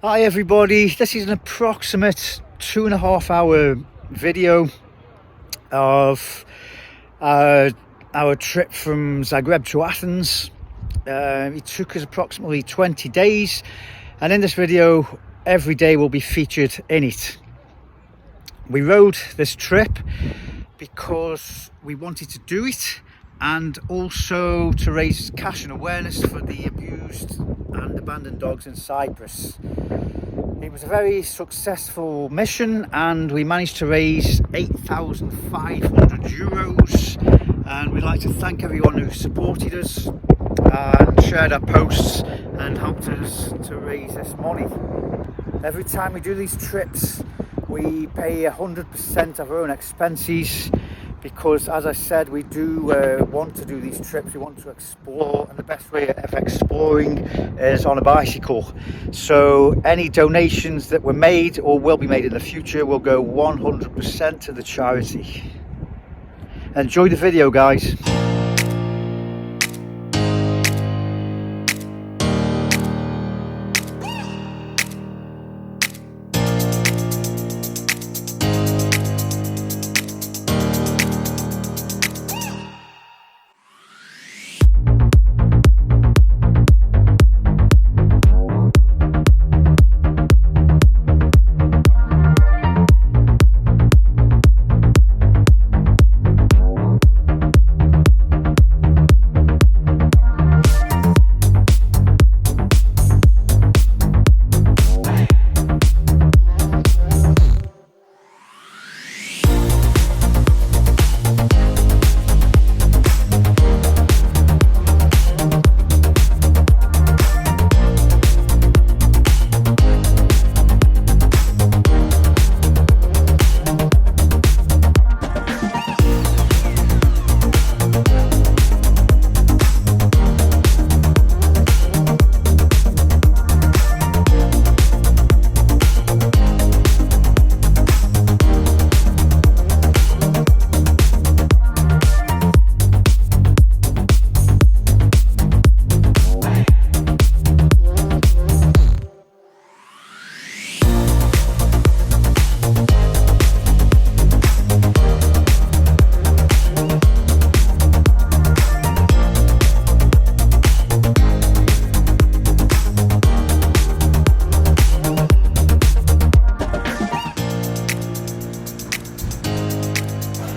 Hi everybody, this is an approximate 2.5 hour video of our trip from Zagreb to Athens. It took us approximately 20 days, and in this video every day will be featured in it. We rode this trip because we wanted to do it and also to raise cash and awareness for the abused and abandoned dogs in Cyprus. It was a very successful mission and we managed to raise 8,500 euros, and we'd like to thank everyone who supported us and shared our posts and helped us to raise this money. Every time we do these trips we pay 100% of our own expenses, because as I said, we do want to do these trips. We want to explore, and the best way of exploring is on a bicycle. So any donations that were made or will be made in the future will go 100% to the charity. Enjoy the video, guys.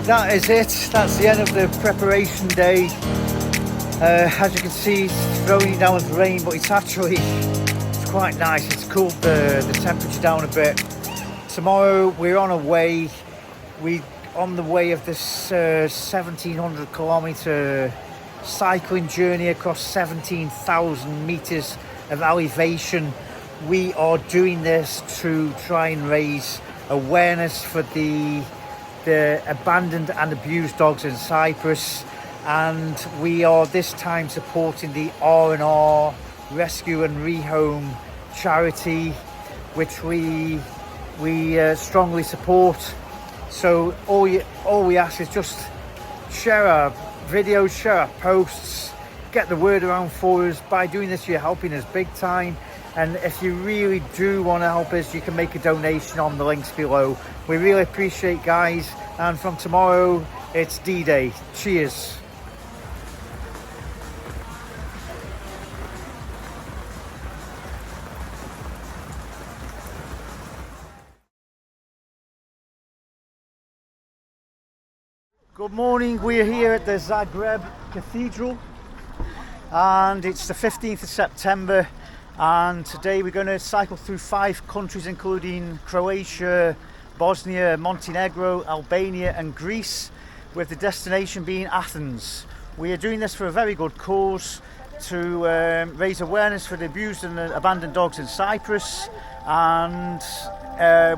That is it. That's the end of the preparation day. As you can see, it's throwing down with rain, but it's quite nice. It's cooled the temperature down a bit. Tomorrow we're on the way of this 1,700 kilometer cycling journey across 17,000 meters of elevation. We are doing this to try and raise awareness for the abandoned and abused dogs in Cyprus, and we are this time supporting the R&R Rescue and Rehome charity, which we strongly support. So all we ask is just share our videos, share our posts, get the word around for us. By doing this you're helping us big time, and if you really do want to help us, you can make a donation on the links below. We really appreciate, guys, and from tomorrow it's D-Day. Cheers. Good morning, we're here at the Zagreb Cathedral and it's the 15th of September, and today we're going to cycle through 5 countries including Croatia, Bosnia, Montenegro, Albania and Greece, with the destination being Athens. We are doing this for a very good cause, to raise awareness for the abused and abandoned dogs in Cyprus, and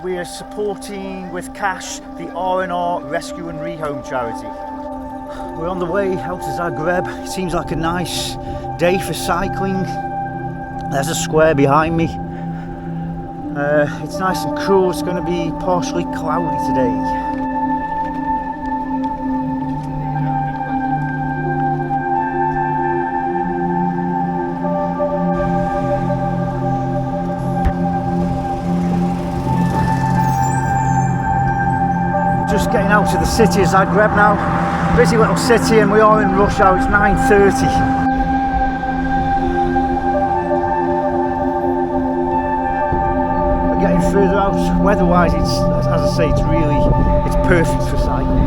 we are supporting with cash the R&R Rescue and Rehome charity. We're on the way out to Zagreb. It seems like a nice day for cycling. There's a square behind me. It's nice and cool. It's going to be partially cloudy today. Getting out to the city of Zagreb now. Busy little city, and we are in rush hour. It's 9:30. We're getting further out. Weather-wise, it's, as I say, it's perfect for cycling.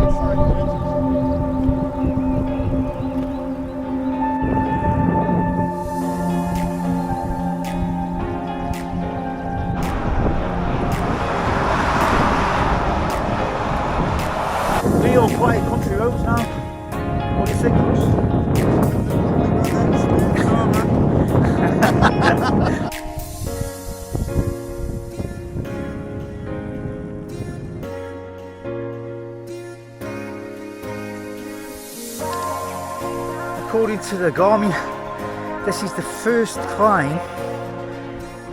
Real quiet country roads now. What do you think, Russ? According to the Garmin, this is the first climb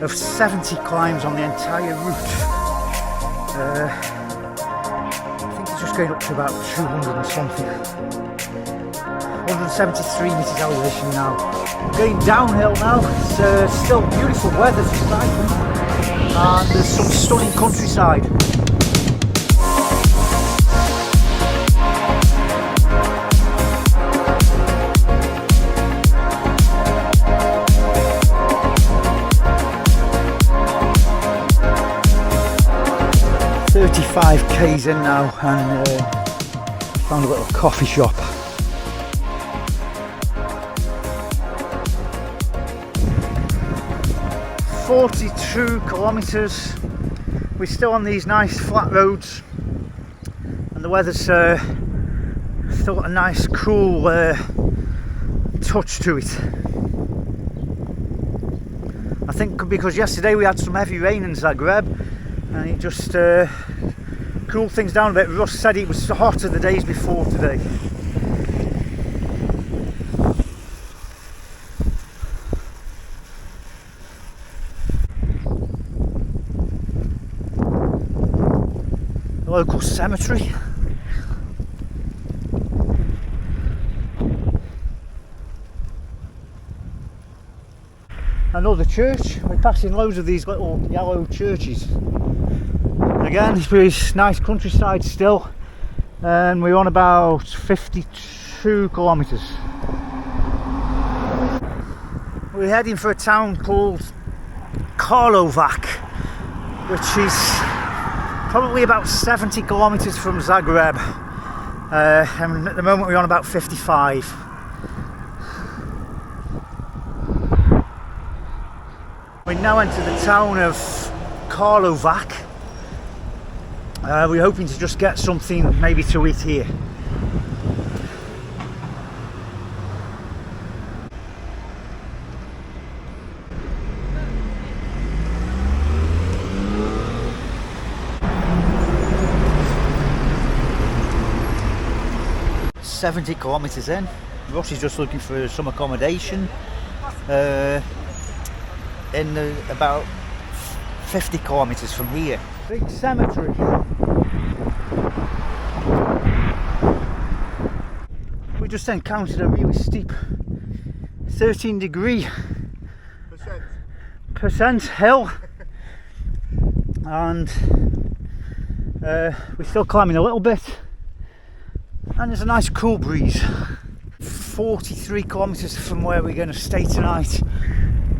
of 70 climbs on the entire route. Just going up to about 200 and something. 173 metres elevation now. Going downhill now. It's still beautiful weather for cycling, and there's some stunning countryside. Five k's in now, and found a little coffee shop. "42 kilometres. We're still on these nice flat roads, and the weather's still got a nice cool touch to it. I think because yesterday we had some heavy rain in Zagreb, and it just cooled things down a bit. Russ said it was hotter the days before today. The local cemetery. Another church. We're passing loads of these little yellow churches. Again, it's nice countryside still, and we're on about 52 kilometres. We're heading for a town called Karlovac, which is probably about 70 kilometres from Zagreb, and at the moment we're on about 55. We now enter the town of Karlovac. We're hoping to just get something maybe to eat here. "70 kilometres in. Russ is just looking for some accommodation in about 50 kilometres from here. Big cemetery. We just encountered a really steep 13% hill, and we're still climbing a little bit, and there's a nice cool breeze. 43 kilometres from where we're going to stay tonight.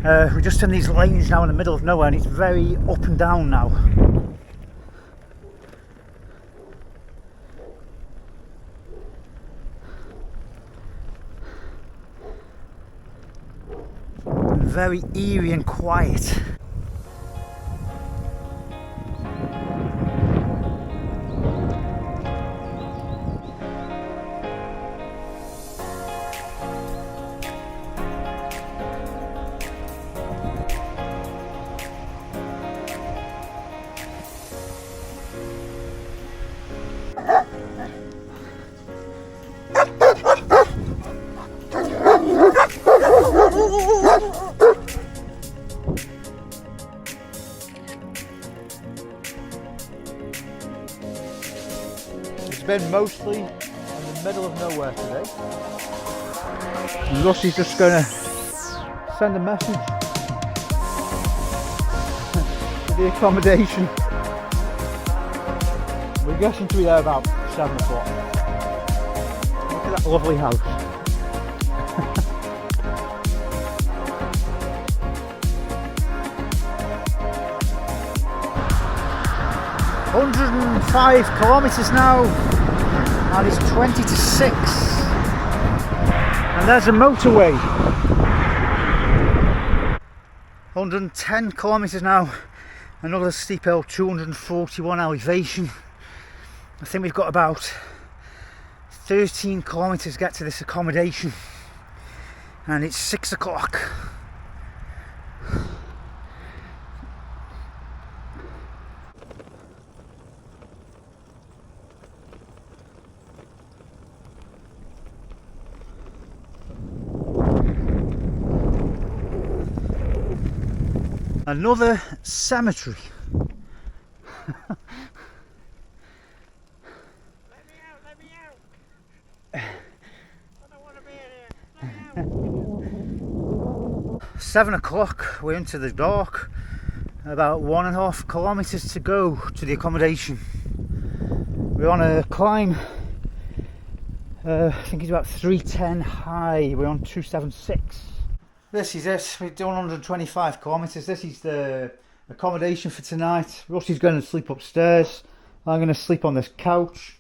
We're just in these lanes now in the middle of nowhere, and it's very up and down now. Very eerie and quiet. Been mostly in the middle of nowhere today. Rusty's just going to send a message to the accommodation. We're guessing to be there about 7 o'clock. Look at that lovely house. $105 now, and it's 20 to 6. And there's a motorway. 110 kilometres now, another steep hill, 241 elevation. I think we've got about 13 kilometres to get to this accommodation, and it's 6 o'clock. Another cemetery. Let me out. I don't want to be in here. 7 o'clock, we're into the dark. About 1.5 kilometres to go to the accommodation. We're on a climb, I think it's about 310 high. We're on 276. This is it, we've done 125 kilometres. This is the accommodation for tonight. Rusty's going to sleep upstairs. I'm going to sleep on this couch.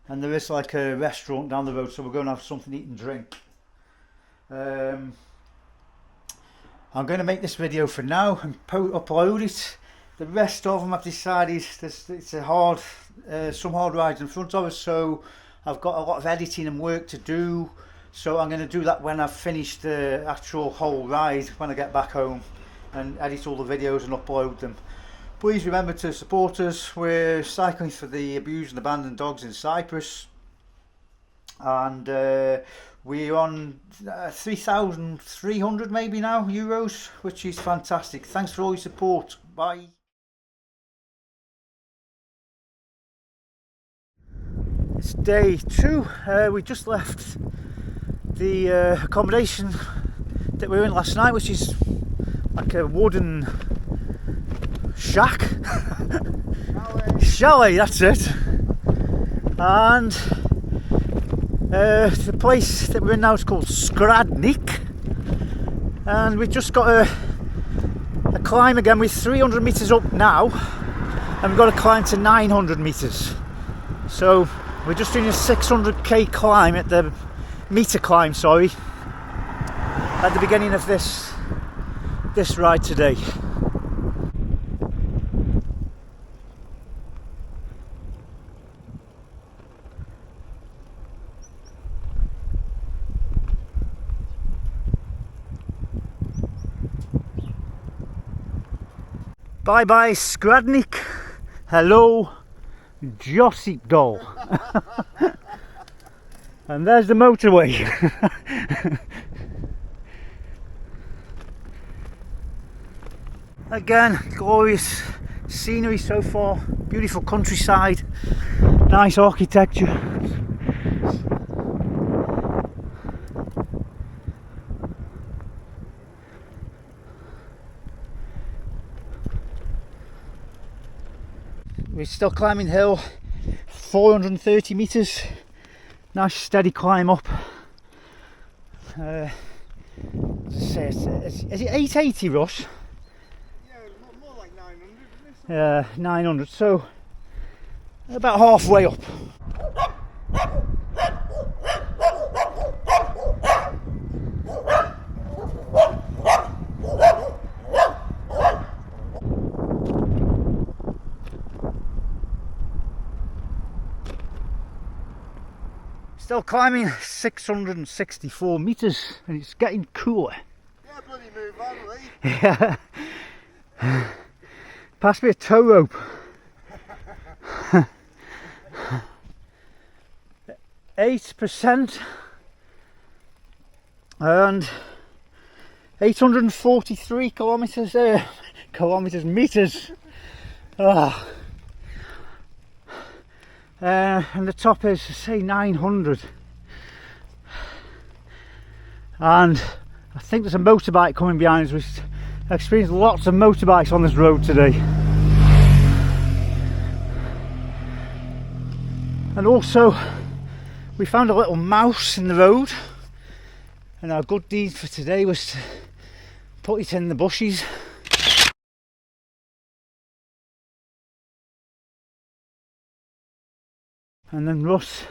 And there is like a restaurant down the road, so we're going to have something to eat and drink. I'm going to make this video for now and upload it. The rest of them I've decided it's a hard, some hard rides in front of us, so I've got a lot of editing and work to do. So I'm going to do that when I've finished the actual whole ride, when I get back home, and edit all the videos and upload them. Please remember to support us. We're cycling for the abused and abandoned dogs in Cyprus, and we're on 3,300 maybe now euros, which is fantastic. Thanks for all your support. Bye. It's day 2. We just left the accommodation that we were in last night, which is like a wooden shack. Chalet, that's it. And the place that we're in now is called Skradnik, and we've just got a climb again. We're 300 metres up now, and we've got to climb to 900 metres. So we're just doing a 600k climb at the meter climb, sorry, at the beginning of this ride today. Bye bye Skradnik, hello Josip Dol. And there's the motorway. Again, glorious scenery so far, beautiful countryside, nice architecture. We're still climbing hill, 430 metres. Nice steady climb up. Is it 880, Russ? Yeah, more like 900. Yeah, 900. So about halfway up. Still climbing 664 metres, and it's getting cooler. Yeah, bloody move on, Lee. Yeah. Pass me a tow rope. 8% and 843 meters. Oh. And the top is, say, 900, and I think there's a motorbike coming behind us. We've experienced lots of motorbikes on this road today. And also we found a little mouse in the road, and our good deed for today was to put it in the bushes. And then Russ,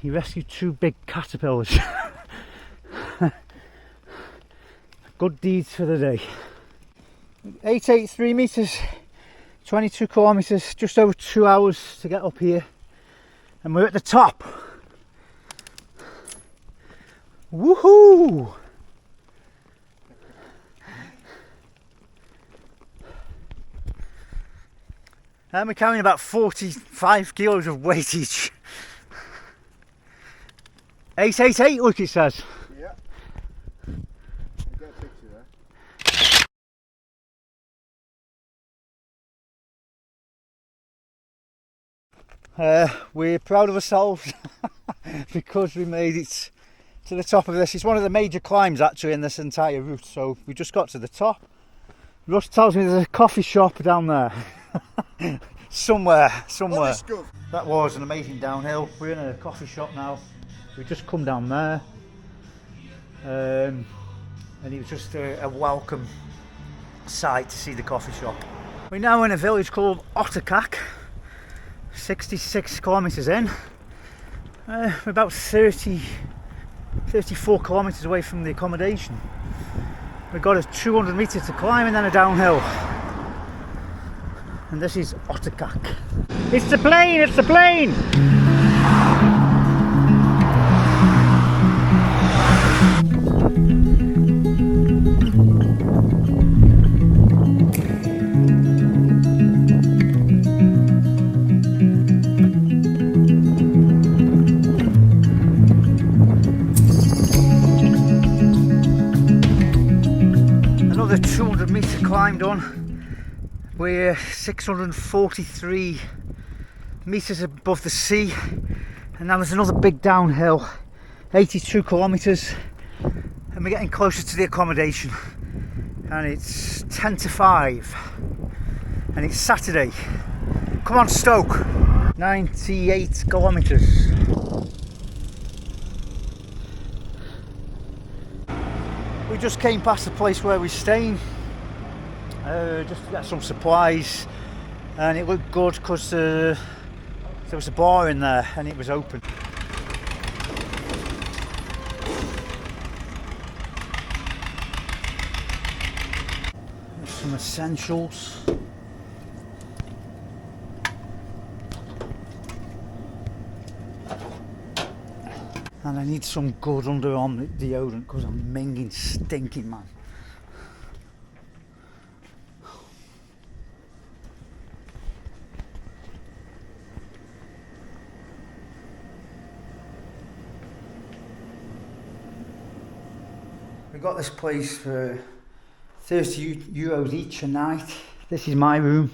he rescued 2 big caterpillars. Good deeds for the day. 883 metres, 22 kilometres, just over 2 hours to get up here, and we're at the top. Woohoo! And we're carrying about 45 kilos of weight each. 888, look, it says. Yeah. I got a picture there. We're proud of ourselves because we made it to the top of this. It's one of the major climbs actually in this entire route, so we just got to the top. Russ tells me there's a coffee shop down there. somewhere. That was an amazing downhill. We're in a coffee shop now. We just come down there, and it was just a welcome sight to see the coffee shop. We're now in a village called Otakak, 66 kilometres in. We're about 34 kilometres away from the accommodation. We've got a 200 metres to climb and then a downhill. And this is Otakak. It's the plane! It's the plane! Another 200 metre climb done. We're 643 metres above the sea, and now there's another big downhill, 82 kilometres, and we're getting closer to the accommodation, and it's 10 to 5 and it's Saturday. Come on, Stoke. 98 kilometres. We just came past the place where we're staying, just to get some supplies, and it looked good because there was a bar in there and it was open. There's some essentials. And I need some good underarm deodorant because I'm minging stinking, man. We got this place for 30 euros each a night. This is my room.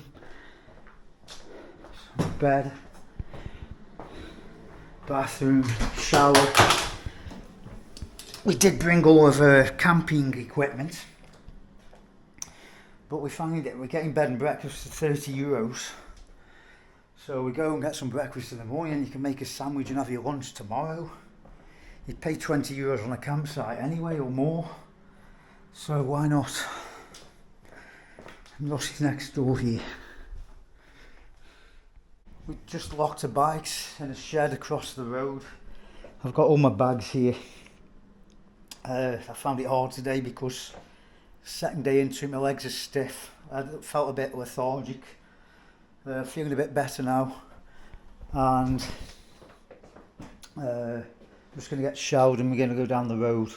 Bed, bathroom, shower. We did bring all of our camping equipment, but we find that we're getting bed and breakfast for 30 euros. So we go and get some breakfast in the morning, you can make a sandwich and have your lunch tomorrow. You'd pay 20 euros on a campsite anyway, or more. So why not? And Rusty's next door here. We just locked the bikes in a shed across the road. I've got all my bags here. I found it hard today because second day into it, my legs are stiff. I felt a bit lethargic. Feeling a bit better now, and just going to get showered and we're going to go down the road.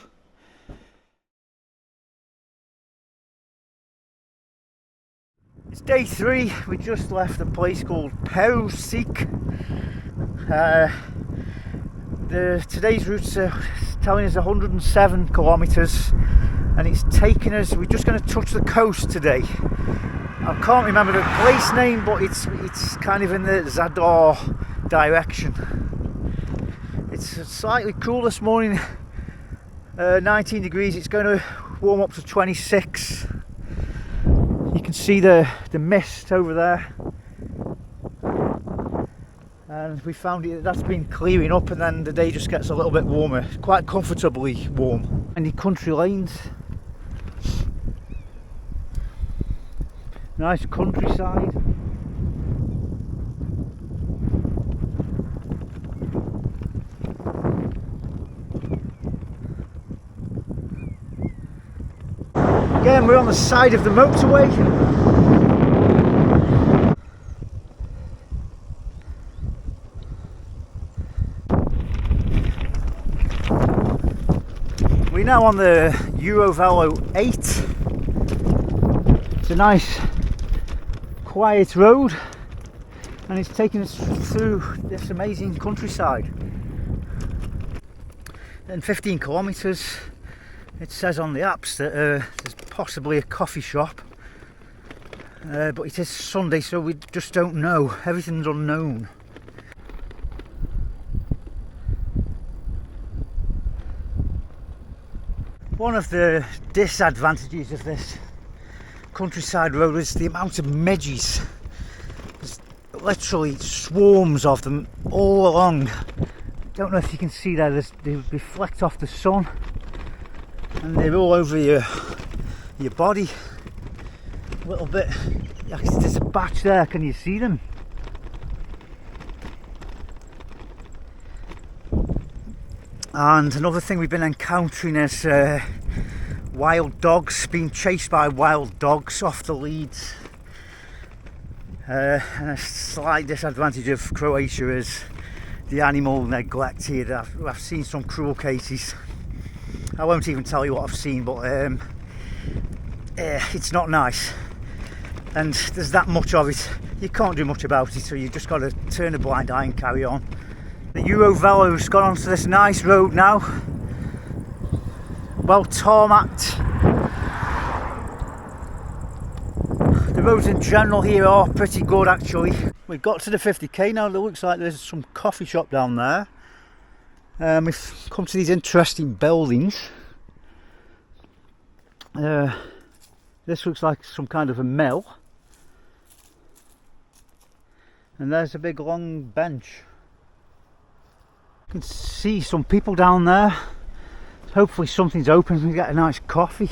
It's day 3. We just left a place called Perusik. Today's route's telling us 107 kilometres, and it's taking us, we're just going to touch the coast today. I can't remember the place name, but it's kind of in the Zadar direction. It's slightly cool this morning, 19 degrees. It's going to warm up to 26. You can see the mist over there. and we found that's been clearing up, and then the day just gets a little bit warmer, quite comfortably warm. And the country lanes, nice countryside. Again, we're on the side of the motorway. We're now on the Eurovelo 8. It's a nice quiet road, and it's taking us through this amazing countryside. In 15 kilometres, it says on the apps that there's possibly a coffee shop, but it is Sunday, so we just don't know. Everything's unknown. One of the disadvantages of this countryside road is the amount of midges. There's literally swarms of them all along. Don't know if you can see there, they reflect off the sun, and they're all over your body a little bit. There's a batch there, can you see them? And another thing we've been encountering is wild dogs, being chased by wild dogs off the leads. And a slight disadvantage of Croatia is the animal neglect here. I've seen some cruel cases. I won't even tell you what I've seen, but it's not nice. And there's that much of it. You can't do much about it, so you've just got to turn a blind eye and carry on. The Eurovelo's gone onto this nice road now, well tarmacked. The roads in general here are pretty good actually. We've got to the 50k now. It looks like there's some coffee shop down there. We've come to these interesting buildings. This looks like some kind of a mill, and there's a big long bench. You can see some people down there. Hopefully something's open, we get a nice coffee.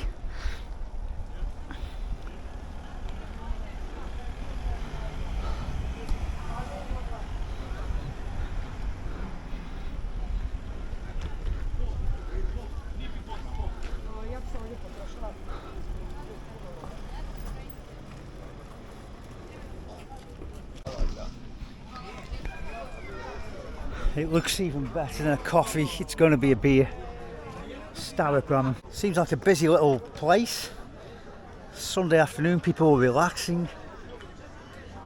It looks even better than a coffee. It's going to be a beer. Starokram. Seems like a busy little place. Sunday afternoon, people are relaxing.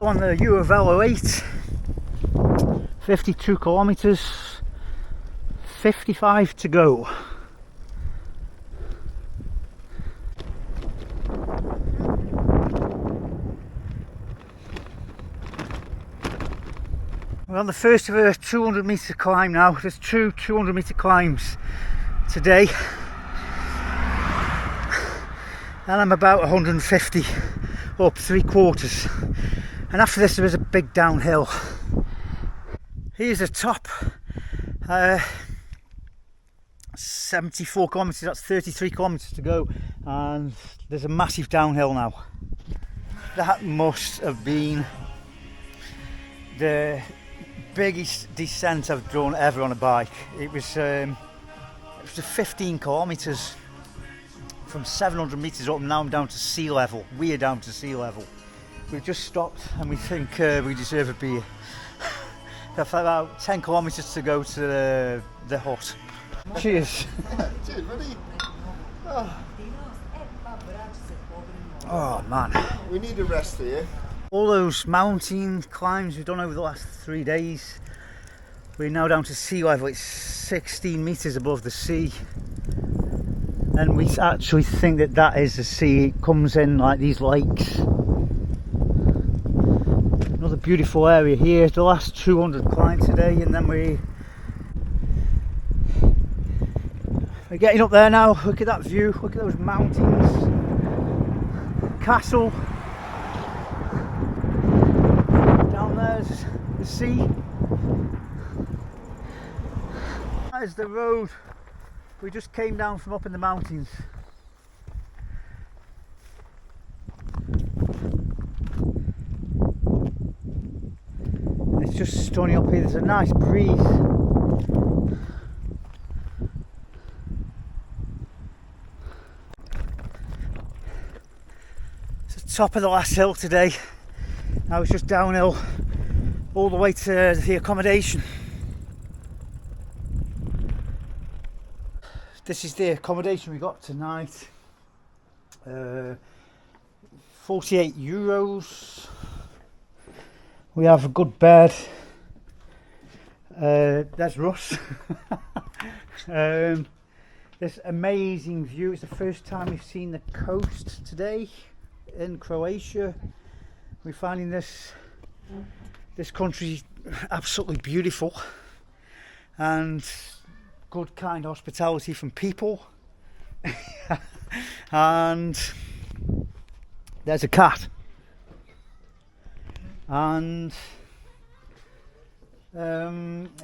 On the Eurovelo 8, 52 kilometres, 55 to go. We're on the first of a 200 metre climb now. There's two 200 metre climbs today, and I'm about 150 up 3/4, and after this there is a big downhill. Here's the top, 74 kilometres, that's 33 kilometres to go, and there's a massive downhill now. That must have been the biggest descent I've done ever on a bike. It was a 15 kilometres from 700 metres up, and now I'm down to sea level. We're down to sea level. We've just stopped and we think we deserve a beer. We've about 10 kilometres to go to the hut. Cheers. Cheers, buddy. Oh man. We need a rest here. All those mountain climbs we've done over the last 3 days, we're now down to sea level. It's 16 metres above the sea, and we actually think that that is the sea. It comes in like these lakes. Another beautiful area here. The last 200 climbs today, and then we're getting up there now. Look at that view, look at those mountains, castle. Down there's the sea. That is the road we just came down from up in the mountains. It's just stunning up here. There's a nice breeze. It's the top of the last hill today. I was just downhill all the way to the accommodation. This is the accommodation we got tonight. 48 euros. We have a good bed. There's Russ. This amazing view. It's the first time we've seen the coast today in Croatia. We're finding this country absolutely beautiful, and good kind hospitality from people. And there's a cat. And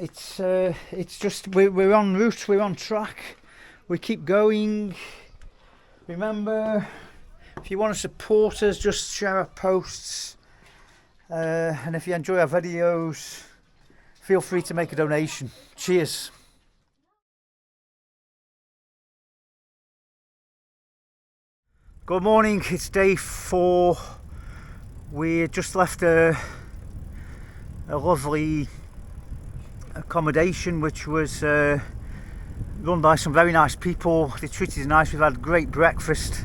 it's just we're en route, we're on track, we keep going. Remember, if you want to support us, just share our posts, and if you enjoy our videos, feel free to make a donation. Cheers. Good morning, it's day 4. We just left a lovely accommodation which was run by some very nice people. They treated us nice. We've had a great breakfast.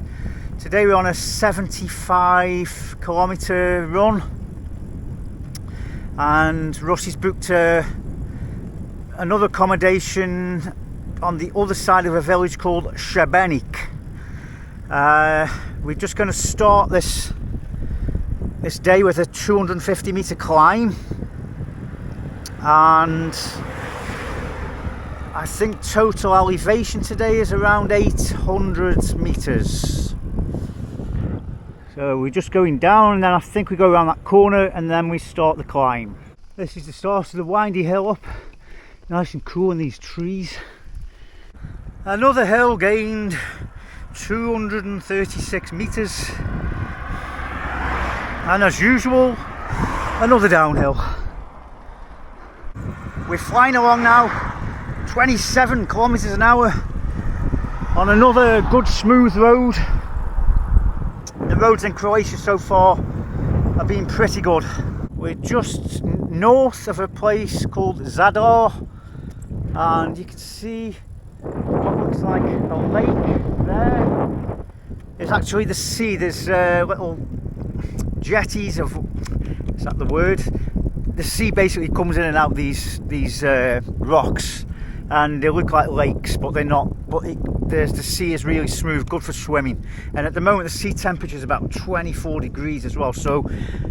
Today we're on a 75 kilometre run, and Rusty's booked another accommodation on the other side of a village called Shebenik. We're just going to start this day with a 250 metre climb, and I think total elevation today is around 800 metres. So we're just going down, and then I think we go around that corner and then we start the climb. This is the start of the windy hill up, nice and cool in these trees. Another hill gained 236 metres, and as usual, another downhill. We're flying along now, 27 kilometres an hour on another good smooth road. The roads in Croatia so far have been pretty good. We're just north of a place called Zadar, and you can see what looks like a lake there. It's actually the sea. There's little jetties of, is that the word? The sea basically comes in and out these rocks, and they look like lakes, but they're not. But the sea is really smooth, good for swimming. And at the moment the sea temperature is about 24 degrees as well, so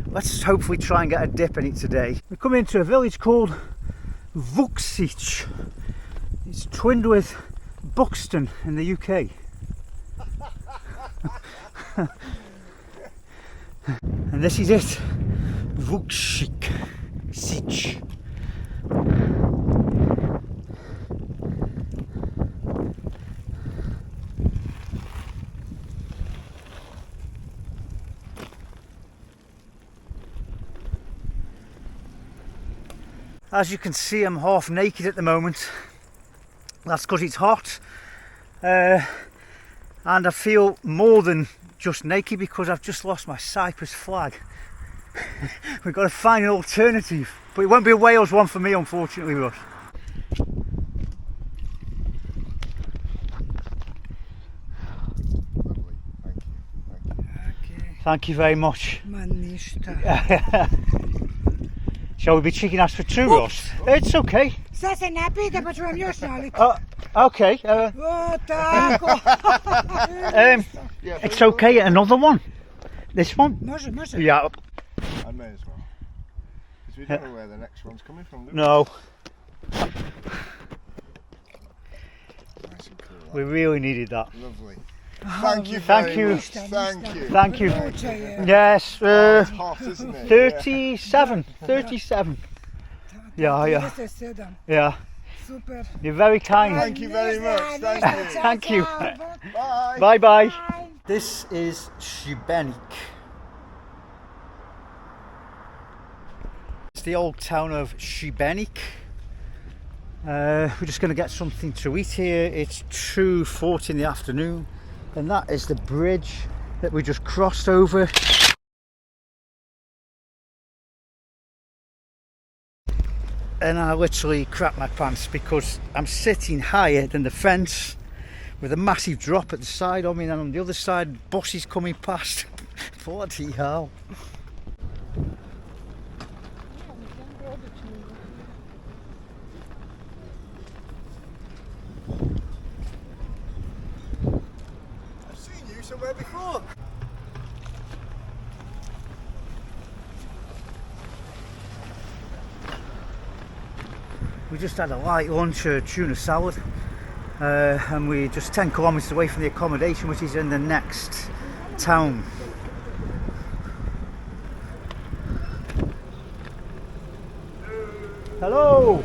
let's hopefully try and get a dip in it today. We're coming into a village called Vuksic. It's twinned with Buxton in the UK. And this is it, Vuksic. As you can see, I'm half naked at the moment. That's because it's hot, and I feel more than just naked because I've just lost my Cyprus flag. We've got to find an alternative, but it won't be a Wales one for me, unfortunately, Russ. Lovely, thank you. Thank you very much. Ma ništa. Shall we be chicken ass for 2, Russ? It's okay. Sad se napijte pa ću vam još naliti. Okay. O, tako. It's okay. Another one. This one. Može. Yeah. I may as well. Because we don't know where the next one's coming from, do we? No. Nice and cool. We really needed that. Lovely. Thank you Thank very you. much. Thank you. Thank you. Vruće je. Yes. It's hot, isn't it? 37. 37. Yeah, yeah, 37. yeah. Super. You're very kind. Thank you very much. Thank you. Thank you. Bye. Bye bye. This is Šibenik. It's the old town of Šibenik. We're just going to get something to eat here. It's 2:40 in the afternoon, and that is the bridge that we just crossed over. And I literally crap my pants because I'm sitting higher than the fence with a massive drop at the side of me, and on the other side buses coming past. Bloody hell. I've seen you somewhere before. We just had a light lunch, a tuna salad, and we're just 10 kilometres away from the accommodation, which is in the next town. Hello!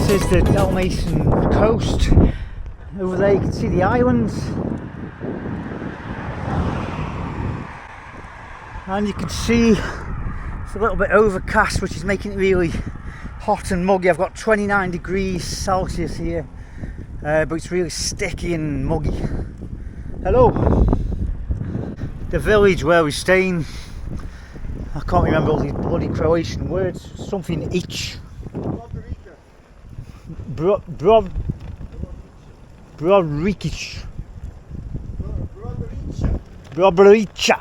This is the Dalmatian coast. Over there you can see the islands, and you can see it's a little bit overcast, which is making it really hot and muggy. I've got 29 degrees Celsius here, but it's really sticky and muggy. Hello! The village where we're staying, I can't remember all these bloody Croatian words, something ich. Brobarica. Brobarica.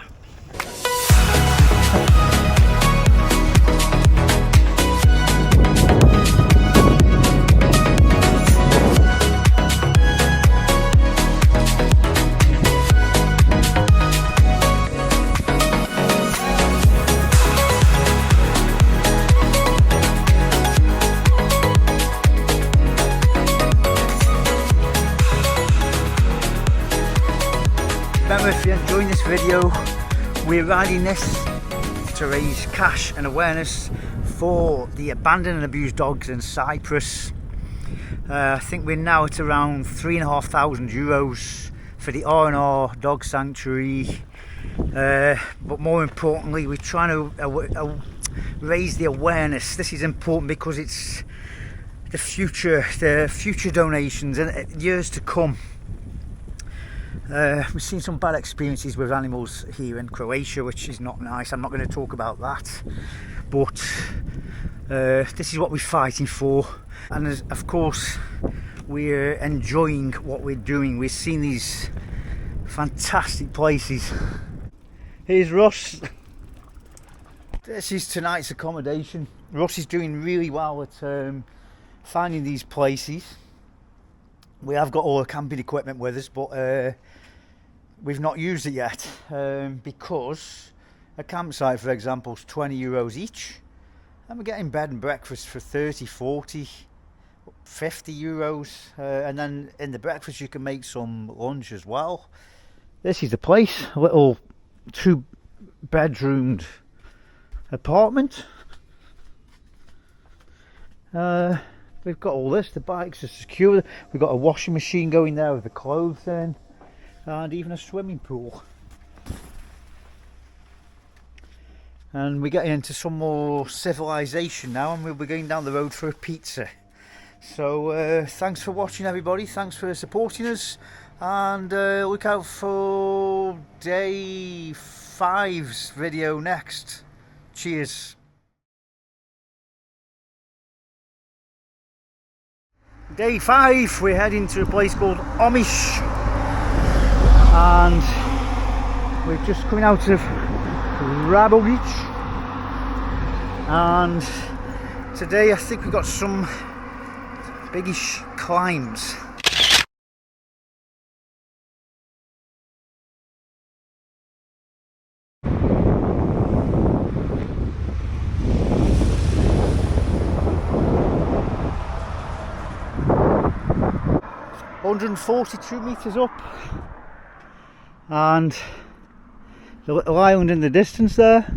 Remember, if you're enjoying this video, we're riding this to raise cash and awareness for the abandoned and abused dogs in Cyprus. I think we're now at around €3,500 for the R&R dog sanctuary, but more importantly we're trying to raise the awareness. This is important because it's the future donations and years to come. We've seen some bad experiences with animals here in Croatia, which is not nice. I'm not going to talk about that, but this is what we're fighting for, and of course we're enjoying what we're doing. We've seen these fantastic places. Here's Russ. This is tonight's accommodation. Russ is doing really well at finding these places. We have got all the camping equipment with us, but we've not used it yet because a campsite, for example, is €20 each, and we're getting bed and breakfast for 30, 40, 50 euros, and then in the breakfast you can make some lunch as well. This is the place, a little 2-bedroomed apartment. We've got all this, the bikes are secure, we've got a washing machine going there with the clothes in, and even a swimming pool. And we're getting into some more civilization now, and we'll be going down the road for a pizza. So thanks for watching everybody, thanks for supporting us. and look out for day 5's video next. Cheers. Day 5, we're heading to a place called Omish, and we're just coming out of Rabovic, and today I think we've got some biggish climbs. ...142 metres up, and the little island in the distance there,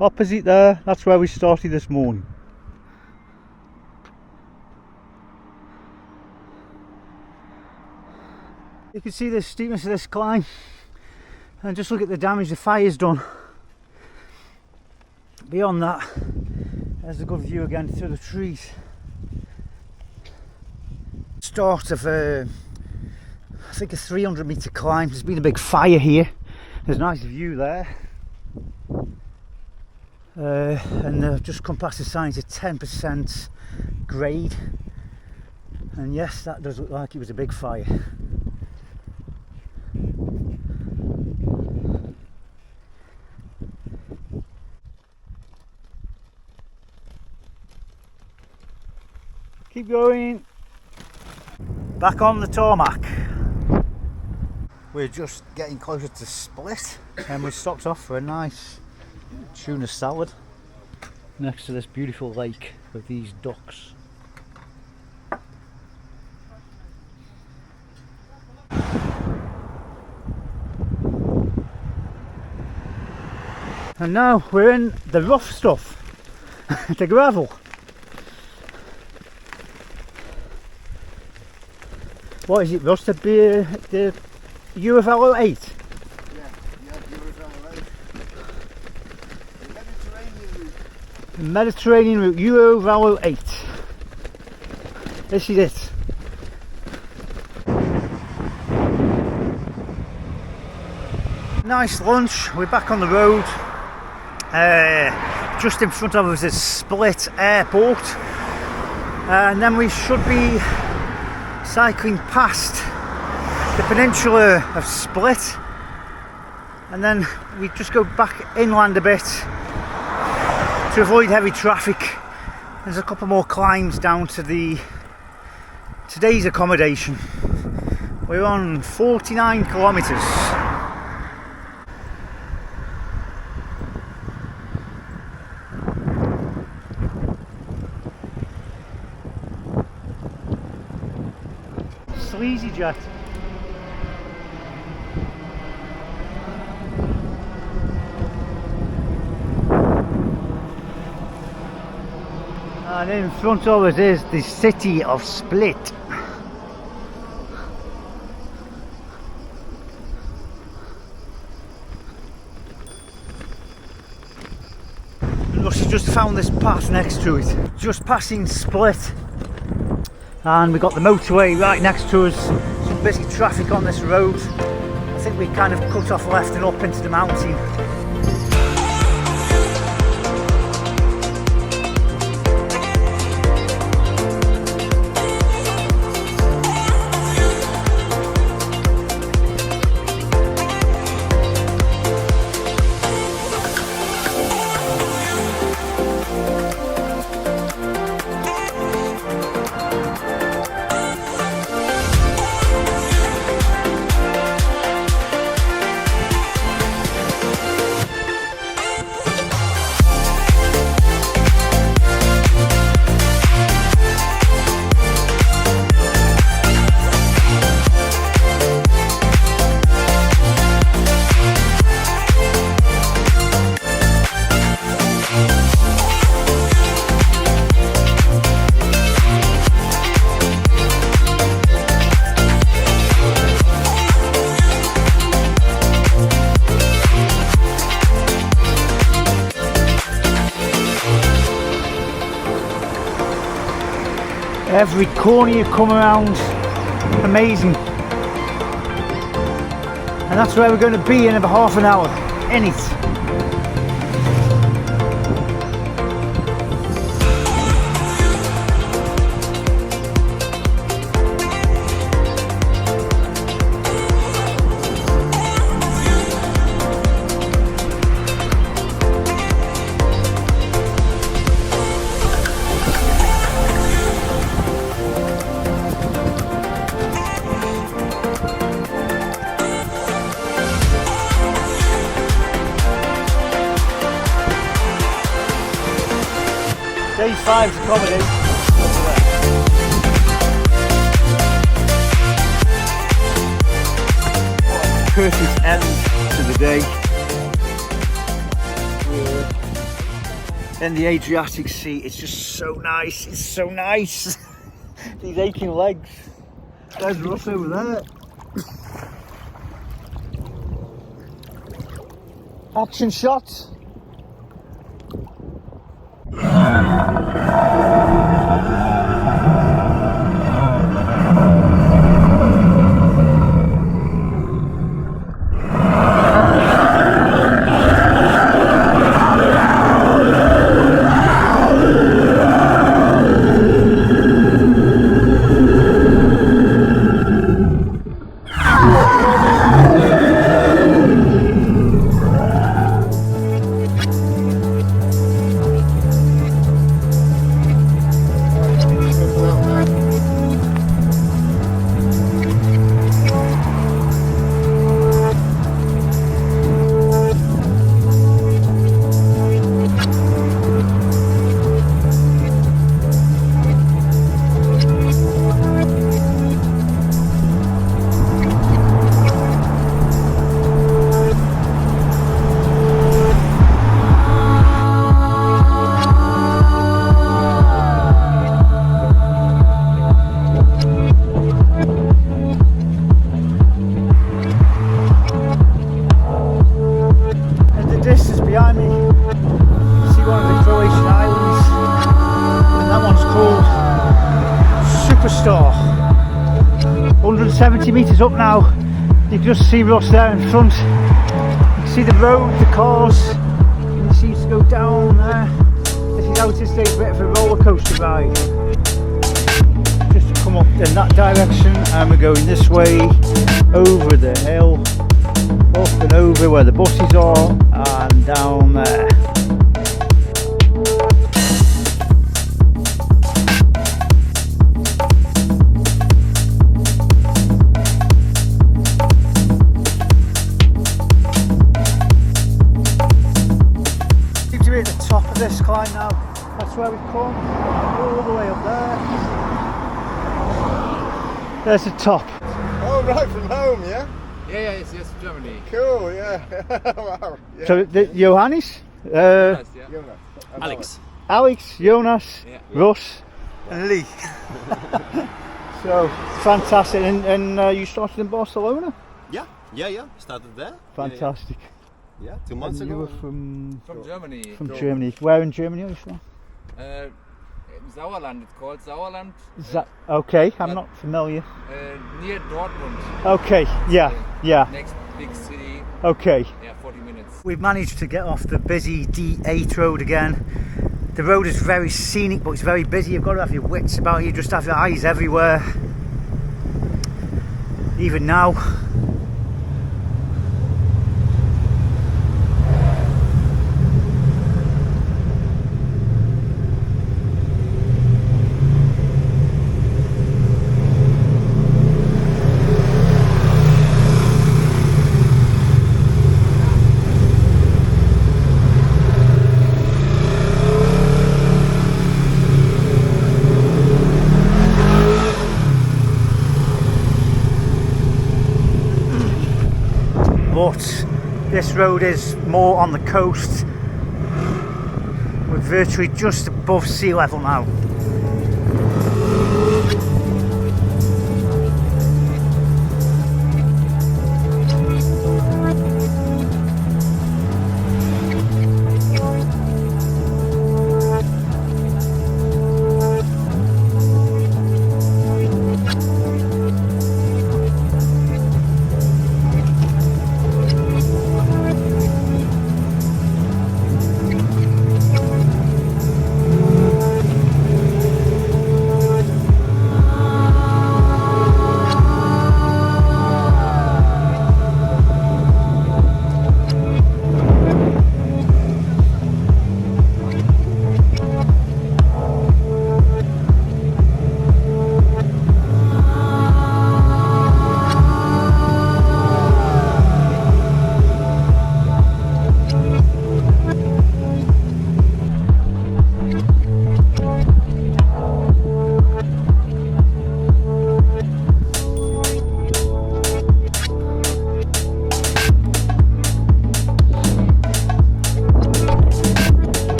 opposite there, that's where we started this morning. You can see the steepness of this climb, and just look at the damage the fire's done. Beyond that, there's a good view again through the trees. Start of I think a 300 metre climb. There's been a big fire here. There's a nice view there, and they've just come past the signs of 10% grade, and yes, that does look like it was a big fire. Keep going. Back on the tarmac. We're just getting closer to Split, and we stopped off for a nice tuna salad next to this beautiful lake with these ducks. And now we're in the rough stuff, the gravel. What is it, Russ? The Eurovelo 8? Yeah, Eurovelo 8. The Mediterranean route, Eurovelo 8. This is it. Nice lunch, we're back on the road. Just in front of us is Split Airport. And then we should be cycling past the peninsula of Split, and then we just go back inland a bit to avoid heavy traffic. There's a couple more climbs down to today's accommodation. We're on 49 kilometres. Sleazy jet. And in front of us is the city of Split. Russ just found this path next to it. Just passing Split. And we've got the motorway right next to us. Some busy traffic on this road. I think we kind of cut off left and up into the mountain. Every corner you come around, amazing. And that's where we're going to be in about half an hour. In it. Day 5's accommodate. Perfect end to the day. We're in the Adriatic Sea. It's just so nice. It's so nice. These aching legs. There's Russ over there. Action shot. Behind me, you see one of the Croatian islands, and that one's called Superstar. 170 metres up now. You can just see Ross there in front. You can see the road, the cars, and it seems to go down there. This is out to stay a bit of a roller coaster ride. Just to come up in that direction, and we're going this way over the hill, up and over where the buses are, and down there. Seems to be at the top of this climb now. That's where we've come, all the way up there. There's the top. Oh, right from home, yeah? Yeah, yes, Germany. Cool, yeah. Wow. Yeah. So, Johannes? Yes, yeah. Jonas. Alex. Alex, Jonas, Yeah. Russ, and Lee. So fantastic, and you started in Barcelona? Yeah. Started there. Fantastic. Yeah, 2 months And you ago. were from Germany. Germany. Where in Germany are you from? Sauerland, it's called Sauerland. Is that okay? I'm not familiar. Near Dortmund. Okay, yeah. Next big city. Okay. Yeah, 40 minutes. We've managed to get off the busy D8 road again. The road is very scenic, but it's very busy. You've got to have your wits about you, just have your eyes everywhere. Even now. But this road is more on the coast. We're virtually just above sea level now.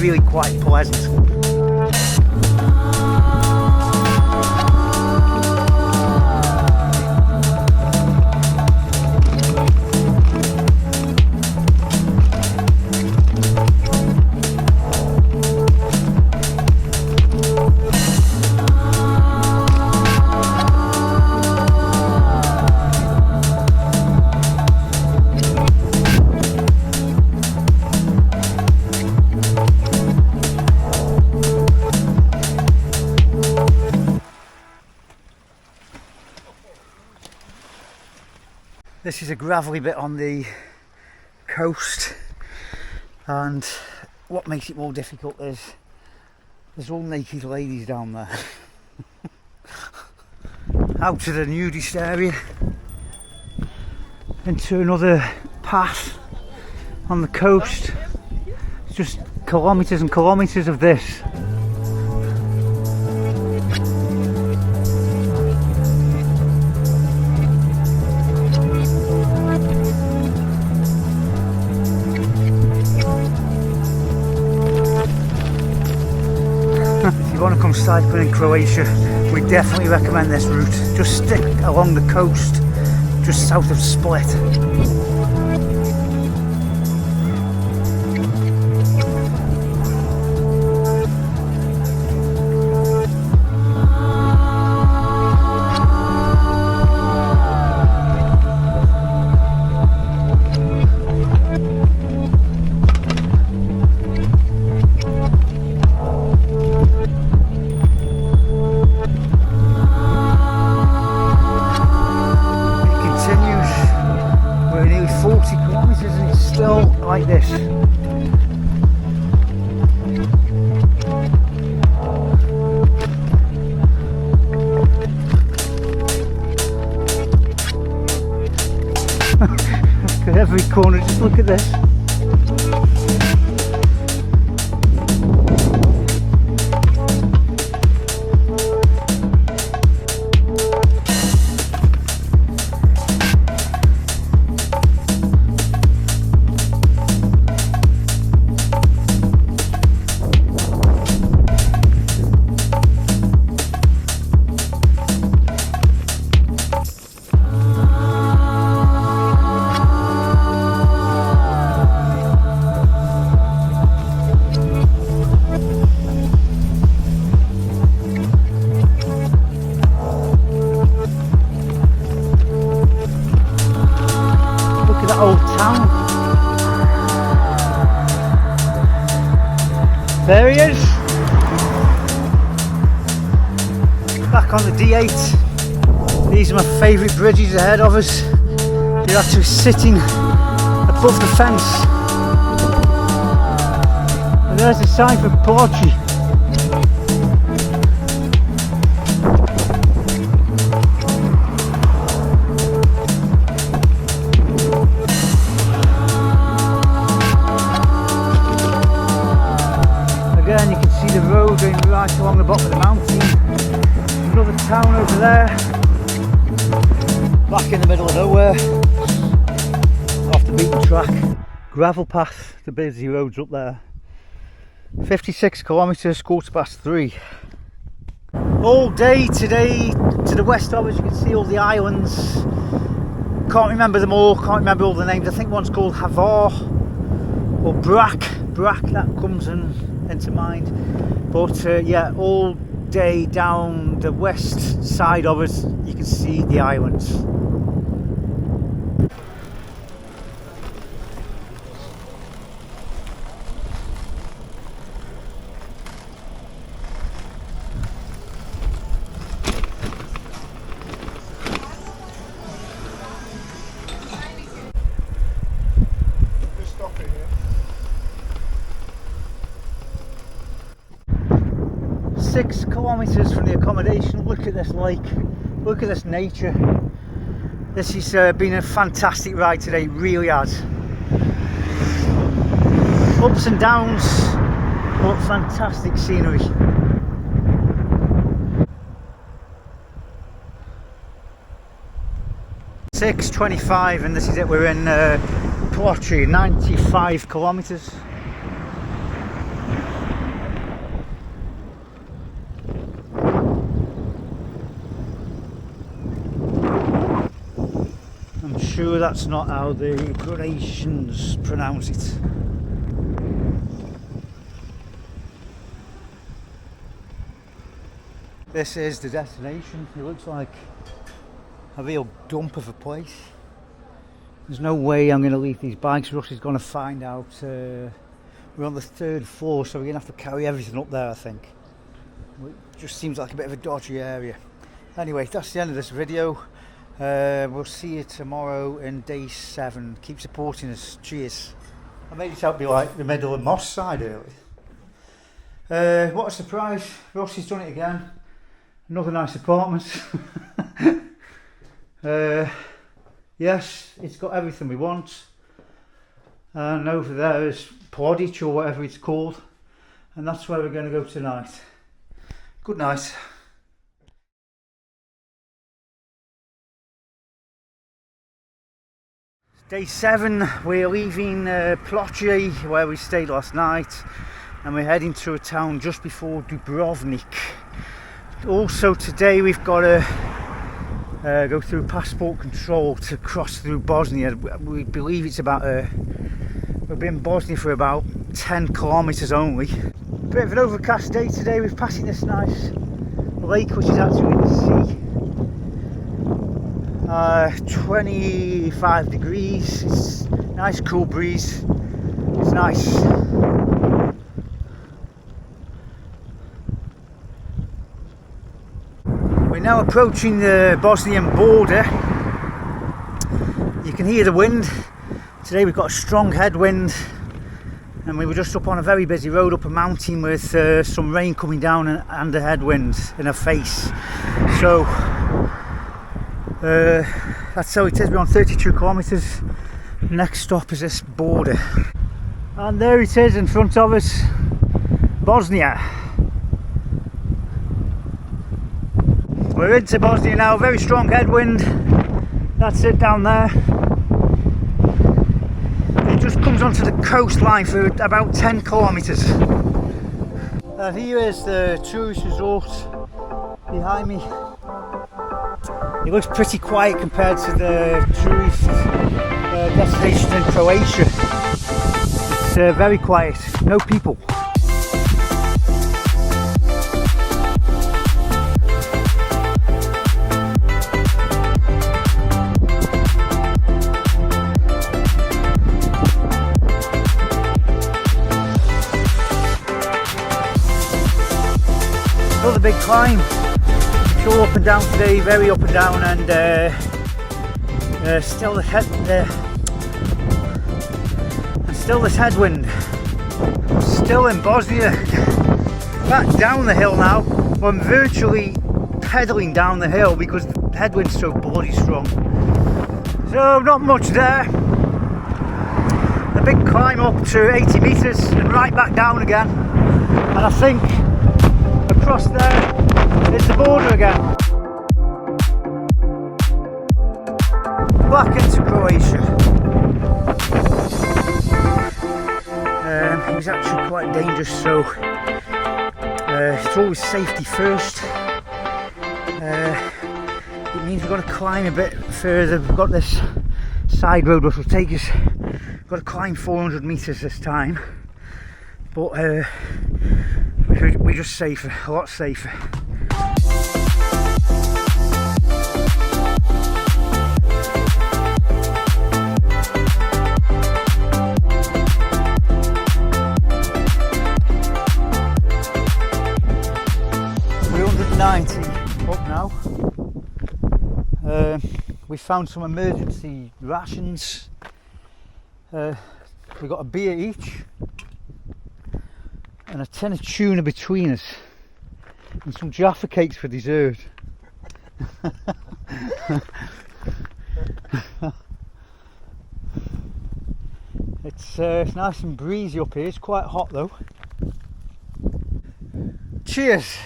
really quite pleasant. This is a gravelly bit on the coast, and what makes it more difficult is there's all naked ladies down there. Out to the nudist area, into another path on the coast. It's just kilometres and kilometres of this. If you want to come cycling in Croatia, we definitely recommend this route. Just stick along the coast, just south of Split. Like this. Look at every corner, just look at this. Old town. There he is, back on the D8. These are my favourite bridges ahead of us. You're actually sitting above the fence, and there's a sign for Portugal. Again, you can see the road going right along the bottom of the mountain. Another town over there, back in the middle of nowhere, off the beaten track. Gravel path, the busy roads up there. 56 kilometres, 3:15. All day today to the west of us, you can see all the islands. Can't remember them all, can't remember all the names. I think one's called Havar or Brack, that comes into mind. But yeah, all day down the west side of us, you can see the islands. Just stop it here. 6 kilometres from the accommodation. Look at this lake, look at this nature. This has been a fantastic ride today, really has. Ups and downs, but fantastic scenery. .625, and this is it. We're in Croatia, 95 kilometres. sure that's not how the Croatians pronounce it. This is the destination. It looks like a real dump of a place. There's no way I'm going to leave these bikes. Russ is going to find out. We're on the 3rd floor, so we're going to have to carry everything up there, I think. It just seems like a bit of a dodgy area. Anyway, that's the end of this video. We'll see you tomorrow in day 7. Keep supporting us. Cheers. I made it out to be like the middle of Moss side early. What a surprise. Russ has done it again. Another nice apartment. Yes, it's got everything we want. And over there is Plodich, or whatever it's called. And that's where we're going to go tonight. Good night. Day 7, we're leaving Ploče, where we stayed last night, and we're heading to a town just before Dubrovnik. Also today we've got to go through passport control to cross through Bosnia. We believe it's about we've been in Bosnia for about 10 kilometres only. Bit of an overcast day today. We're passing this nice lake which is actually the sea. 25 degrees, it's nice cool breeze, it's nice. We're now approaching the Bosnian border. You can hear the wind. Today we've got a strong headwind, and we were just up on a very busy road up a mountain with some rain coming down and a headwind in our face. So that's how it is. We're on 32 kilometres. Next stop is this border, and there it is in front of us, Bosnia. We're into Bosnia now. Very strong headwind. That's it down there. It just comes onto the coastline for about 10 kilometres. And here is the tourist resort behind me. It looks pretty quiet compared to the tourist destinations in Croatia. It's very quiet, no people. Another big climb. It's all up and down today, very up and down, and still this headwind. Still in Bosnia. Back down the hill now. I'm virtually pedalling down the hill because the headwind's so bloody strong. So not much there. A big climb up to 80 metres and right back down again. And I think across there is the border again. Back into Croatia. It was actually quite dangerous, so it's always safety first. It means we've got to climb a bit further. We've got this side road which will take us, we've got to climb 400 metres this time, but we're just safer, a lot safer. We're 190 up now. We found some emergency rations. We got a beer each and a tin of tuna between us, and some Jaffa cakes for dessert. It's nice and breezy up here. It's quite hot though. Cheers.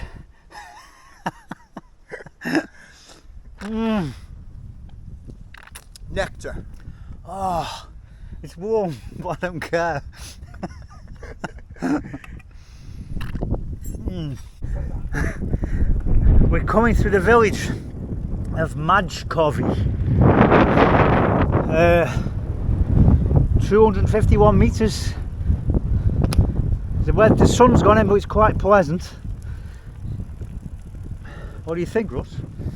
Nectar. Oh, it's warm, but I don't care. We're coming through the village of Majkovi. 251 metres. The sun's gone in, but it's quite pleasant. What do you think, Russ?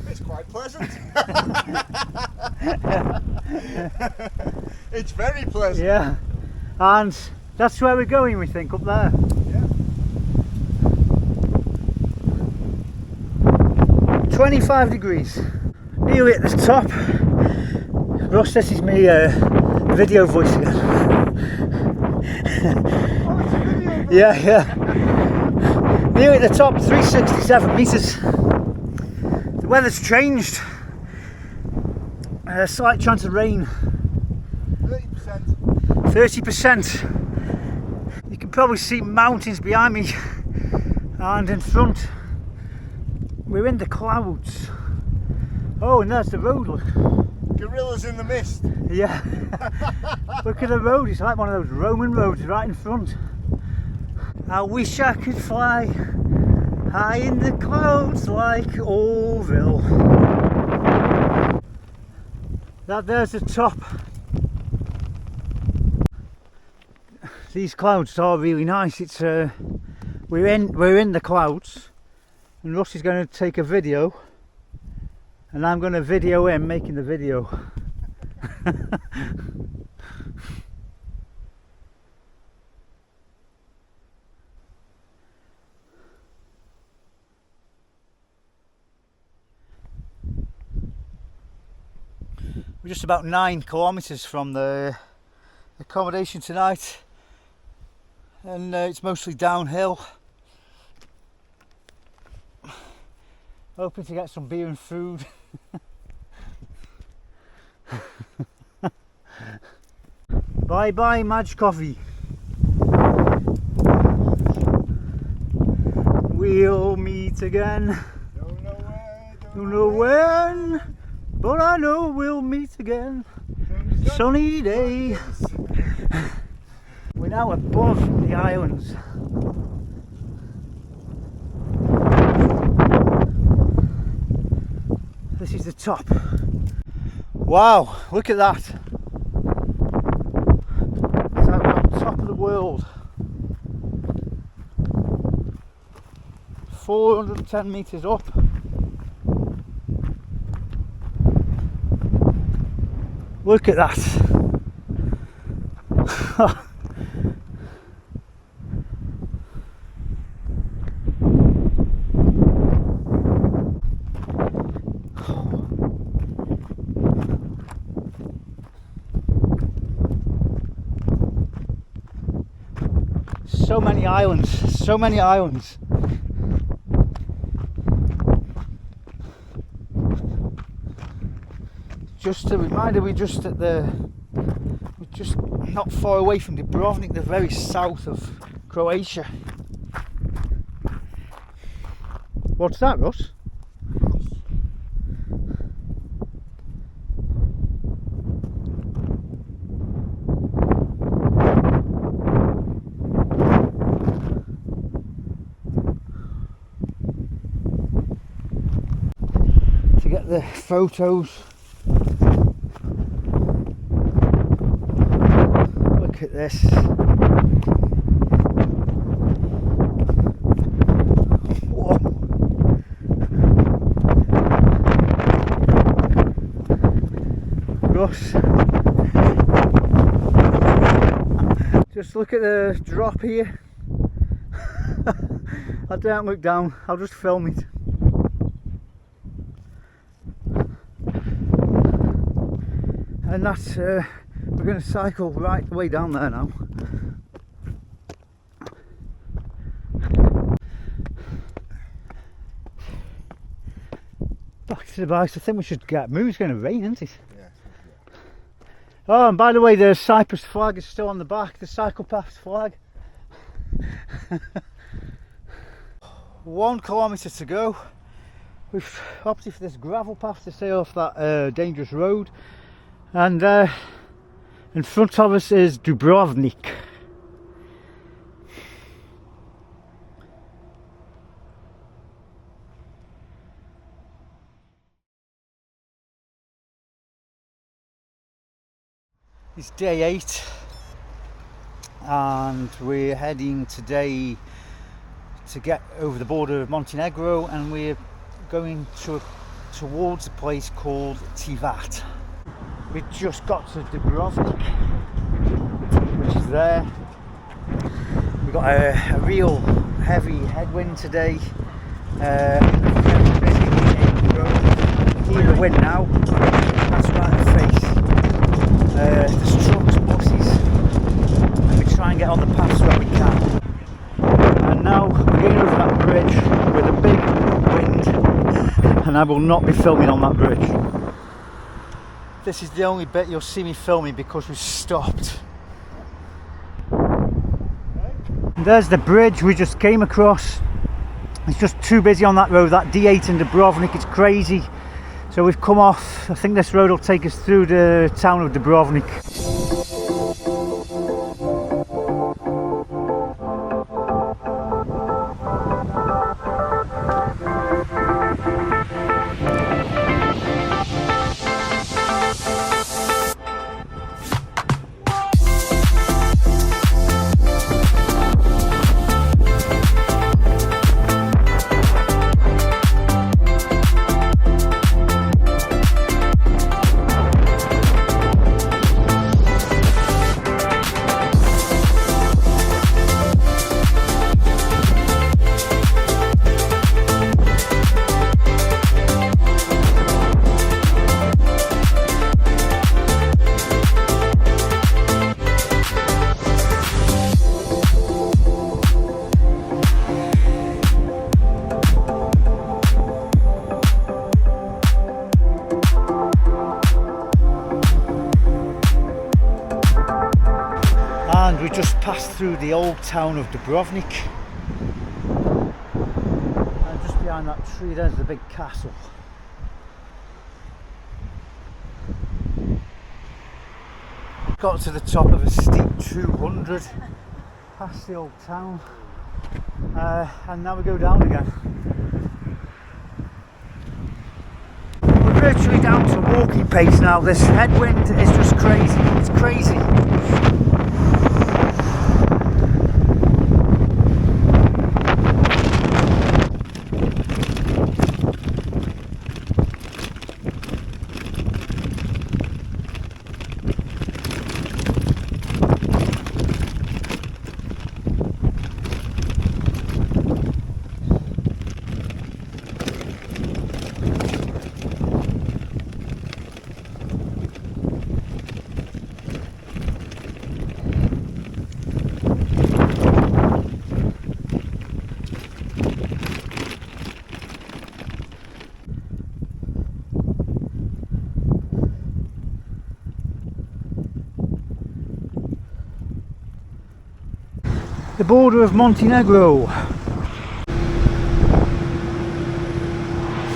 It's quite pleasant. It's very pleasant. Yeah, and that's where we're going, we think, up there. Yeah. 25 degrees. Nearly at the top. Russ, this is me video voice again. Yeah. Nearly at the top, 367 metres. The weather's changed. A slight chance of rain. 30%. 30%. You can probably see mountains behind me, and in front we're in the clouds. Oh, and there's the road, look. Gorillas in the mist. Yeah. Look at the road, it's like one of those Roman roads right in front. I wish I could fly high in the clouds like Orville. There's the top. These clouds are really nice. It's we're in the clouds, and Russ is going to take a video, and I'm going to video him making the video. We're just about 9 kilometres from the accommodation tonight, and it's mostly downhill. Hoping to get some beer and food. Bye bye Madge Coffee. We'll meet again. Don't know when, but I know we'll meet again. Sunny day. We're now above the islands. This is the top. Wow, look at that. It's like we're on top of the world. 410 metres up. Look at that. So many islands, so many islands. Just a reminder, we're just not far away from Dubrovnik, the very south of Croatia. What's that, Russ? To get the photos. Look at this. Whoa. Russ. Just look at the drop here. I don't look down, I'll just film it. And that's we're going to cycle right the way down there now. Back to the bikes. I think we should get moving. It's going to rain, isn't it? Yeah. Oh, and by the way, the Cyprus flag is still on the back, the cycle path flag. 1 kilometre to go. We've opted for this gravel path to stay off that dangerous road. And in front of us is Dubrovnik. It's day 8 and we're heading today to get over the border of Montenegro, and we're going towards a place called Tivat. We just got to Dubrovnik, which is there. We've got a real heavy headwind today. Very busy in the road. Hear the wind now, that's right in the face. There's trucks, buses, and we try and get on the paths where we can. And now we're going over that bridge with a big wind, and I will not be filming on that bridge. This is the only bit you'll see me filming because we've stopped. And there's the bridge we just came across. It's just too busy on that road, that D8 in Dubrovnik, it's crazy. So we've come off. I think this road will take us through the town of Dubrovnik. And we just passed through the old town of Dubrovnik, and just behind that tree there's the big castle. Got to the top of a steep 200 past the old town, and now we go down again. We're virtually down to walking pace now. This headwind is just crazy, it's crazy. The border of Montenegro.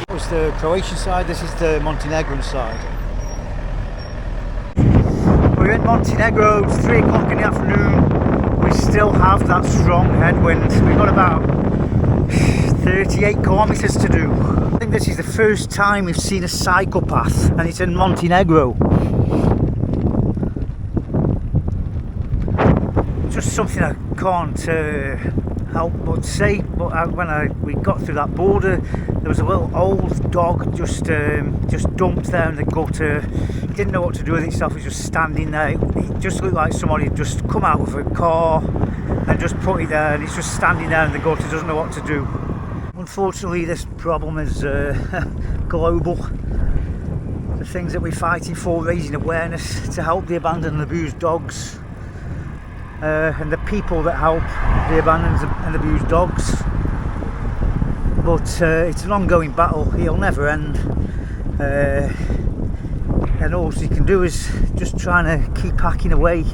That was the Croatian side, this is the Montenegrin side. We're in Montenegro, it's 3 o'clock in the afternoon. We still have that strong headwind. We've got about 38 kilometres to do. I think this is the first time we've seen a cycle path, and it's in Montenegro. Just something I can't help but say, but when we got through that border, there was a little old dog just dumped there in the gutter. He didn't know what to do with itself. He was just standing there. It just looked like somebody had just come out of a car and just put it there, and it's just standing there in the gutter, doesn't know what to do. Unfortunately, this problem is global. The things that we're fighting for, raising awareness to help the abandoned and abused dogs, and the people that help the abandoned and abused dogs. But it's an ongoing battle, it'll never end, and all you can do is just trying to keep hacking away,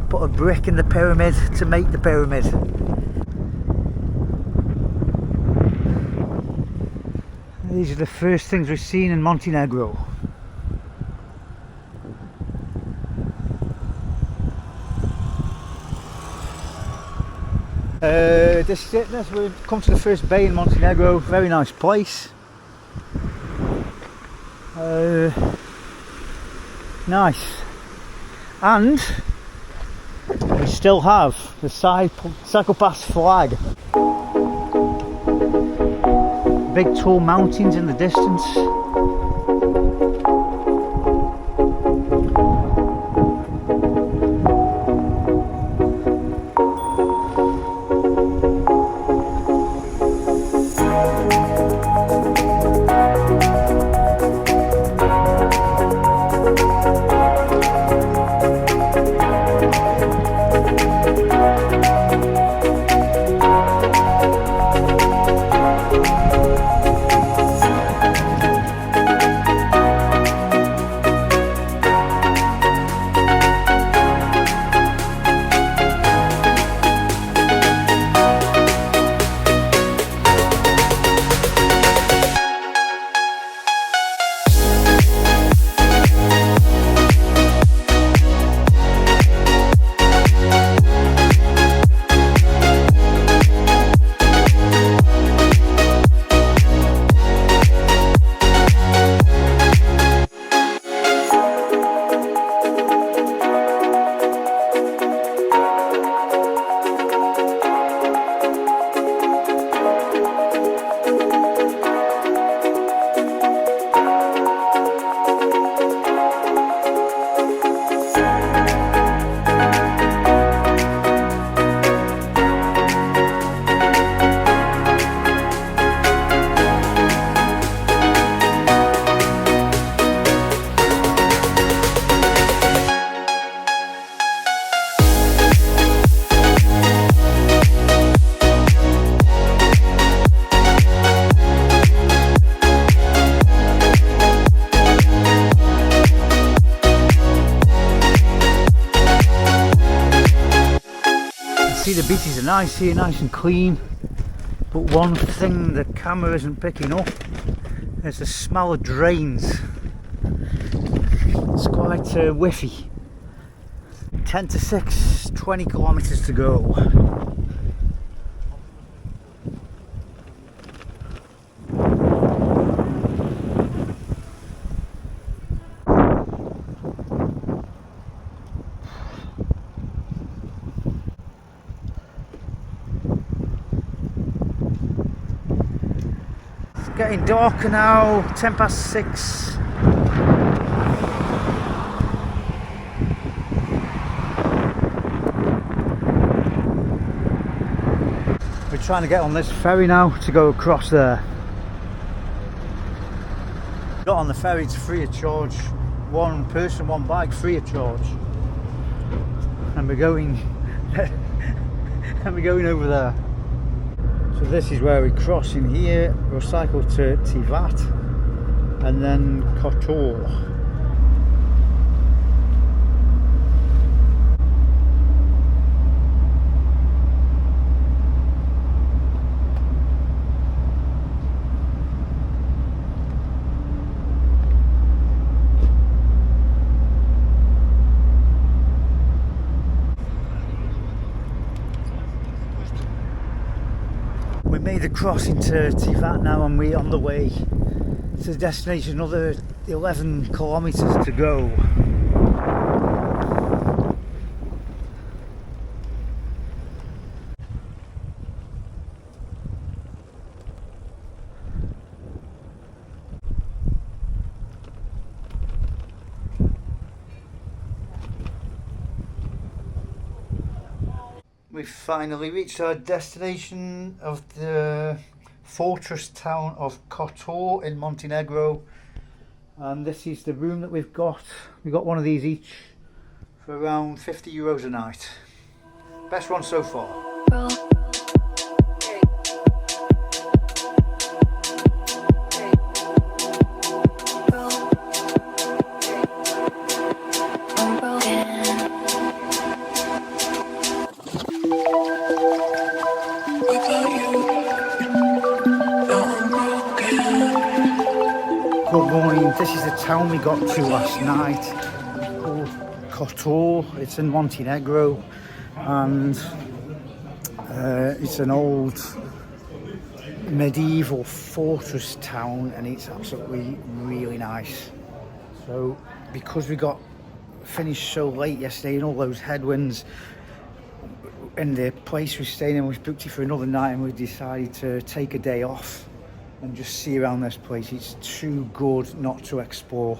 put a brick in the pyramid to make the pyramid. These are the first things we've seen in Montenegro. This is it, we've come to the first bay in Montenegro, very nice place. Nice. And we still have the Cyprus flag. Big tall mountains in the distance. The beaches are nice here, nice and clean, but one thing the camera isn't picking up is the smell of drains. It's quite whiffy. 10 to 6, 20 kilometres to go. Getting darker now, 10 past 6. We're trying to get on this ferry now to go across there. Got on the ferry, it's free of charge. One person, one bike, free of charge. And we're going over there. So this is where we cross in here. We'll cycle to Tivat and then Kotor. We made the crossing to Tivat now and we're on the way to the destination, another 11 kilometres to go. We've finally reached our destination of the fortress town of Kotor in Montenegro, and this is the room that we've got. We got one of these each for around €50 a night. Best one so far. Good morning, this is the town we got to last night, called Kotor. It's in Montenegro, and it's an old medieval fortress town, and it's absolutely really nice. So because we got finished so late yesterday and all those headwinds, and the place we stayed in was booked it for another night, and we decided to take a day off and just see around this place. It's too good not to explore.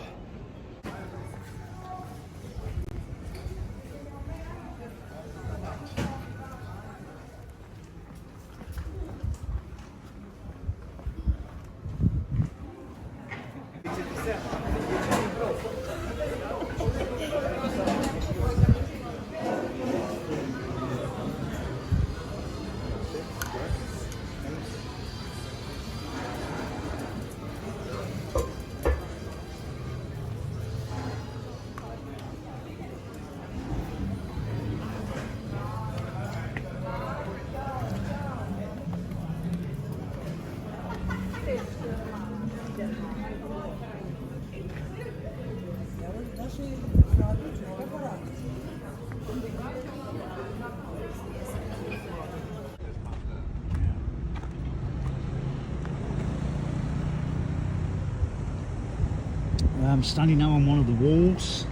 I'm standing now on one of the walls.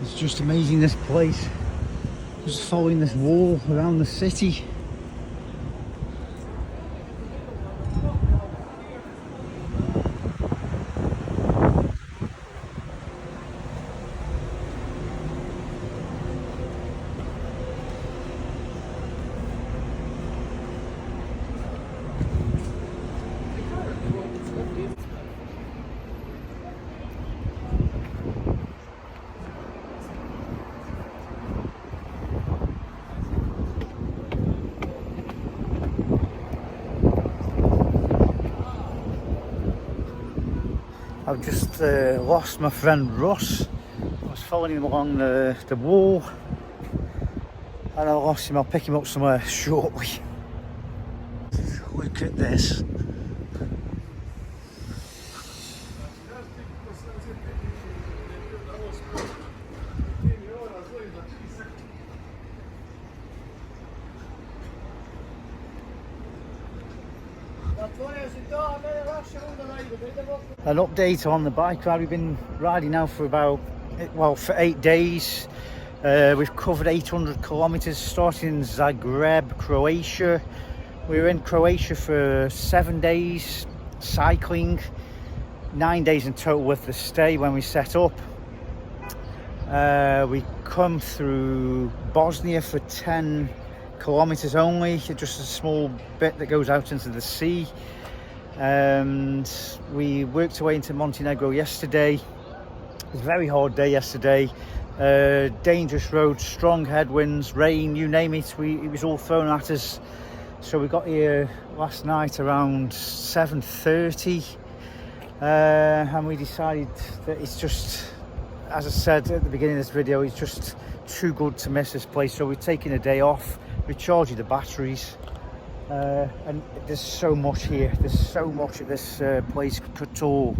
It's just amazing, this place. Just following this wall around the city. I've just lost my friend Russ. I was following him along the wall and I lost him. I'll pick him up somewhere shortly. Look at this. An update on the bike ride. We've been riding now for for 8 days. We've covered 800 kilometers starting in Zagreb, Croatia. We were in Croatia for 7 days cycling, 9 days in total with the stay when we set up. We come through Bosnia for 10 kilometers only, just a small bit that goes out into the sea. And we worked our way into Montenegro yesterday. It was a very hard day yesterday. Dangerous roads, strong headwinds, rain, you name it. It was all thrown at us. So we got here last night around 7:30, and we decided that it's just, as I said at the beginning of this video, it's just too good to miss this place. So we're taking a day off, recharging the batteries. And there's so much here. There's so much at this place, Troodos.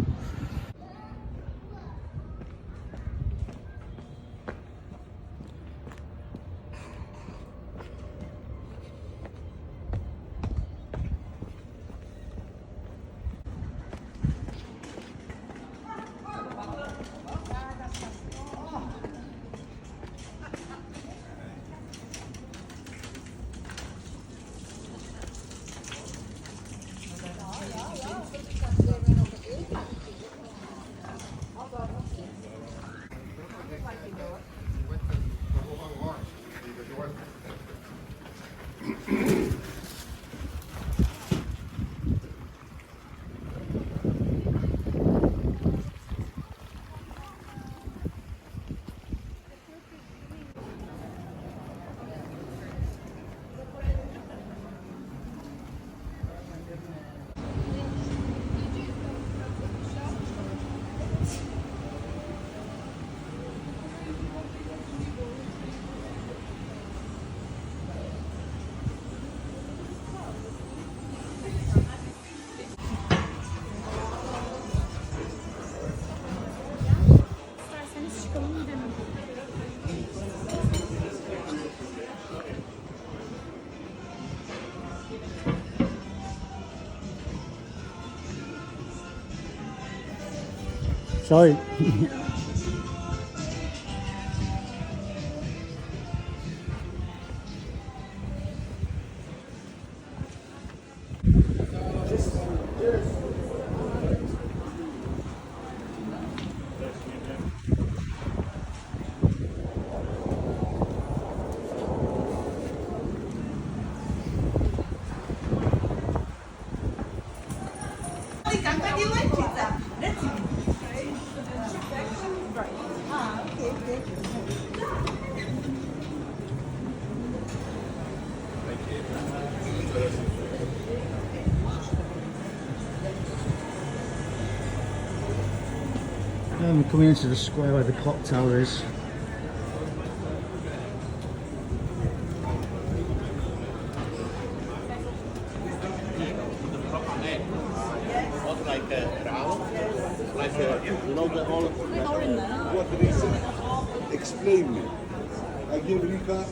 Sorry. We're coming into the square where the clock tower is. What did he say? Explain me. I give Rika.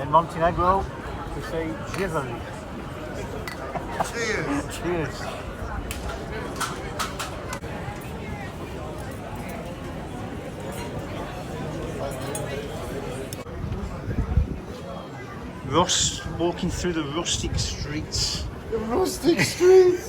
In Montenegro, we say Jivali. Cheers. Cheers. Russ walking through the rustic streets. The rustic streets.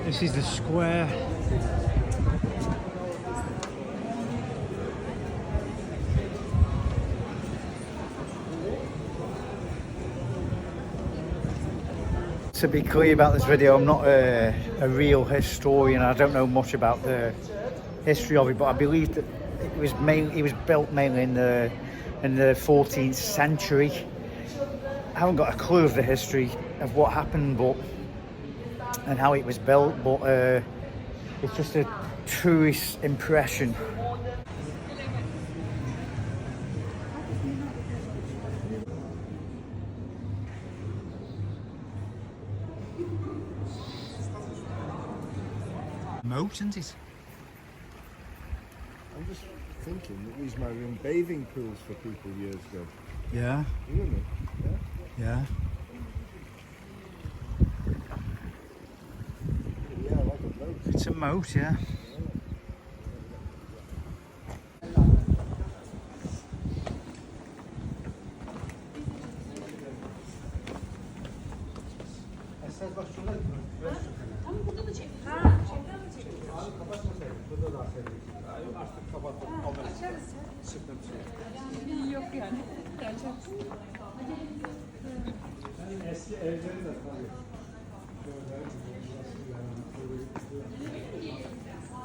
This is the square. To be clear about this video, I'm not a real historian. I don't know much about the history of it, but I believe that it was built mainly in the 14th century. I haven't got a clue of the history of what happened, and how it was built, but it's just a tourist impression. Moat, isn't it? I'm just thinking that these might have been bathing pools for people years ago. Yeah, Really? yeah. Yeah, like a boat. It's a moat, yeah.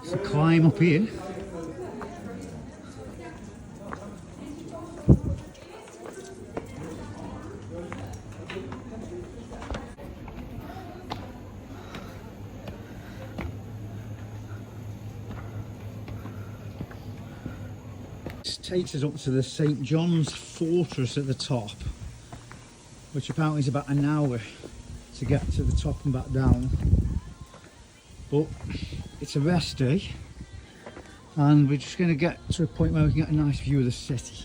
It's a climb up here. This takes us up to the St. John's Fortress at the top, which apparently is about an hour to get to the top and back down. But it's a rest day, and we're just going to get to a point where we can get a nice view of the city.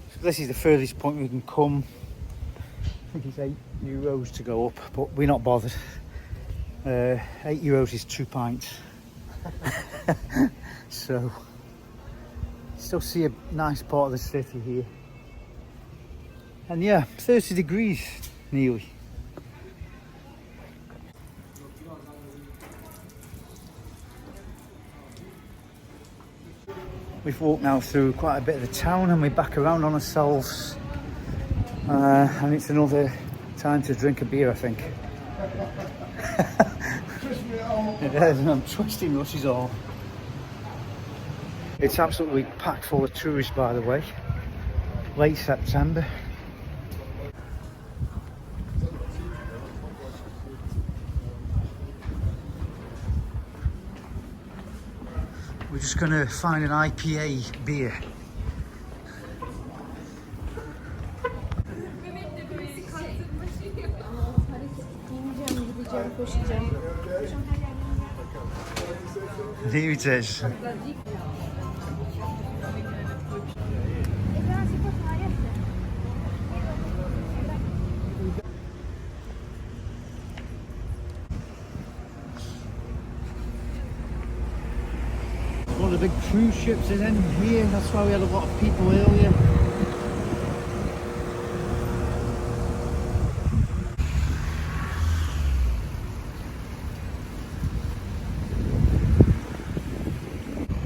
So this is the furthest point we can come. I think it's €8 to go up, but we're not bothered. €8 is 2 pints. So still see a nice part of the city here, and yeah, 30 degrees nearly. We've walked now through quite a bit of the town and we're back around on ourselves. And it's another time to drink a beer, I think. It is, and I'm twisting Russ's arm. It's absolutely packed full of tourists, by the way. Late September. We're just going to find an IPA beer. Here it is. One of the big cruise ships is in here, that's why we had a lot of people earlier.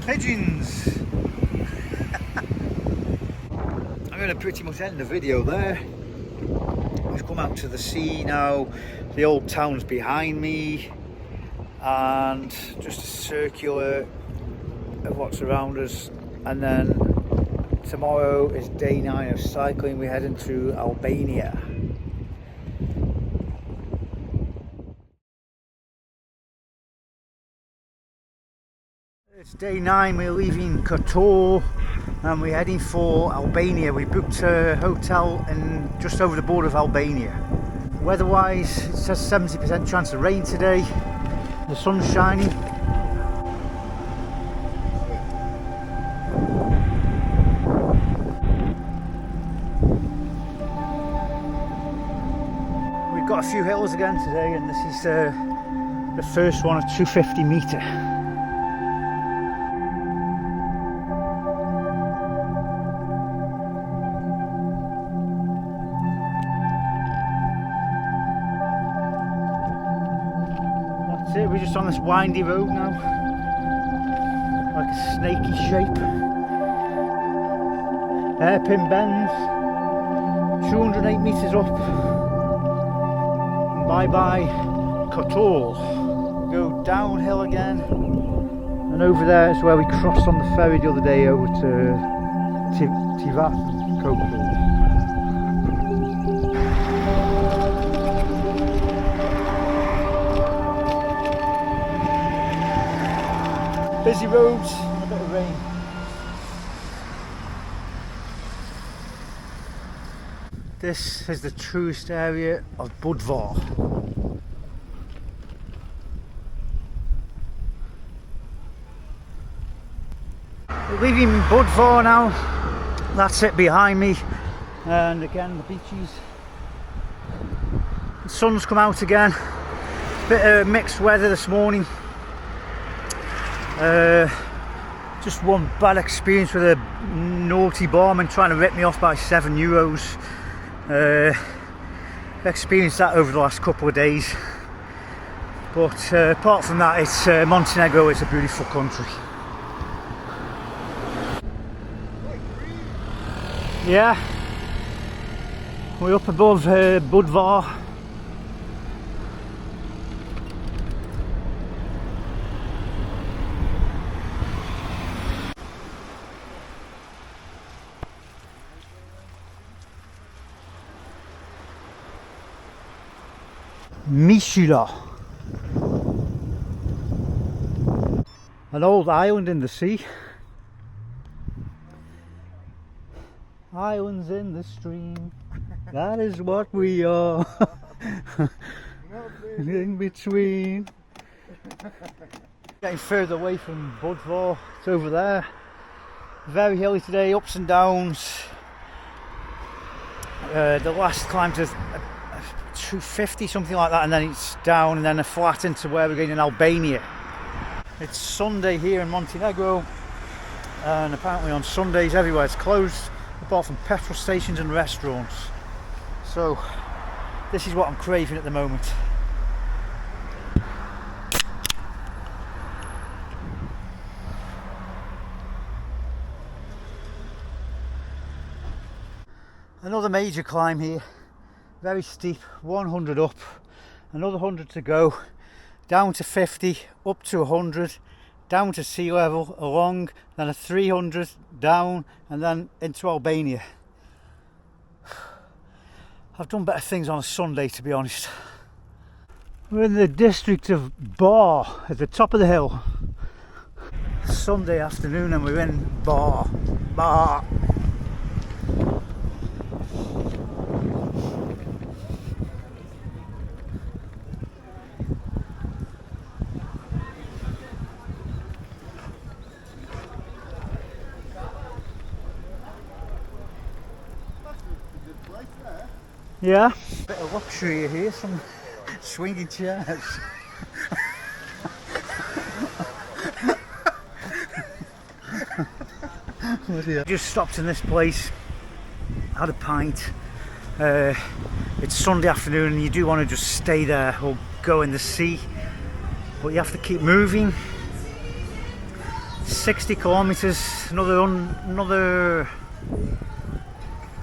Pigeons! I'm going to pretty much end the video there. We've come out to the sea now, the old town's behind me, and just a circular of what's around us, and then tomorrow is day 9 of cycling. We're heading to Albania. It's day 9, we're leaving Kotor and we're heading for Albania. We booked a hotel in just over the border of Albania. Weather-wise, it says 70% chance of rain today. The sun's shining. We've got a few hills again today, and this is the first one, a 250 metre. We're just on this windy road now, like a snaky shape. Hairpin bends, 208 metres up. Bye bye Kotor. Go downhill again, and over there is where we crossed on the ferry the other day over to Tivat Kotor. Busy roads and a bit of rain. This is the tourist area of Budvar. We're leaving Budvar now. That's it behind me. And again, the beaches. The sun's come out again. Bit of mixed weather this morning. Just one bad experience with a naughty barman trying to rip me off by €7. Experienced that over the last couple of days, but apart from that, it's Montenegro is a beautiful country. Yeah, we're up above Budvar. Mishila, an old island in the sea. Islands in the stream, that is what we are. In between. Getting further away from Budvar, it's over there. Very hilly today, ups and downs. The last climb to 250, something like that, and then it's down and then a flat into where we're going in Albania. It's Sunday here in Montenegro, and apparently on Sundays everywhere it's closed apart from petrol stations and restaurants. So this is what I'm craving at the moment. Another major climb here, very steep, 100 up, another 100 to go, down to 50, up to 100, down to sea level, along, then a 300, down, and then into Albania. I've done better things on a Sunday, to be honest. We're in the district of Bar, at the top of the hill. Sunday afternoon and we're in Bar. Yeah, bit of luxury here, some swinging chairs. Just stopped in this place, had a pint. It's Sunday afternoon and you do want to just stay there or go in the sea, but you have to keep moving. 60 kilometers, another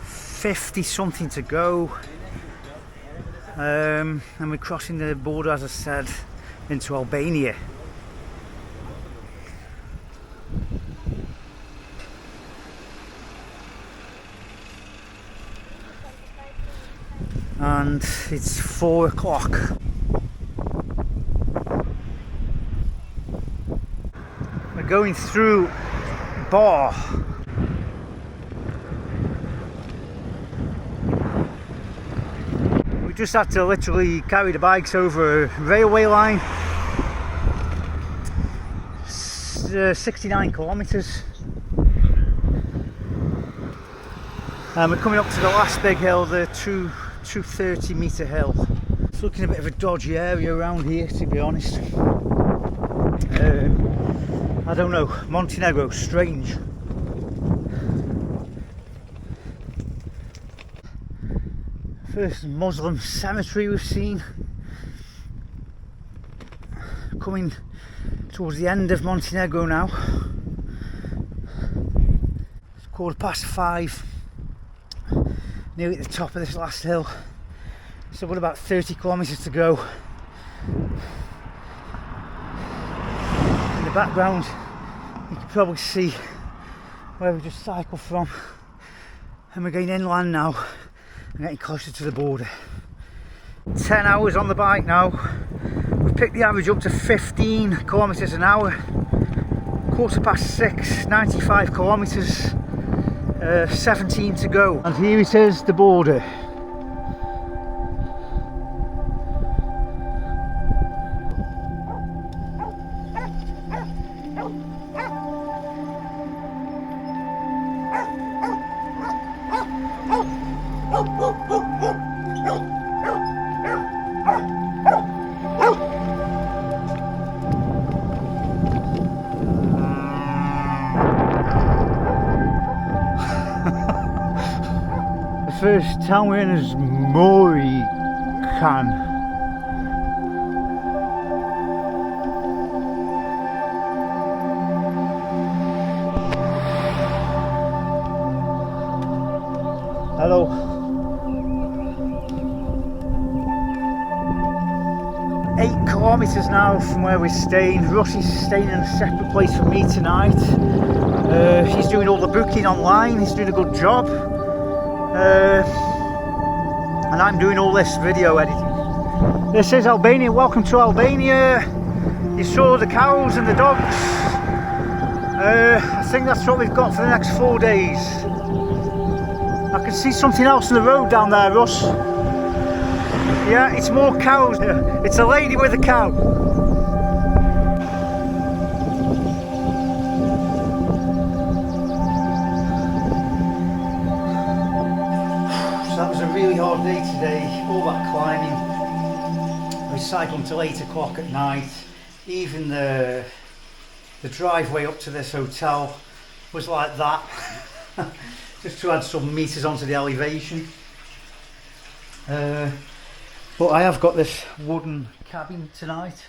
50 something to go, and we're crossing the border, as I said, into Albania. And it's 4 o'clock. We're going through Bar. We just had to literally carry the bikes over a railway line. 69 kilometers. And we're coming up to the last big hill, the 230 meter hill. It's looking a bit of a dodgy area around here, to be honest. I don't know, Montenegro, strange. First Muslim cemetery we've seen. Coming towards the end of Montenegro now. It's 5:15. Nearly at the top of this last hill. So we've got about 30 kilometers to go. In the background you can probably see where we just cycled from, and we're going inland now and getting closer to the border. 10 hours on the bike now. We've picked the average up to 15 kilometers an hour. 6:15, 95 kilometers, 17 to go, and here it is, the border. The first town we're in is Morican. Hello. 8 kilometers now from where we're staying. Russ is staying in a separate place from me tonight. He's doing all the booking online. He's doing a good job. And I'm doing all this video editing. This is Albania. Welcome to Albania. You saw the cows and the dogs. I think that's what we've got for the next 4 days. I can see something else on the road down there, Russ. Yeah, it's more cows. It's a lady with a cow. That was a really hard day today, all that climbing. We cycled until 8 o'clock at night. Even the driveway up to this hotel was like that, just to add some meters onto the elevation. But I have got this wooden cabin tonight,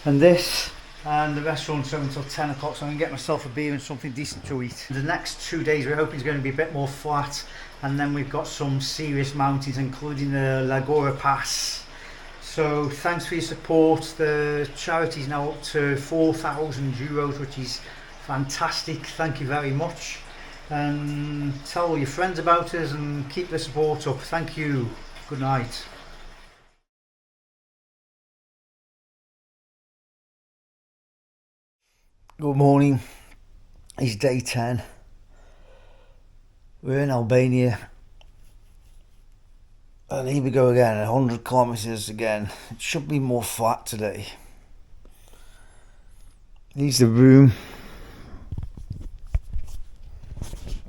and this and the restaurant's open until 10 o'clock, so I'm going to get myself a beer and something decent to eat. The next 2 days we're hoping is going to be a bit more flat, and then we've got some serious mountains including the Lagora Pass. So thanks for your support. The charity's now up to €4,000, which is fantastic. Thank you very much, and tell all your friends about us and keep the support up. Thank you. Good night. Good morning. It's day 10. We're in Albania, and here we go again, 100 kilometers again. It should be more flat today. Here's the room,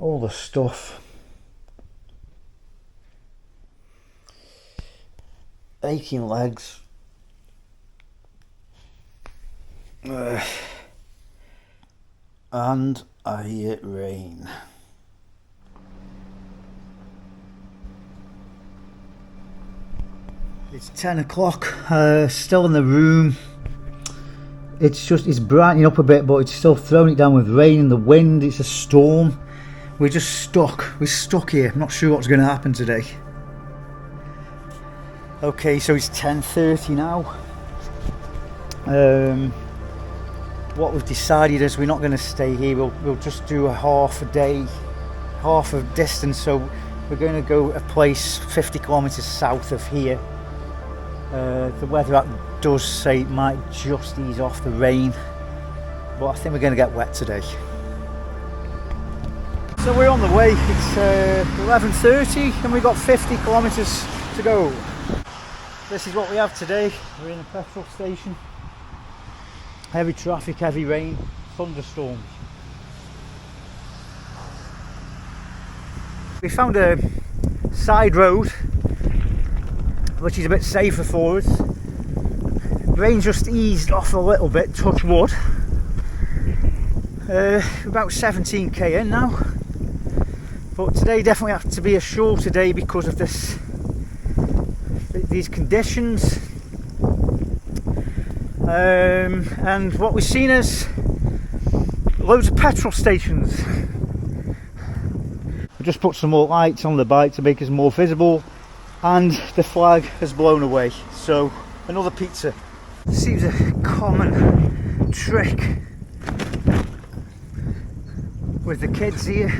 all the stuff. Aching legs. And I hear rain. It's 10 o'clock, still in the room. It's brightening up a bit, but it's still throwing it down with rain and the wind. It's a storm. We're just stuck. We're stuck here. I'm not sure what's going to happen today. Okay, so it's 10:30 now. What we've decided is we're not going to stay here. We'll just do a half a day, half a distance. So we're going to go a place 50 kilometers south of here. The weather app does say it might just ease off the rain, but I think we're going to get wet today. So we're on the way. It's 11:30 and we've got 50 kilometers to go. This is what we have today. We're in a petrol station. Heavy traffic, heavy rain, thunderstorms. We found a side road which is a bit safer for us. Rain just eased off a little bit, touch wood. About 17k in now. But today definitely has to be a shorter day because of these conditions. And what we've seen is loads of petrol stations. We just put some more lights on the bike to make us more visible, and the flag has blown away. So another pizza. This seems a common trick with the kids here.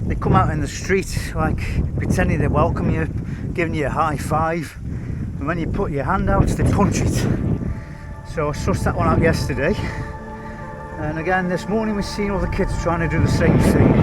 They come out in the street like pretending they welcome you, giving you a high five, and when you put your hand out they punch it. So I sussed that one out yesterday, and again this morning we've seen all the kids trying to do the same thing.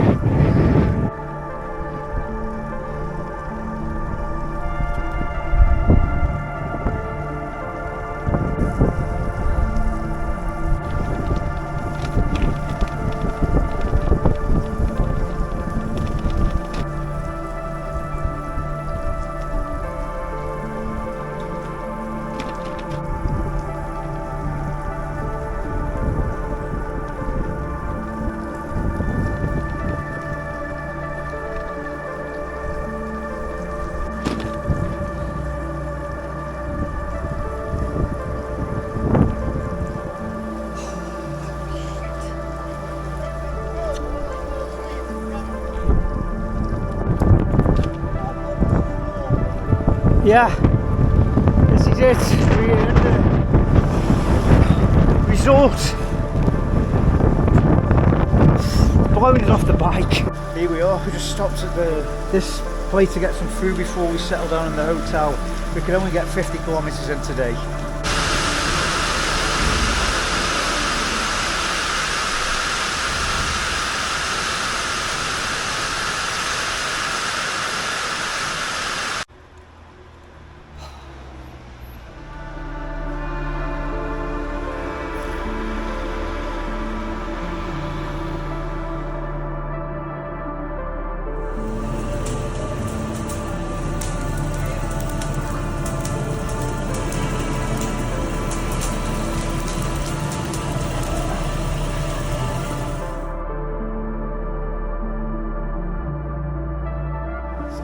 Yeah, this is it. We're in the resort. Blowing it off the bike. Here we are. We just stopped at this place to get some food before we settle down in the hotel. We could only get 50 kilometers in today.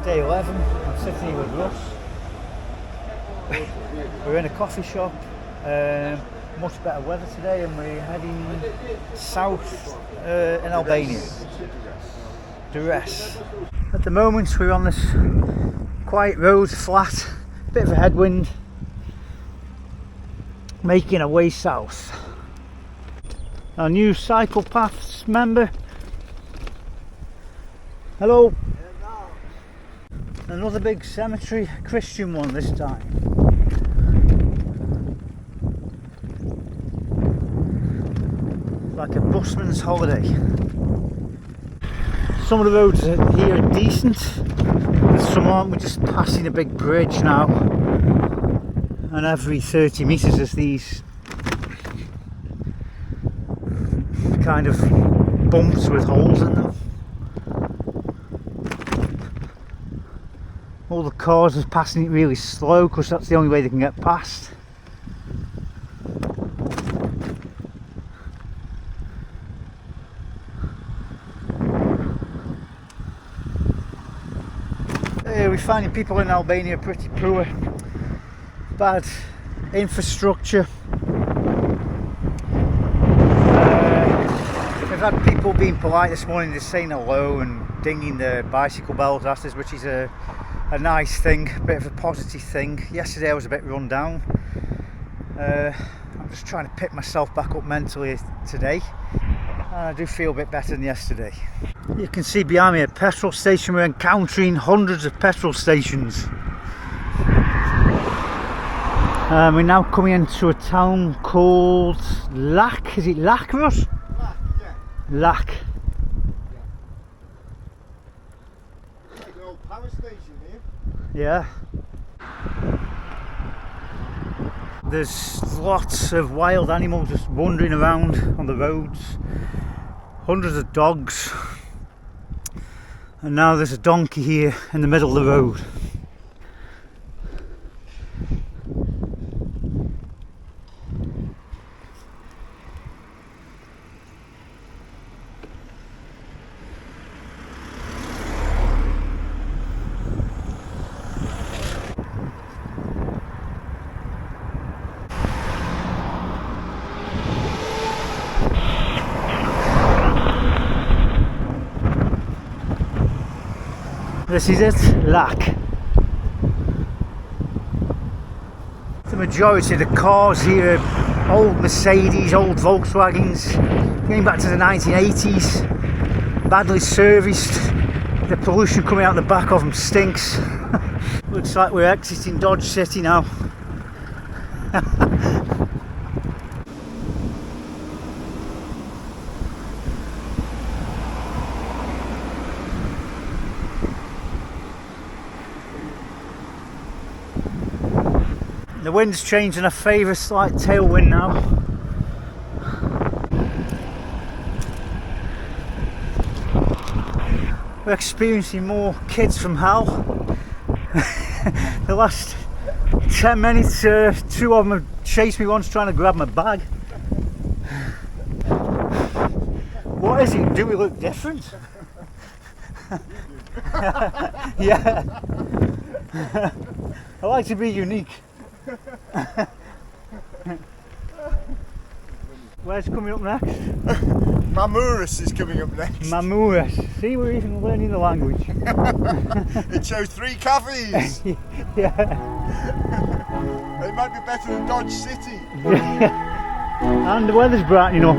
Day 11, I'm sitting here with Russ. We're in a coffee shop. much better weather today, and we're heading south in Albania. Duress. At the moment we're on this quiet road, flat, bit of a headwind, making our way south. Our new Cycle Paths member. Hello. Another big cemetery, Christian one this time. Like a busman's holiday. Some of the roads here are decent, some aren't. We're just passing a big bridge now, and every 30 metres there's these kind of bumps with holes in them. All the cars are passing it really slow because that's the only way they can get past. We're finding people in Albania pretty poor, bad infrastructure. We've had people being polite this morning, just saying hello and dinging their bicycle bells at us, which is a nice thing, a bit of a positive thing. Yesterday I was a bit run down. I'm just trying to pick myself back up mentally today, and I do feel a bit better than yesterday. You can see behind me a petrol station. We're encountering hundreds of petrol stations. We're now coming into a town called Lac. Is it Lac, Russ? Lac, yeah. Lac. Like an old power station here. Yeah. There's lots of wild animals just wandering around on the roads. Hundreds of dogs. And now there's a donkey here in the middle of the road. This is it, Lac. The majority of the cars here are old Mercedes, old Volkswagens, going back to the 1980s, badly serviced. The pollution coming out the back of them stinks. Looks like we're exiting Dodge City now. The wind's changing a favour, slight tailwind now. We're experiencing more kids from hell. The last 10 minutes, two of them have chased me once trying to grab my bag. What is it? Do we look different? Yeah. I like to be unique. Where's coming up next? Mamuris is coming up next. Mamuris. See, we're even learning the language. It shows 3 cafes. Yeah. It might be better than Dodge City. And the weather's brightening up.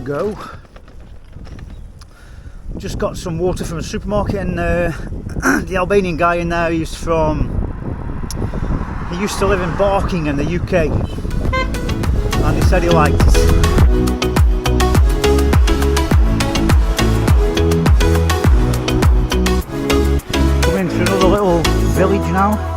Go. Just got some water from a supermarket, and the Albanian guy in there, he He used to live in Barking in the UK, and he said he liked it. Coming to another little village now.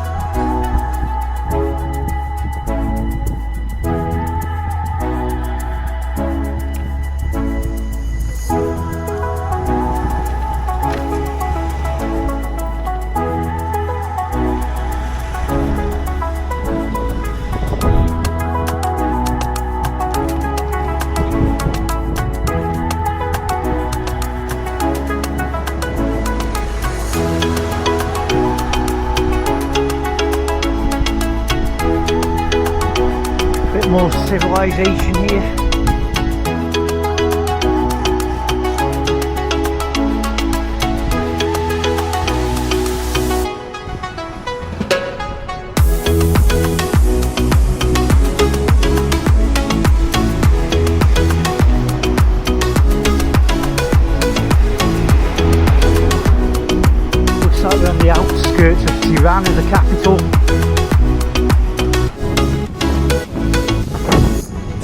More civilization here. Looks like we're on the outskirts of Tirana, the capital.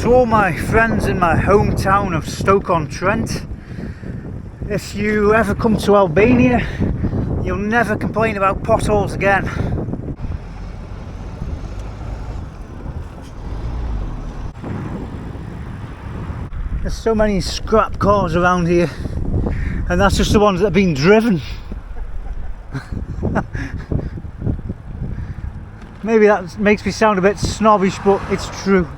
To all my friends in my hometown of Stoke-on-Trent, if you ever come to Albania, you'll never complain about potholes again. There's so many scrap cars around here, and that's just the ones that have been driven. Maybe that makes me sound a bit snobbish, but it's true.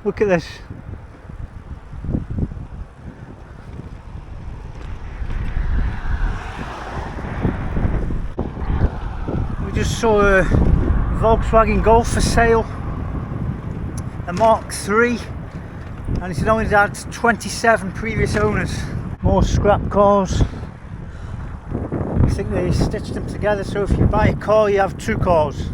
Look at this. We just saw a Volkswagen Golf for sale, a Mark III, and it's only had 27 previous owners. More scrap cars. I think they stitched them together, so if you buy a car you have two cars.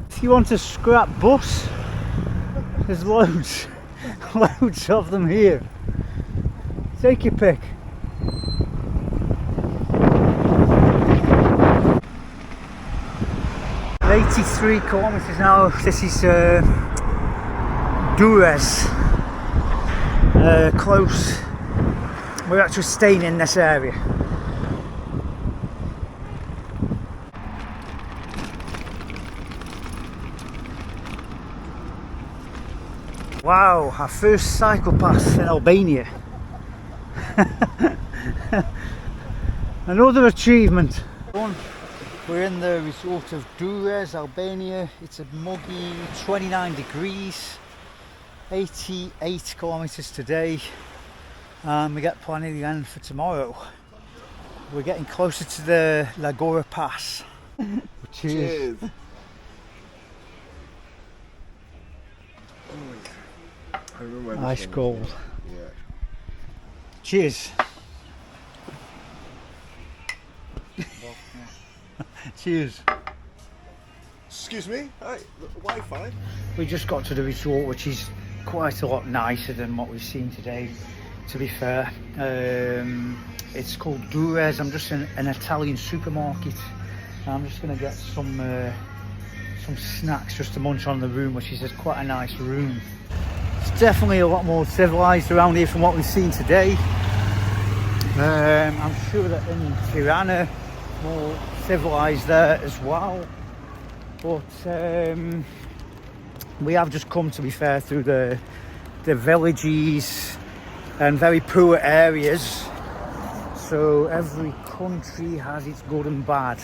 If you want a scrap bus, there's loads of them here. Take your pick. "83 kilometers now. This is Durrës, close. We're actually staying in this area. Wow, our first cycle path in Albania. Another achievement. We're in the resort of Durrës, Albania. It's a muggy 29 degrees, 88 kilometers today, and we get plenty again for tomorrow. We're getting closer to the Lagora Pass. Cheers. Ice cold. Yeah. Cheers. Cheers. Excuse me? Hi, Wi-Fi? We just got to the resort, which is quite a lot nicer than what we've seen today, to be fair. It's called Durrës. I'm just in an Italian supermarket. I'm just going to get some snacks just to munch on the room, which is quite a nice room. It's definitely a lot more civilized around here from what we've seen today. I'm sure that in Tirana, more civilized there as well. But we have just come, to be fair, through the villages and very poor areas. So every country has its good and bad.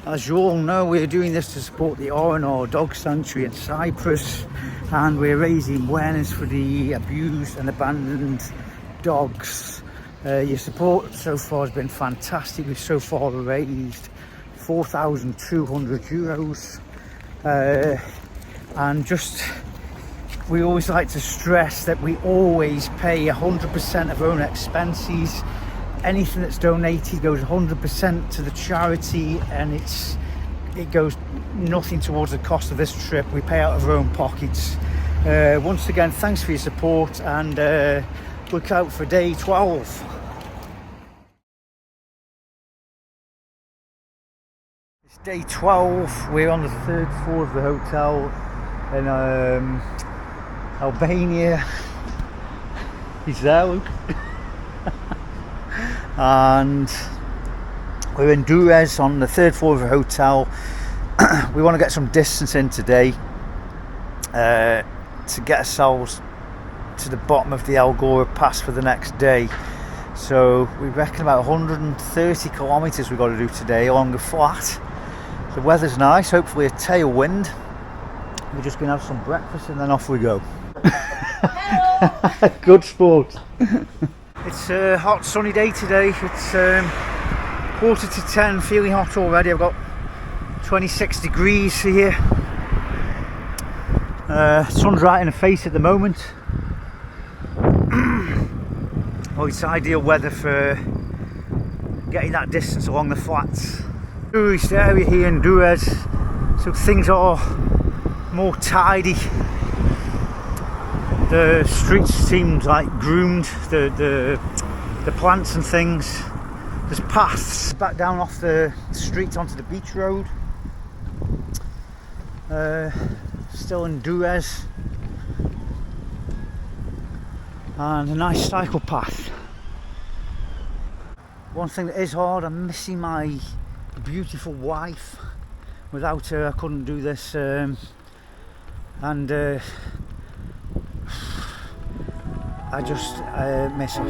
As you all know, we're doing this to support the R&R Dog Sanctuary in Cyprus, and we're raising awareness for the abused and abandoned dogs. Your support so far has been fantastic. We've so far raised €4,200, and just we always like to stress that we always pay 100% of our own expenses. Anything that's donated goes 100% to the charity, and it goes nothing towards the cost of this trip. We pay out of our own pockets. Once again, thanks for your support, and look out for day 12. It's day 12. We're on the 3rd floor of the hotel in Albania. He's there, Luke. And we're in Troodos on the 3rd floor of the hotel. We want to get some distance in today to get ourselves to the bottom of the Algora Pass for the next day. So we reckon about 130 kilometres we've got to do today along the flat. The weather's nice, hopefully a tailwind. We're just going to have some breakfast and then off we go. Good sport. It's a hot sunny day today. It's 9:45, feeling hot already. I've got 26 degrees here. Sun's right in the face at the moment. Oh, it's ideal weather for getting that distance along the flats. Tourist area here in Troodos, so things are more tidy. The streets seemed like groomed, the plants and things. There's paths back down off the street onto the beach road. Still in Troodos. And a nice cycle path. One thing that is hard, I'm missing my beautiful wife. Without her I couldn't do this, and I just miss her.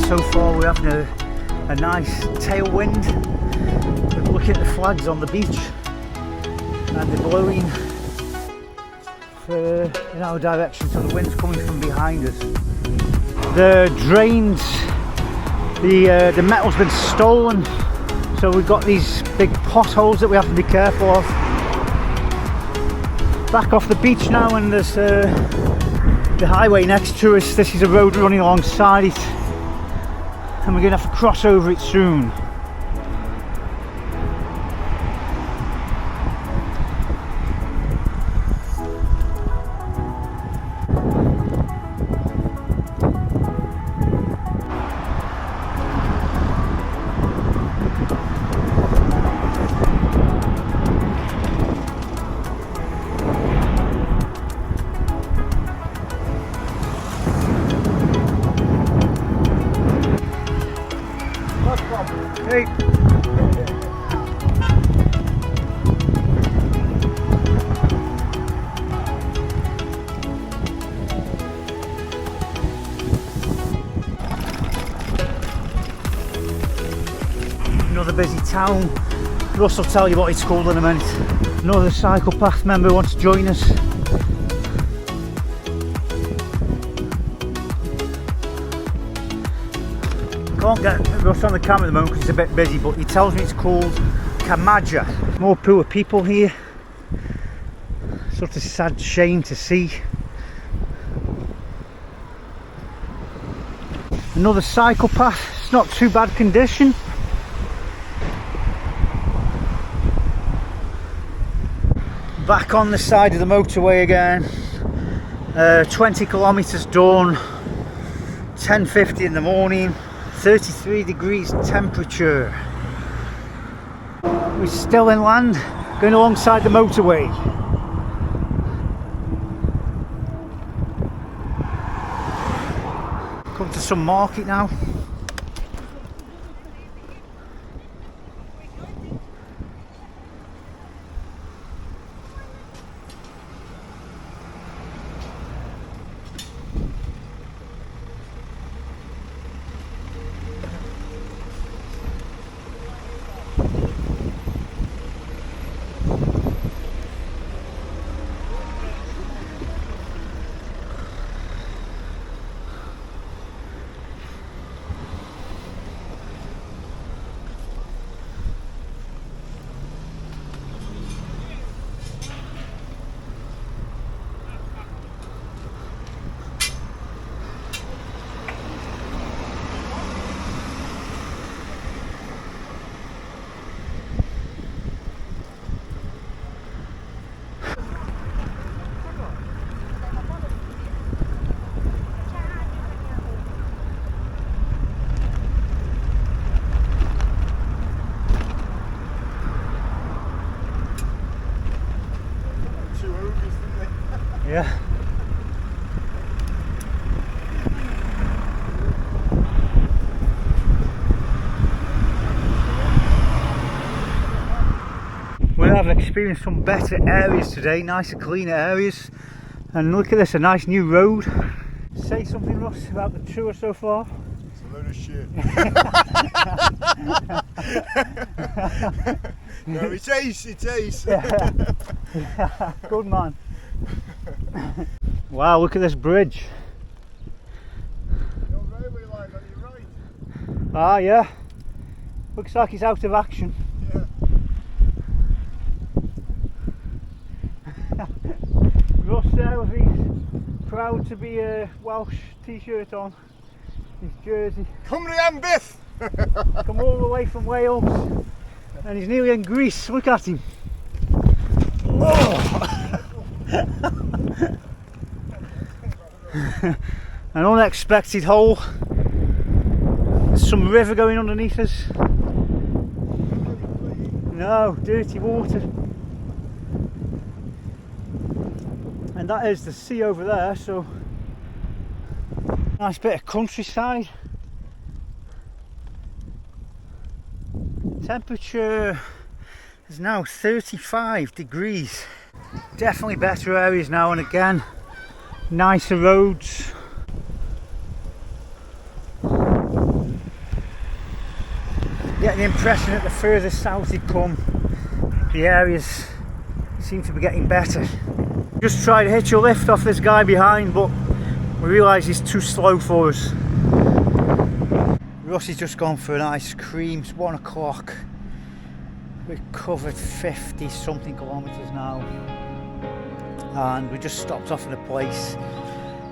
So far we're having a nice tailwind. We're looking at the flags on the beach and they're blowing in our direction, so the wind's coming from behind us. The drains, the metal's been stolen, so we've got these big potholes that we have to be careful of. Back off the beach now, and there's the highway next to us. This is a road running alongside it, and we're going to have to cross over it soon. Hey. Another busy town. Russ will tell you what it's called in a minute. Another cycle path member wants to join us. Can't get Russ on the camera at the moment because it's a bit busy, but he tells me it's called Kamaja. More poor people here. Sort of sad shame to see. Another cycle path. It's not too bad condition. Back on the side of the motorway again. 20 kilometres done. 10:50 in the morning. 33 degrees temperature. We're still inland, going alongside the motorway. Come to some market now. Yeah. We have experienced some better areas today, nicer, cleaner areas. And look at this, a nice new road. Say something, Russ, about the tour so far. It's a load of shit. No, it's ace, it's ace. Yeah. Yeah, good man. Wow, look at this bridge. The old railway line on your right. Ah, yeah. Looks like it's out of action. Yeah. Russ there with his proud to be a Welsh t-shirt on, his jersey. Cymru am byth! Come all the way from Wales, and he's nearly in Greece. Look at him. Oh. An unexpected hole. There's some river going underneath us. No, dirty water. And that is the sea over there, so nice bit of countryside. Temperature is now 35 degrees. Definitely better areas now, and again, nicer roads. Get the impression that the further south you come, the areas seem to be getting better. Just tried to hitch a lift off this guy behind, but we realise he's too slow for us. Russ has just gone for an ice cream. It's 1 o'clock. We've covered 50 something kilometres now, and we just stopped off in a place,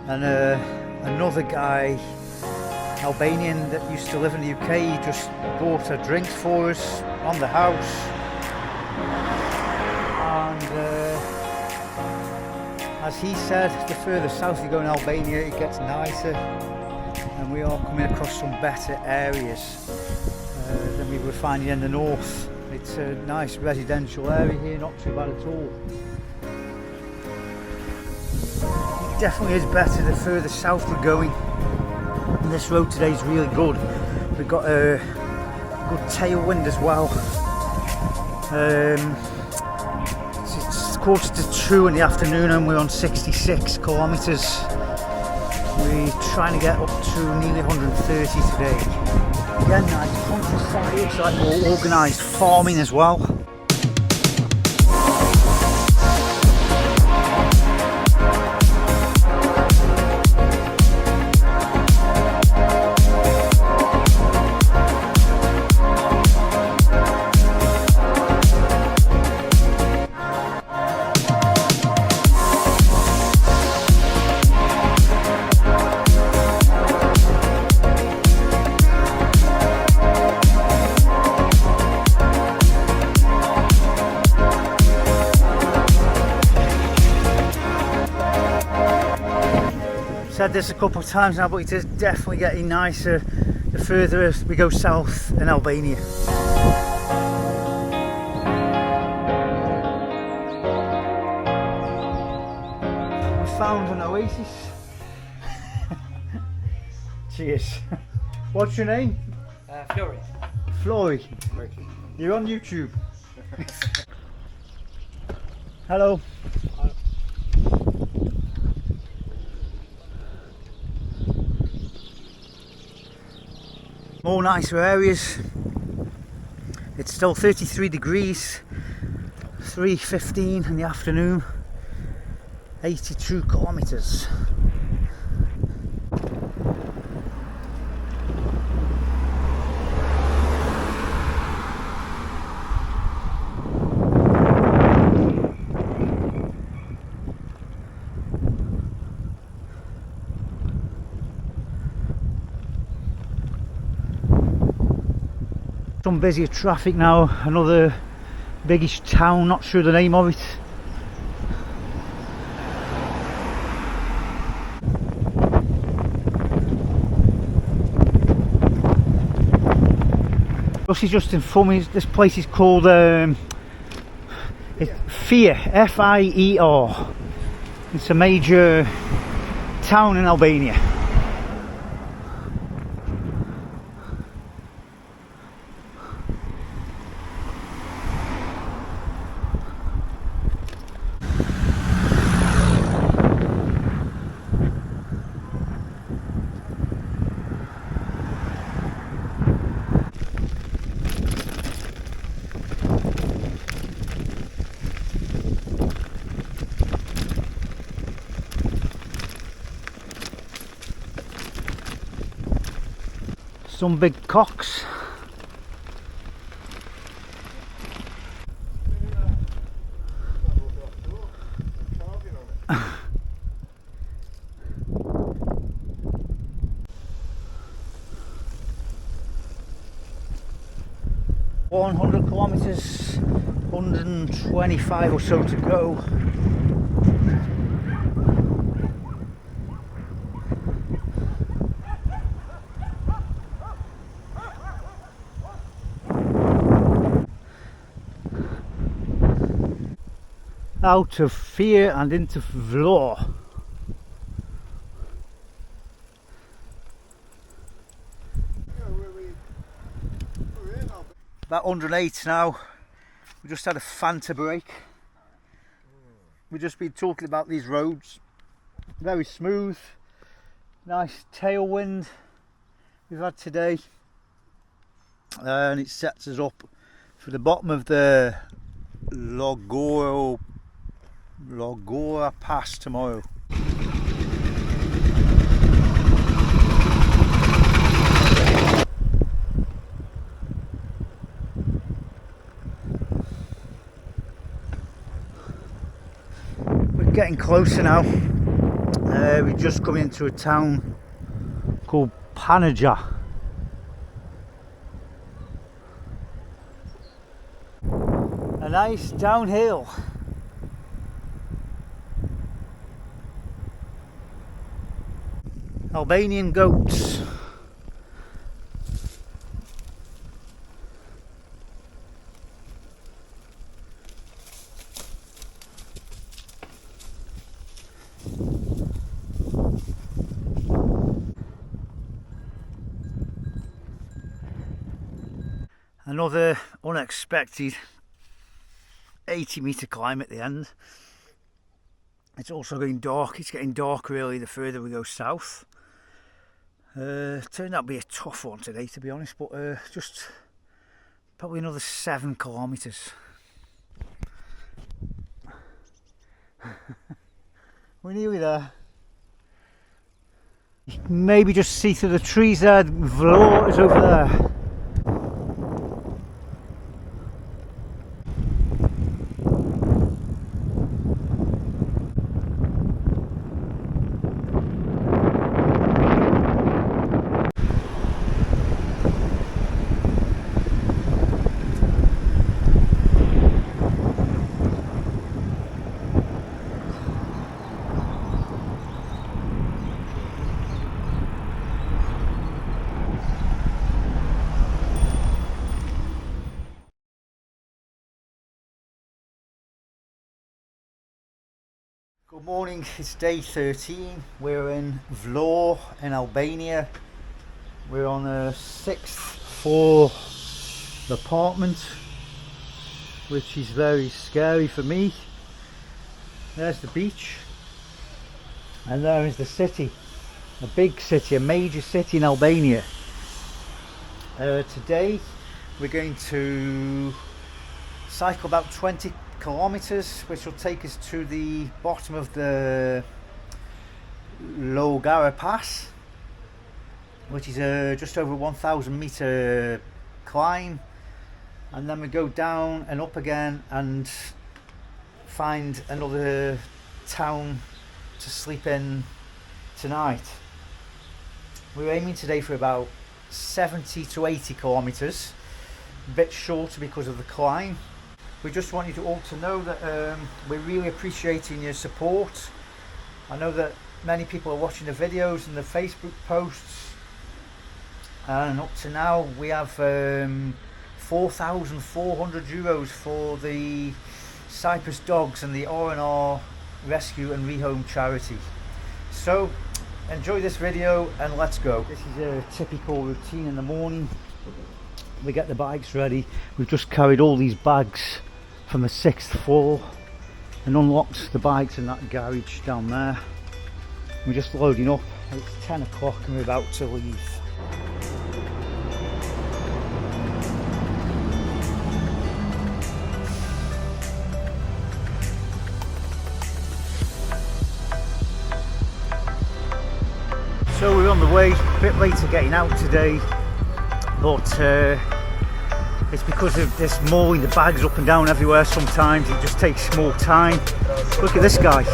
and another guy, Albanian that used to live in the UK, he just bought a drink for us on the house, and as he said, the further south you go in Albania it gets nicer, and we are coming across some better areas than we were finding in the north. It's a nice residential area here, not too bad at all. It definitely is better the further south we're going. And this road today is really good. We've got a good tailwind as well. It's 1:45 in the afternoon and we're on 66 kilometres. We're trying to get up to nearly 130 today. Again, nice countryside, looks like more organised farming as well. Said this a couple of times now, but it is definitely getting nicer the further we go south in Albania. We found an oasis. Cheers. What's your name? Flory. Flory. You're on YouTube. Hello. More nicer areas. It's still 33 degrees, 3:15 in the afternoon, 82 kilometres. Some busier traffic now, another biggish town, not sure the name of it. Russ just informed me this place is called Fier, F-I-E-R. It's a major town in Albania. Some big cocks. "100 kilometers, 125 or so to go." Out of fear and into Vlor. About 108 now. We just had a Fanta break. We've just been talking about these roads. Very smooth, nice tailwind we've had today, and it sets us up for the bottom of the Logora Pass tomorrow. We're getting closer now. We're just coming into a town called Panaja. A nice downhill. Albanian goats. Another unexpected 80-metre climb at the end. It's also getting dark. It's getting dark really the further we go south. Turned out to be a tough one today, to be honest, but just probably another 7 kilometres. We're nearly there. Maybe just see through the trees there. Vlor is over there. Good morning, it's day 13. We're in Vlor in Albania. We're on a 6th floor apartment, which is very scary for me. There's the beach, and there is the city, a big city, a major city in Albania. Today we're going to cycle about 20 kilometers, which will take us to the bottom of the Logora Pass, which is just over 1,000 meter climb, and then we go down and up again and find another town to sleep in tonight. We're aiming today for about 70 to 80 kilometers, a bit shorter because of the climb. We just want you to all to know that we're really appreciating your support. I know that many people are watching the videos and the Facebook posts, and up to now we have 4,400 euros for the Cyprus dogs and the R&R rescue and rehome charity. So enjoy this video and let's go. This is a typical routine in the morning. We get the bikes ready. We've just carried all these bags from the 6th floor and unlocked the bikes in that garage down there. We're just loading up. It's 10 o'clock and we're about to leave. So we're on the way, a bit later getting out today, but it's because of this mauling the bags up and down everywhere. Sometimes it just takes more time. Look at this guy.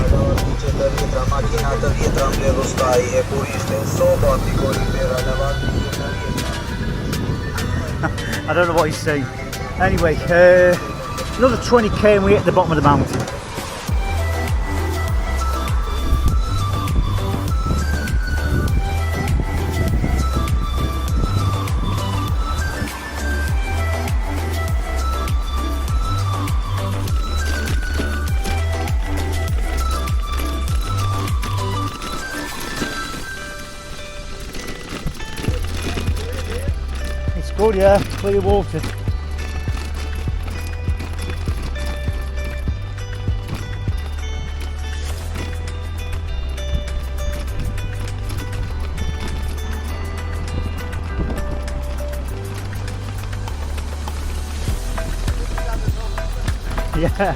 I don't know what he's saying. Anyway, another 20k and we're at the bottom of the mountain. Good, yeah, clear water. Yeah.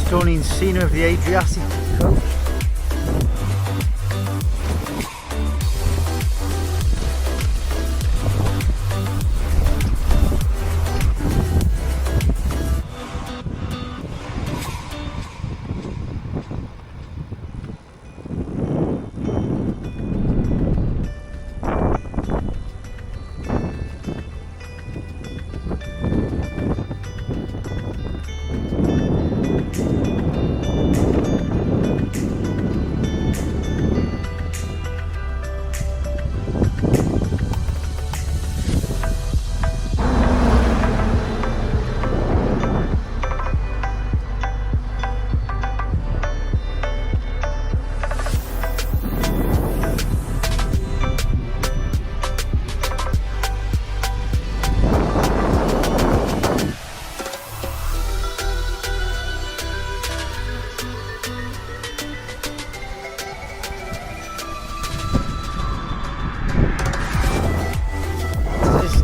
Stunning scenery of the Adriatic coast.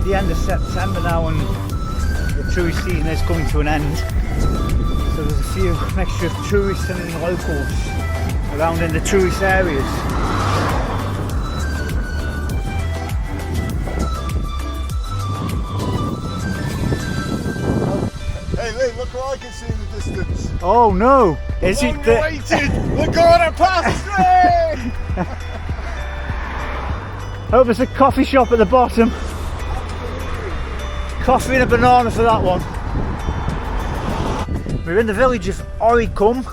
The end of September now and the tourist season is coming to an end, so there's a few mixture of tourists and locals around in the tourist areas. Hey Lee, look what I can see in the distance. Oh no! Is it the... Waited! We're going to pass through! Hope there's a coffee shop at the bottom. Coffee and a banana for that one. We're in the village of Oricum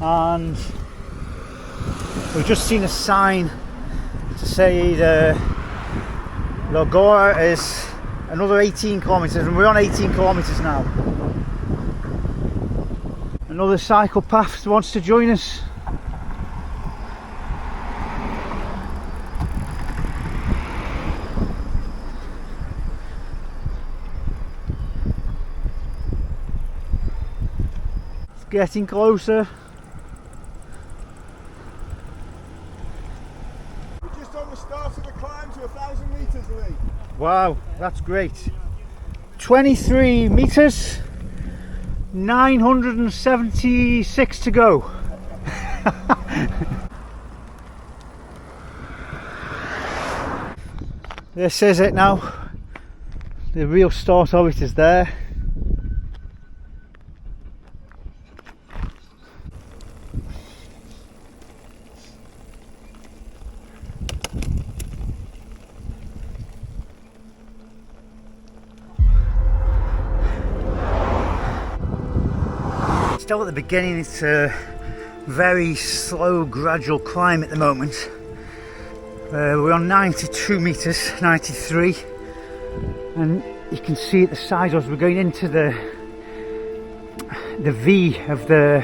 and we've just seen a sign to say the Logora is another 18 kilometres and we're on 18 kilometres now. Another psychopath wants to join us. Getting closer. We're just on the start of the climb to 1,000 metres, Lee. Wow, that's great. 23 metres 976 to go. This is it now. The real start of it is there. Still at the beginning, it's a very slow, gradual climb at the moment. We're on 92 metres, 93, and you can see at the side as we're going into the V of the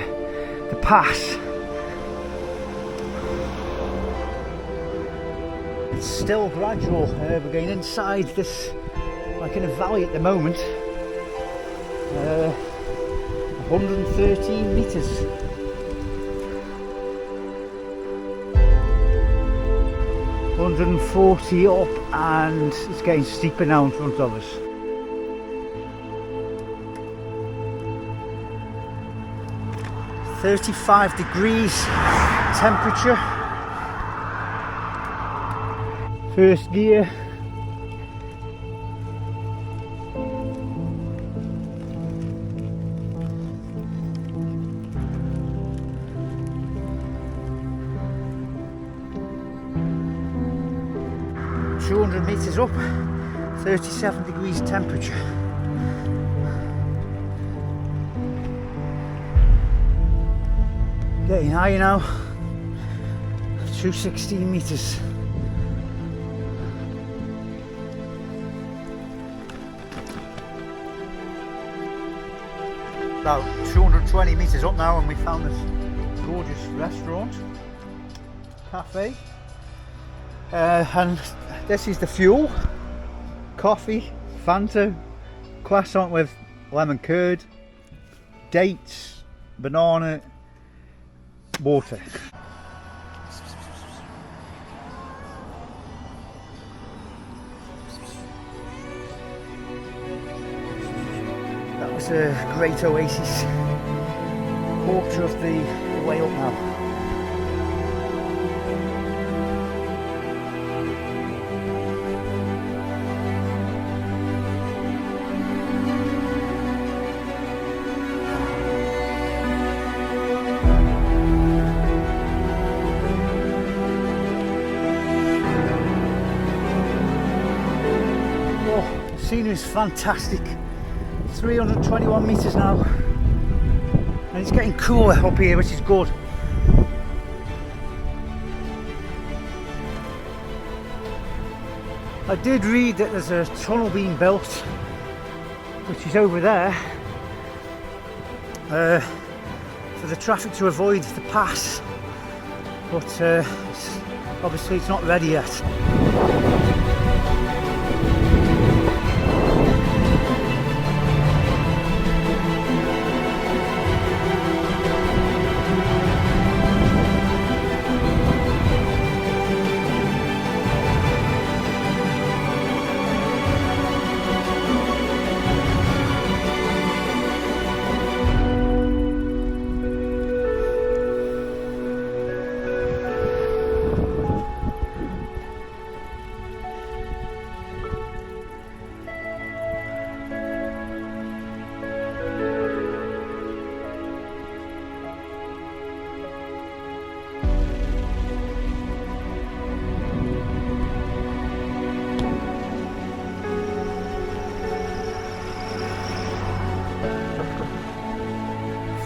pass. It's still gradual. We're going inside this, like in a valley at the moment. 113 metres. $140 up, and it's getting steeper now in front of us. .35 degrees temperature. First gear. Meters up, 37 degrees temperature. Getting higher now, 216 meters. About 220 meters up now, and we found this gorgeous restaurant, cafe, and this is the fuel: coffee, Fanta, croissant with lemon curd, dates, banana, water. That was a great oasis. Quarter of the way up now. The scenery is fantastic. 321 metres now, and it's getting cooler up here, which is good. I did read that there's a tunnel being built, which is over there, for the traffic to avoid the pass, but obviously it's not ready yet.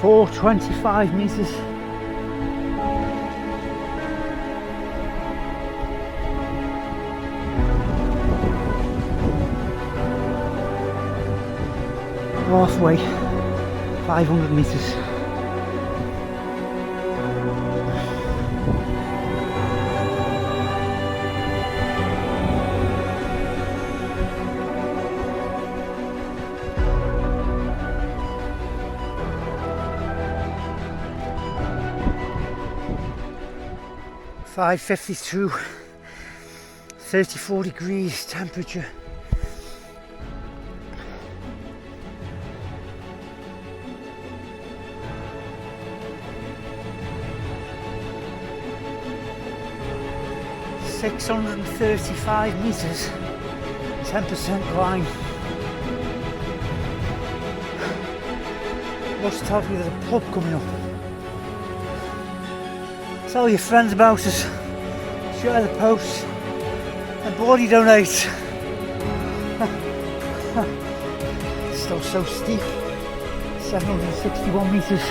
For 25 metres. Halfway, 500 metres. .552, 34 degrees temperature. 635 metres, 10% climb. Must tell you there's a pub coming up. Tell your friends about us, share the post, and bloody donate. Still so steep, 761 metres.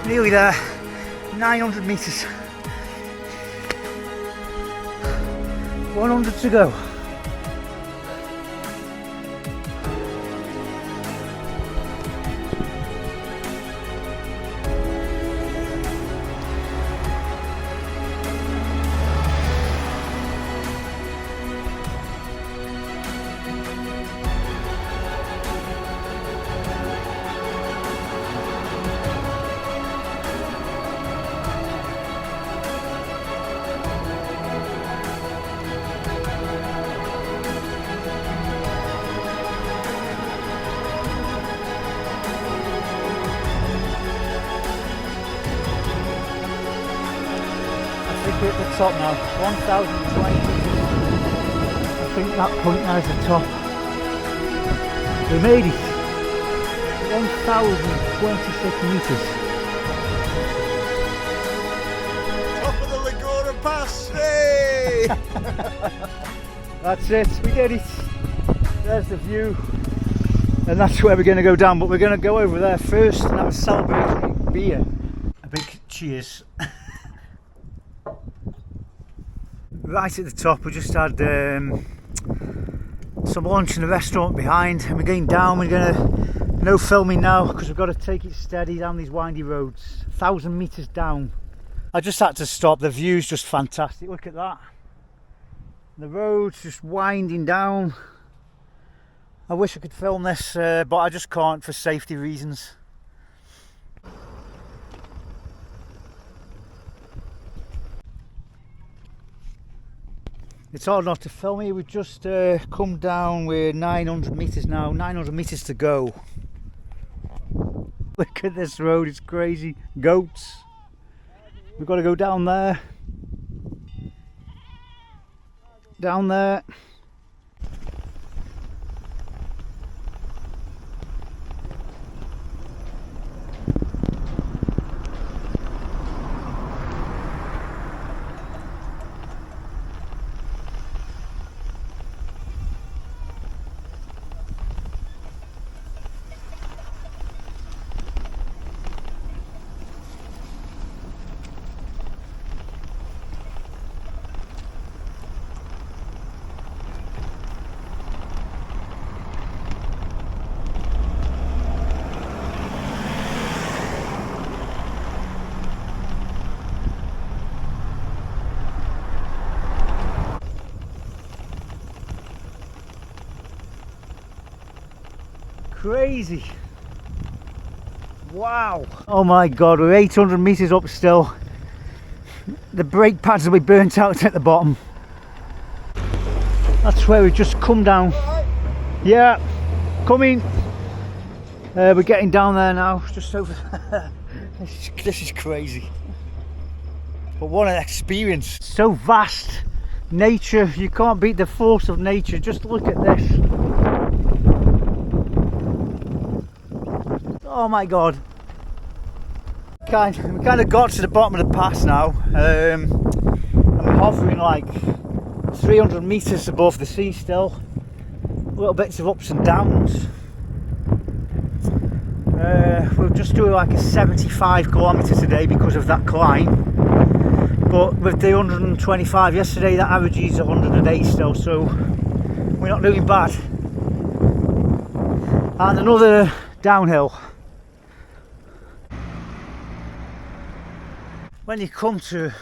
Nearly there, 900 metres, 100 to go. We're at the top now, 1,020 metres. I think that point there is the top. We made it, 1,026 metres. Top of the Laguna Pass, hey! That's it, we did it. There's the view. And that's where we're going to go down, but we're going to go over there first and have a celebratory beer. A big cheers. Right at the top, we just had some lunch in a restaurant behind, and we're going down. We're gonna no filming now because we've got to take it steady down these windy roads. 1,000 metres down. I just had to stop. The view's just fantastic. Look at that. The road's just winding down. I wish I could film this, but I just can't for safety reasons. It's hard not to film here. We've just come down. We're 900 metres now, 900 metres to go. Look at this road, it's crazy. Goats. We've got to go down there. Down there. Crazy. Wow. Oh my god, we're 800 metres up still. The brake pads will be burnt out at the bottom. That's where we've just come down. Yeah, coming. We're getting down there now, just over there. This is crazy. But what an experience. So vast. Nature, you can't beat the force of nature. Just look at this. Oh my god. We kind of got to the bottom of the pass now. And we're hovering like 300 metres above the sea still. Little bits of ups and downs. We'll just do like a 75 kilometres a day because of that climb. But with the 125 yesterday, that averages 100 a day still, so we're not doing bad. And another downhill. when you come to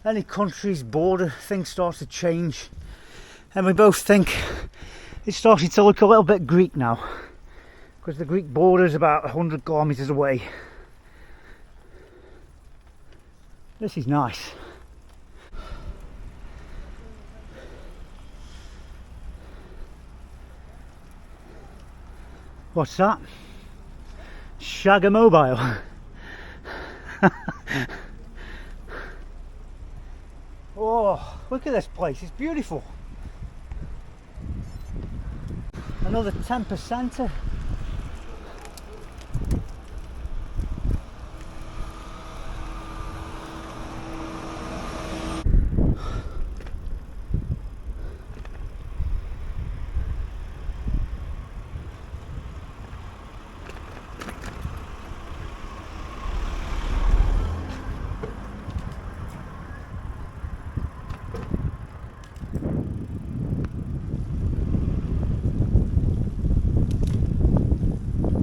any country's border, things start to change, and we both think it's starting to look a little bit Greek now, because the Greek border is about 100 kilometers away. This is nice. What's that? Shagger Mobile. Oh, look at this place, it's beautiful. Another 10%er.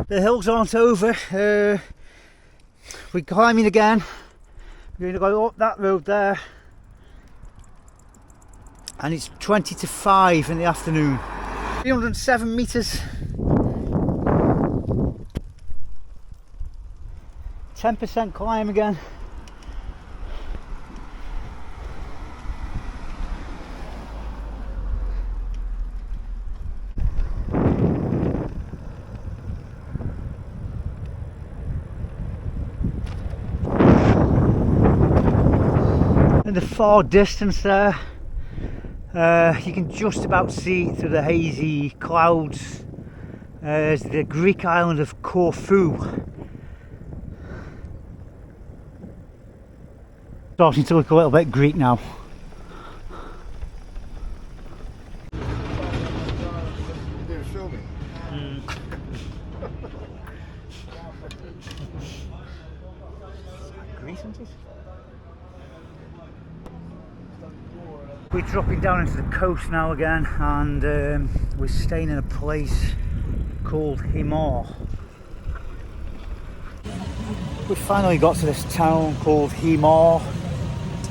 The hills aren't over, we're climbing again. We're going to go up that road there, and it's 20 to 5 in the afternoon. 307 metres, 10% climb again. In the far distance there, you can just about see through the hazy clouds, is the Greek island of Corfu. Starting to look a little bit Greek now. They're filming. Greece, isn't it? We're dropping down into the coast now again, and we're staying in a place called Himar. We finally got to this town called Himar.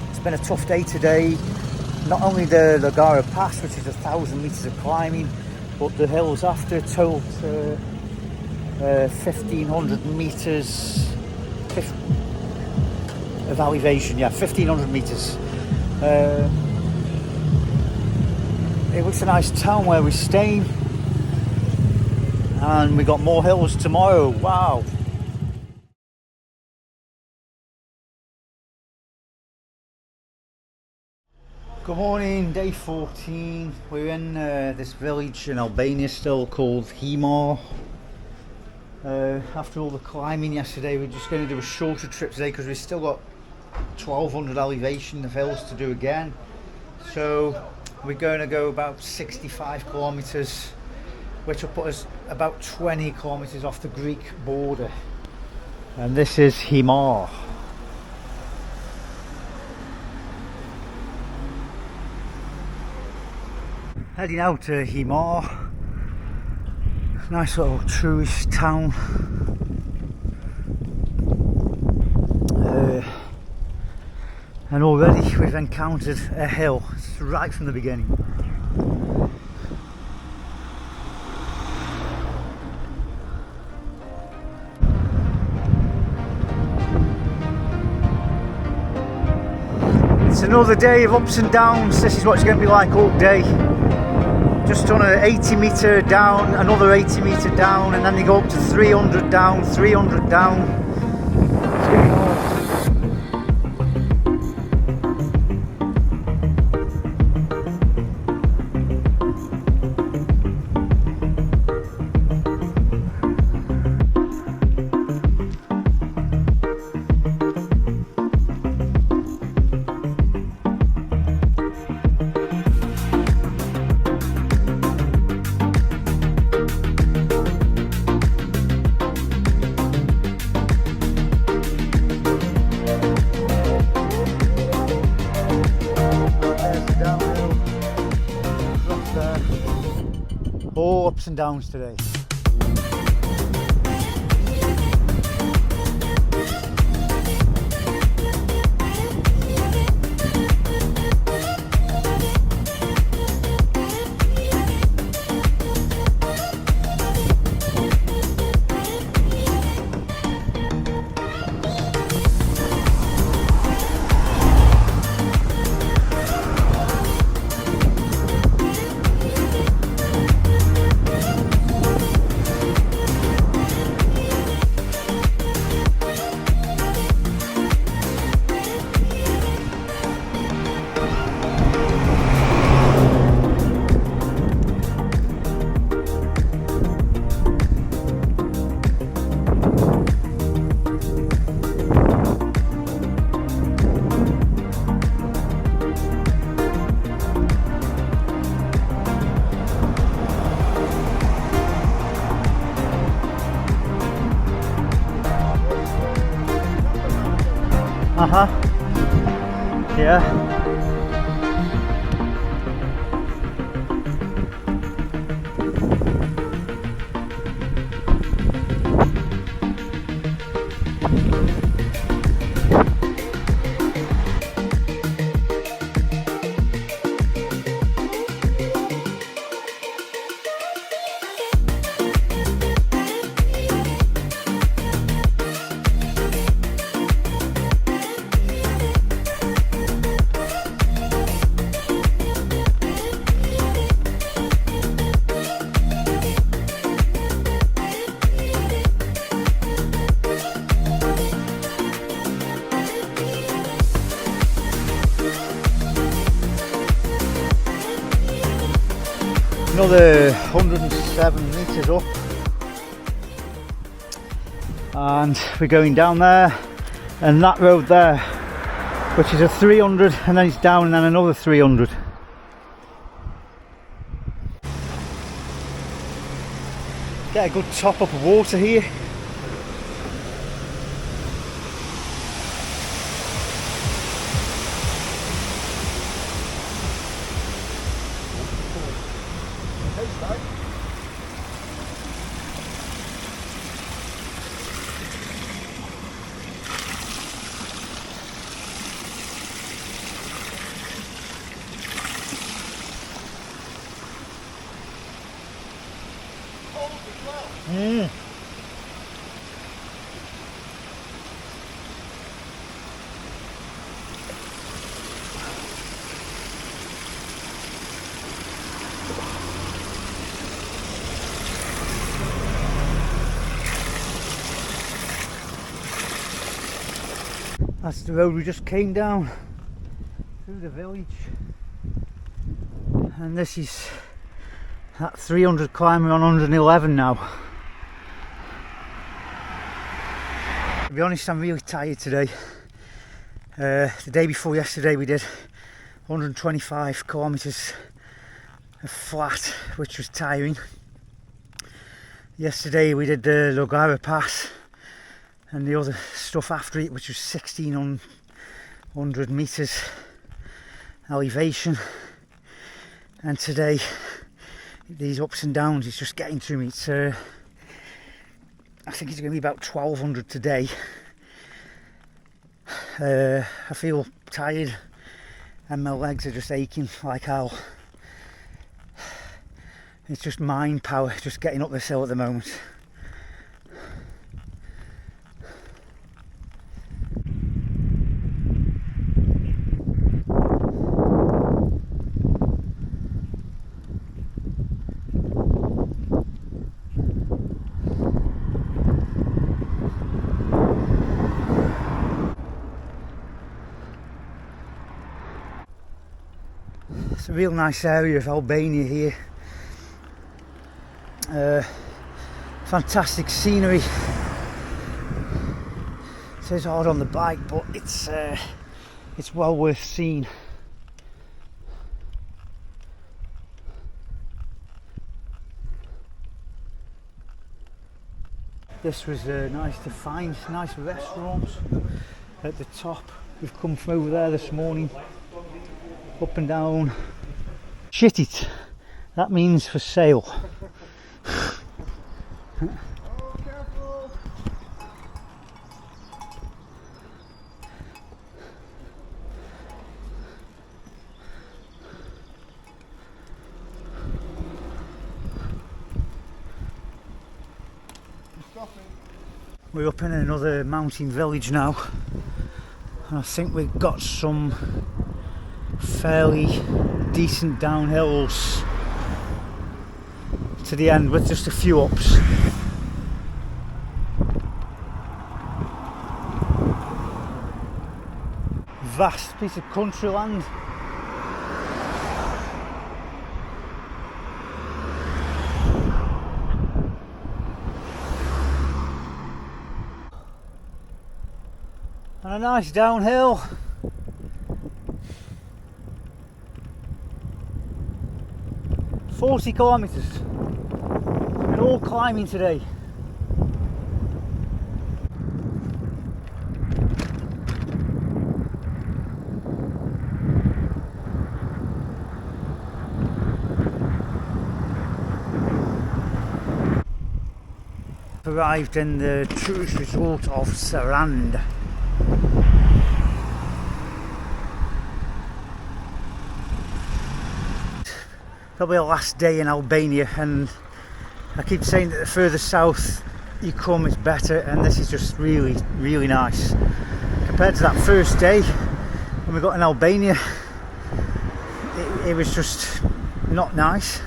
It's been a tough day today. Not only the Lagara Pass, which is 1,000 metres of climbing, but the hills after, total 1,500 metres of elevation. Yeah, 1,500 metres. It looks a nice town where we're staying, and we got more hills tomorrow. Wow. Good morning, day 14. We're in this village in Albania still called Himar. After all the climbing yesterday, we're just going to do a shorter trip today because we've still got 1,200 elevation of hills to do again. So we're going to go about 65 kilometers, which will put us about 20 kilometers off the Greek border. And this is Himar. Heading out to Himar. Nice little tourist town. And already we've encountered a hill right from the beginning. It's another day of ups and downs. This is what it's going to be like all day. Just on an 80 metre down, another 80 metre down, and then you go up to 300 down, 300 down. All ups and downs today. Yeah. Another 107 metres up, and we're going down there, and that road there, which is a 300, and then it's down and then another 300. Get a good top up of water here. That's the road we just came down through the village, and this is that 300 climb. We're on 111 now. To be honest, I'm really tired today. The day before yesterday we did 125 kilometres of flat, which was tiring. Yesterday we did the Logara Pass and the other stuff after it, which was 1600 metres elevation, and today these ups and downs is just getting to me. It's I think it's going to be about 1200 today. I feel tired and my legs are just aching like hell. It's just mind power just getting up this hill at the moment. It's a real nice area of Albania here. Fantastic scenery. It is hard on the bike, but it's well worth seeing. This was nice to find, nice restaurants at the top. We've come from over there this morning, up and down. Shit it, that means for sale. Oh, careful! We're up in another mountain village now, and I think we've got some fairly decent downhills to the end with just a few ups. Vast piece of country land. And a nice downhill. "40 kilometres. We're all climbing today." arrived in the tourist resort of Sarand. Probably the last day in Albania, and I keep saying that the further south you come it's better, and this is just really, really nice. Compared to that first day when we got in Albania, it was just not nice,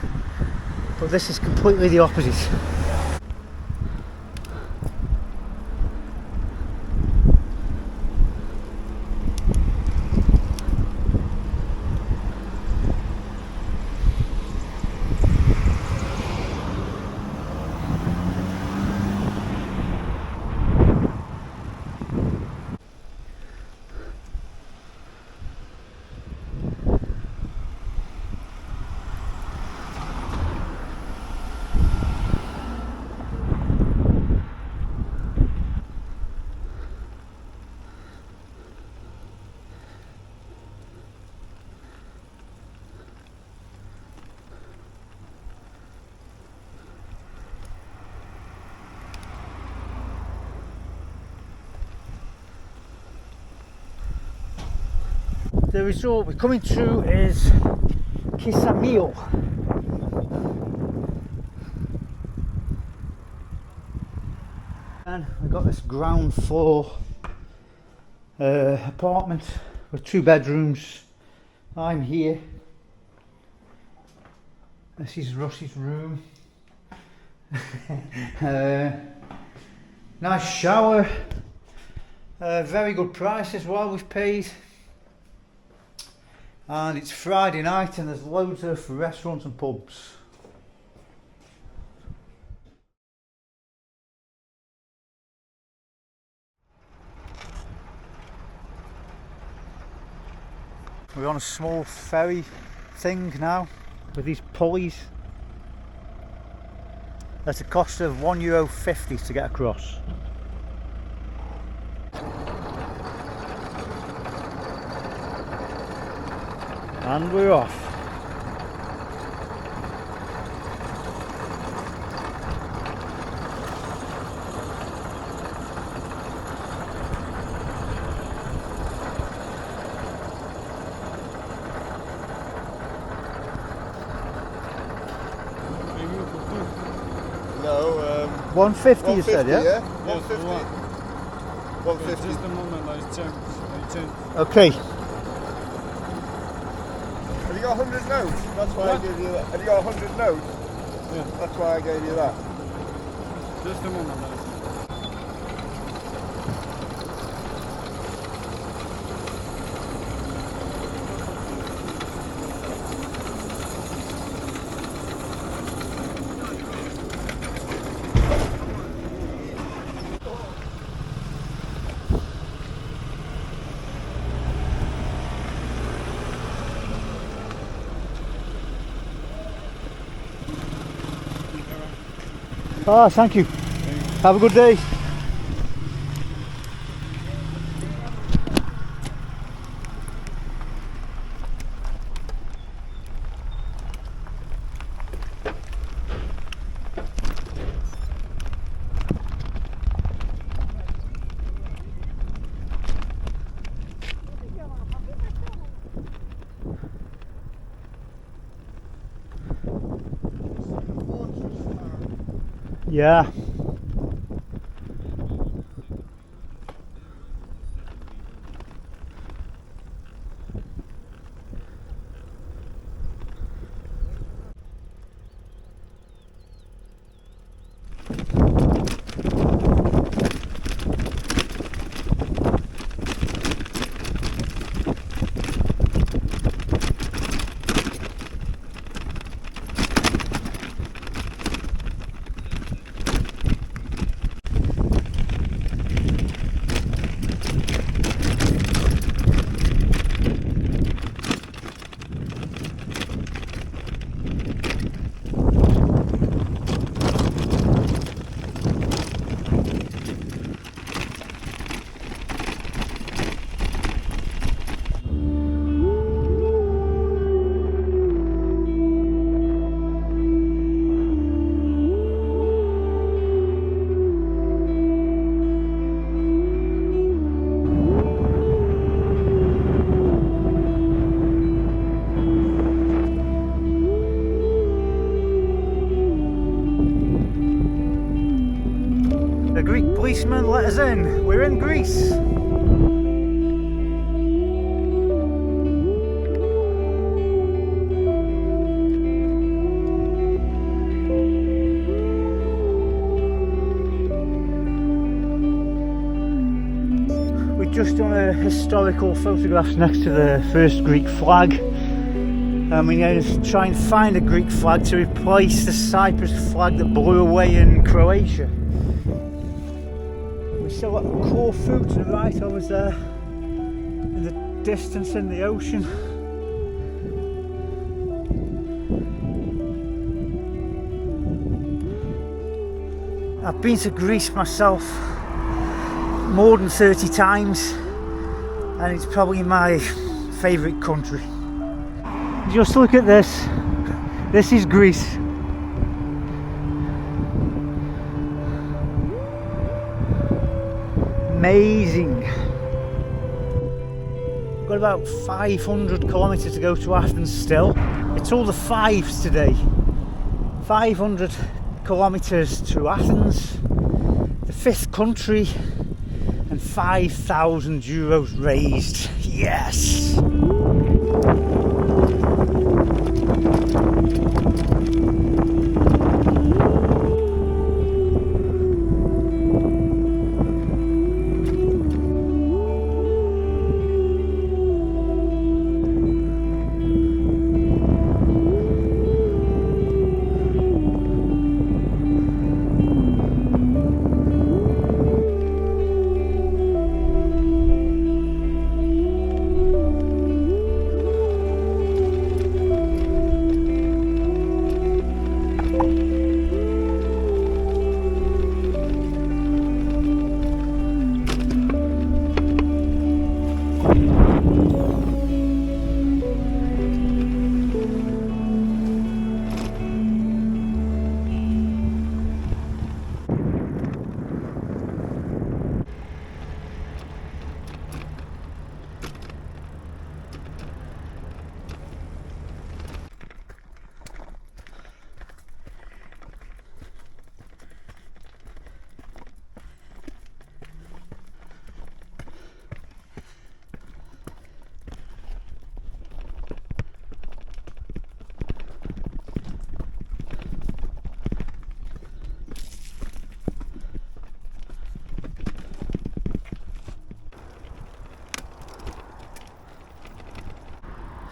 but this is completely the opposite. The resort we're coming to is Kisamil. And we've got this ground floor apartment with 2 bedrooms. I'm here. This is Russ's room. Nice shower. Very good price as well we've paid. And it's Friday night and there's loads of restaurants and pubs. We're on a small ferry thing now with these pulleys. At a cost of €1.50 to get across. And we're off. No, 150 you said, yeah? Yeah, 150. 150. Just a moment, I changed. Okay. Have you got 100 notes? That's why I gave you that. Have you got 100 notes? Yeah. That's why I gave you that. Just a moment. Ah, thank you. Have a good day. Yeah. policeman, let us in. We're in Greece. We've just done a historical photographs next to the first Greek flag. And we're going to try and find a Greek flag to replace the Cyprus flag that blew away in Croatia. We still got Corfu to the right over there, in the distance in the ocean. I've been to Greece myself more than 30 times, and it's probably my favourite country. Just look at this. This is Greece. Amazing. We've got about 500 kilometres to go to Athens still. It's all the fives today. 500 kilometres to Athens, the fifth country, and 5,000 euros raised. Yes!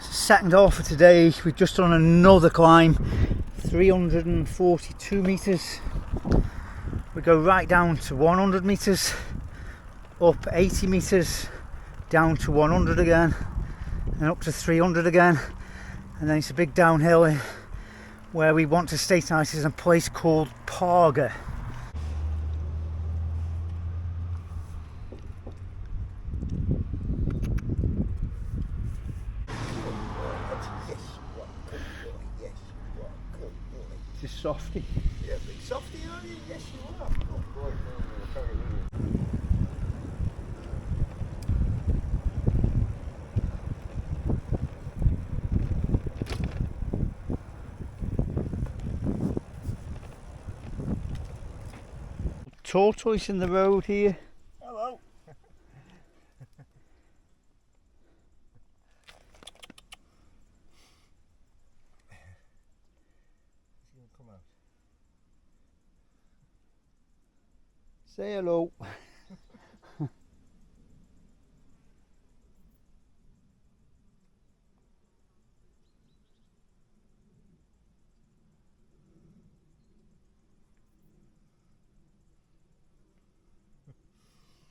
Second half of today, we've just done another climb, 342 metres. We go right down to 100 metres, up 80 metres, down to 100 again, and up to 300 again, and then it's a big downhill where we want to stay tonight is a place called Parga. It's a softie. Yeah, big softie, are you? Yes, you are. Oh, boy. Tortoise in the road here. Hello. Come out. Say hello.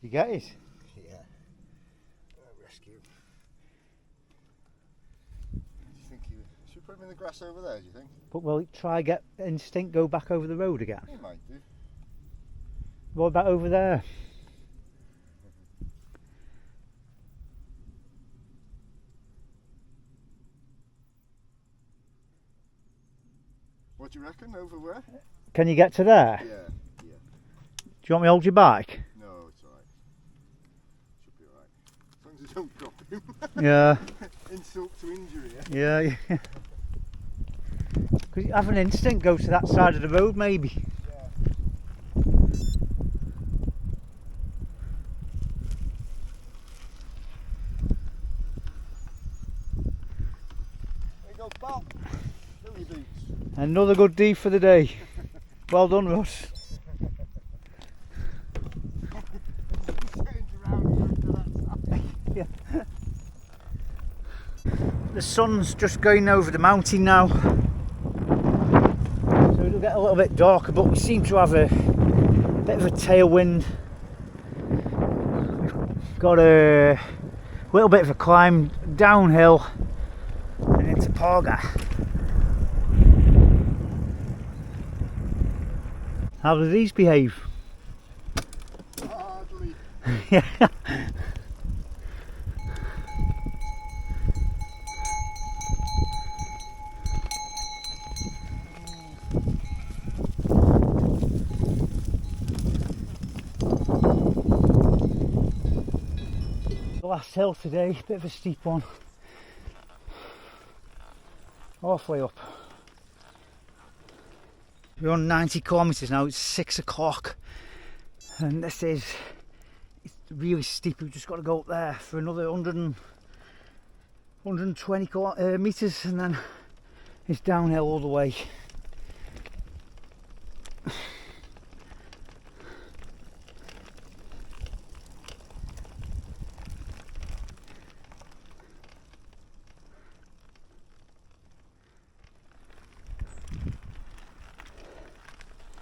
You get it? Yeah. Rescue. Do you think you should put him in the grass over there, do you think? But will it try get instinct go back over the road again? He might do. What about over there? What do you reckon? Over where? Can you get to there? Yeah, yeah. Do you want me to hold you back? No, it's alright. Should be alright. As long as you don't drop him. Yeah. Insult to injury, eh? Yeah, yeah. Could you have an instinct go to that side of the road maybe? Another good deed for the day. Well done, Russ. Yeah. The sun's just going over the mountain now, so it'll get a little bit darker, but we seem to have a bit of a tailwind. We've got a little bit of a climb downhill and into Parga. How do these behave? Hardly. Yeah. The last hill today, bit of a steep one. Halfway up. We're on 90 kilometres now, it's 6 o'clock. And this is, it's really steep. We've just got to go up there for another 120 metres, and then it's downhill all the way.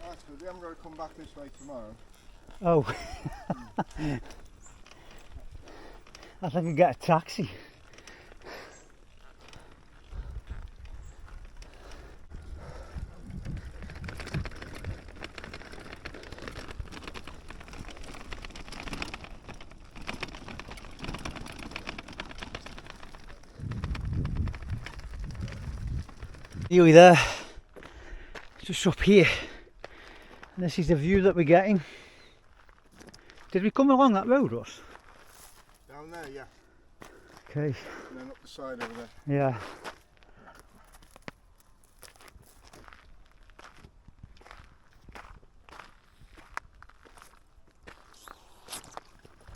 That's good. We haven't got to come back this way tomorrow. Oh. I think I can get a taxi. Nearly there, just up here, and this is the view that we're getting. Did we come along that road, Russ? Down there, yeah. Okay. And then up the side over there. Yeah.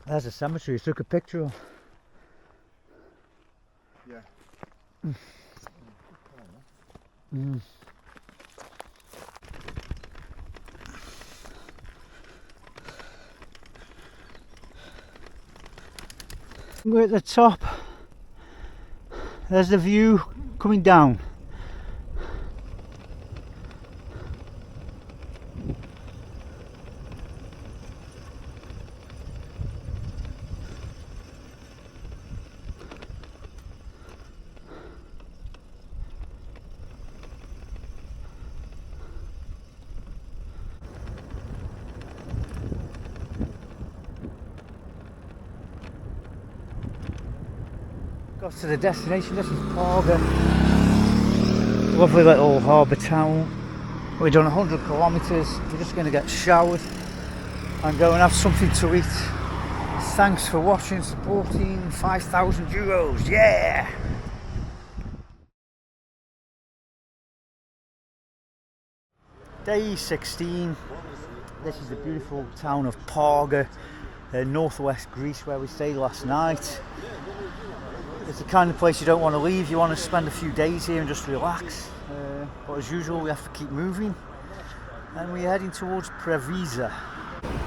There's a cemetery, I took a picture of. Yeah. Mm. We're at the top. There's the view coming down. Got to the destination. This is Parga. Lovely little harbour town. We've done 100 kilometres. We're just going to get showered and go and have something to eat. Thanks for watching, supporting. 5,000 euros, yeah! Day 16. This is the beautiful town of Parga, northwest Greece, where we stayed last night. It's the kind of place you don't want to leave. You want to spend a few days here and just relax. But as usual, we have to keep moving. And we're heading towards Preveza.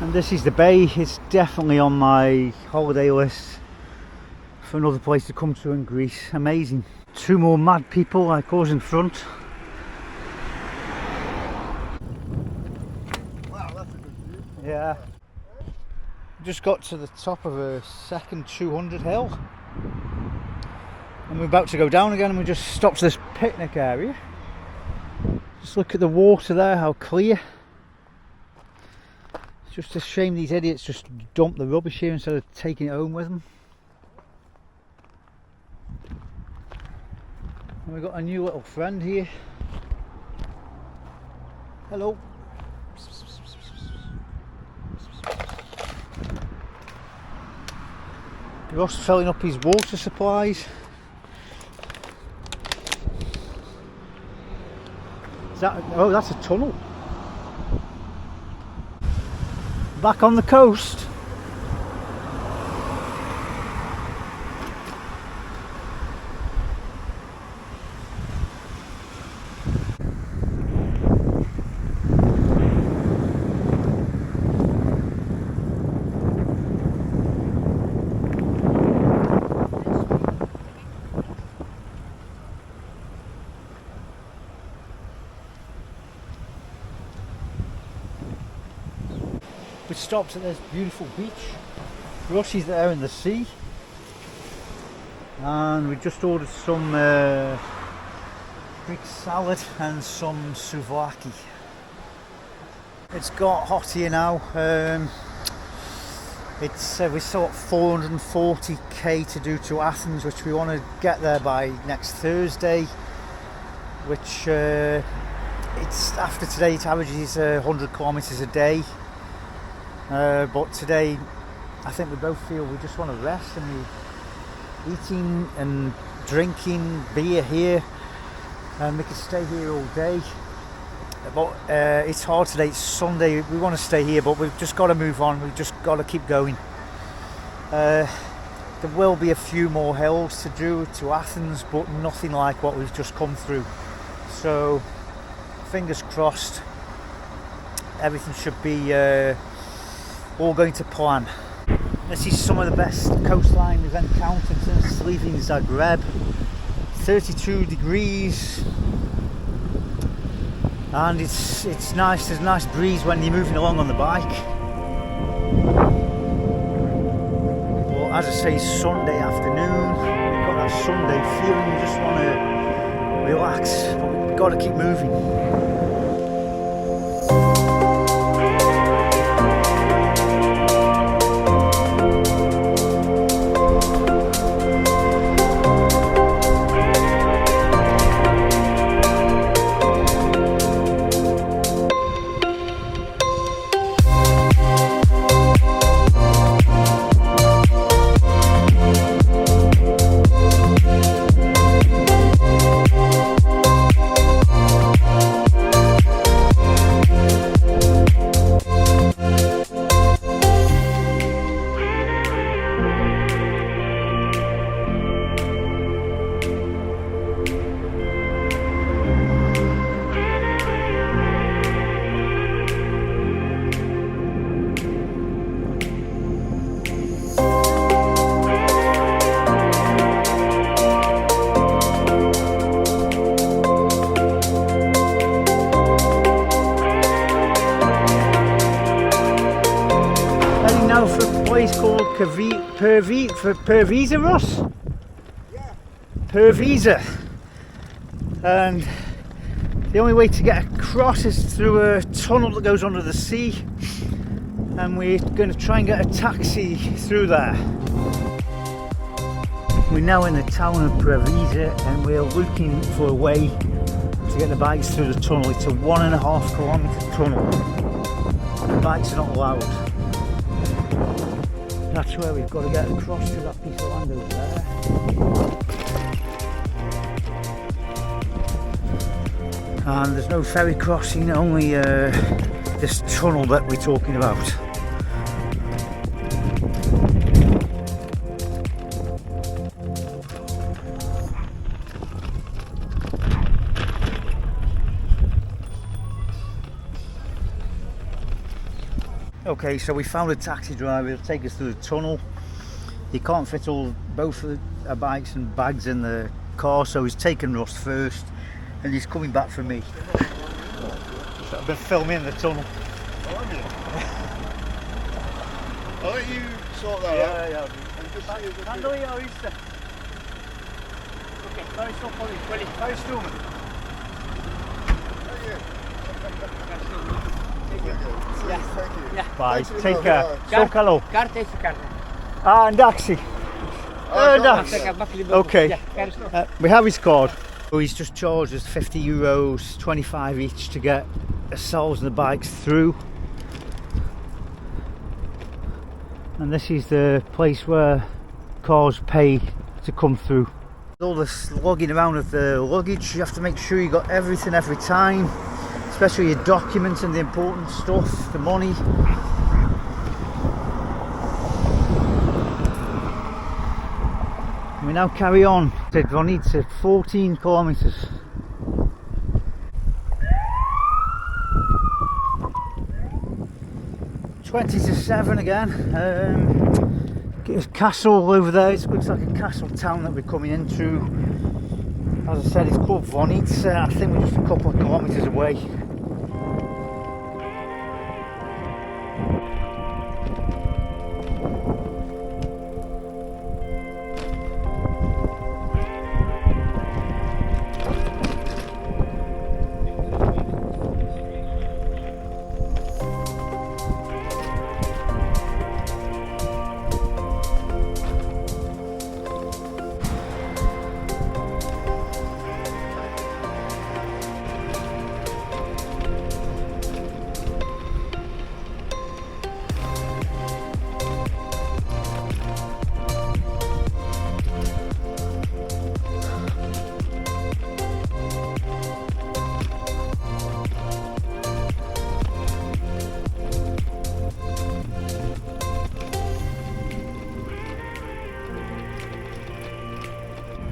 And this is the bay. It's definitely on my holiday list for another place to come to in Greece. Amazing. Two more mad people like us in front. Wow, that's a good view. Yeah. Just got to the top of a second 200 hill. And we're about to go down again, and we just stopped this picnic area. Just look at the water there, how clear. It's just a shame these idiots just dump the rubbish here instead of taking it home with them. And we've got a new little friend here. Hello. Ross filling up his water supplies. Is that, oh, that's a tunnel. Back on the coast. We stopped at this beautiful beach. Russi's there in the sea. And we just ordered some Greek salad and some souvlaki. It's got hot here now. It's we still got 440k to do to Athens, which we want to get there by next Thursday. Which it's after today it averages 100 kilometers a day. But today, I think we both feel we just want to rest, and we're eating and drinking beer here, and we could stay here all day. But it's hard today, it's Sunday, we want to stay here, but we've just got to move on, we've just got to keep going. There will be a few more hills to do to Athens, but nothing like what we've just come through. So, fingers crossed, everything should be all going to plan. This is some of the best coastline we've encountered since leaving Zagreb. 32 degrees. And it's nice, there's a nice breeze when you're moving along on the bike. Well, as I say, Sunday afternoon, we've got that Sunday feeling, we just want to relax, but we've got to keep moving. Called Pervisa, Russ? Yeah. Pervisa. And the only way to get across is through a tunnel that goes under the sea. And we're going to try and get a taxi through there. We're now in the town of Pervisa and we're looking for a way to get the bikes through the tunnel. It's a 1.5 kilometre tunnel. The bikes are not allowed. That's where we've got to get across to that piece of land over there. And there's no ferry crossing, only this tunnel that we're talking about. Okay, so we found a taxi driver. He'll take us through the tunnel. He can't fit both of our bikes and bags in the car, so he's taken Russ first, and he's coming back for me. So I've been filming the tunnel. Oh, have you? I'll let you sort that out. Yeah. And just see if Handle it, or is it? Okay, very slow, very slow. Thank you. Bye, Thanks for take the care. help. So hello. Karta is karta. And taxi. Okay. Okay. We have his card. So he's just charged us €50, 25 each to get ourselves and the bikes through. And this is the place where cars pay to come through. All this lugging around of the luggage, you have to make sure you got everything every time, especially your documents and the important stuff, the money. We now carry on to Zvonice, 14 kilometers. Twenty to 7 again. Get a castle over there. It looks like a castle town that we're coming into. As I said, it's called Zvonice. I think we're just a couple of kilometers away.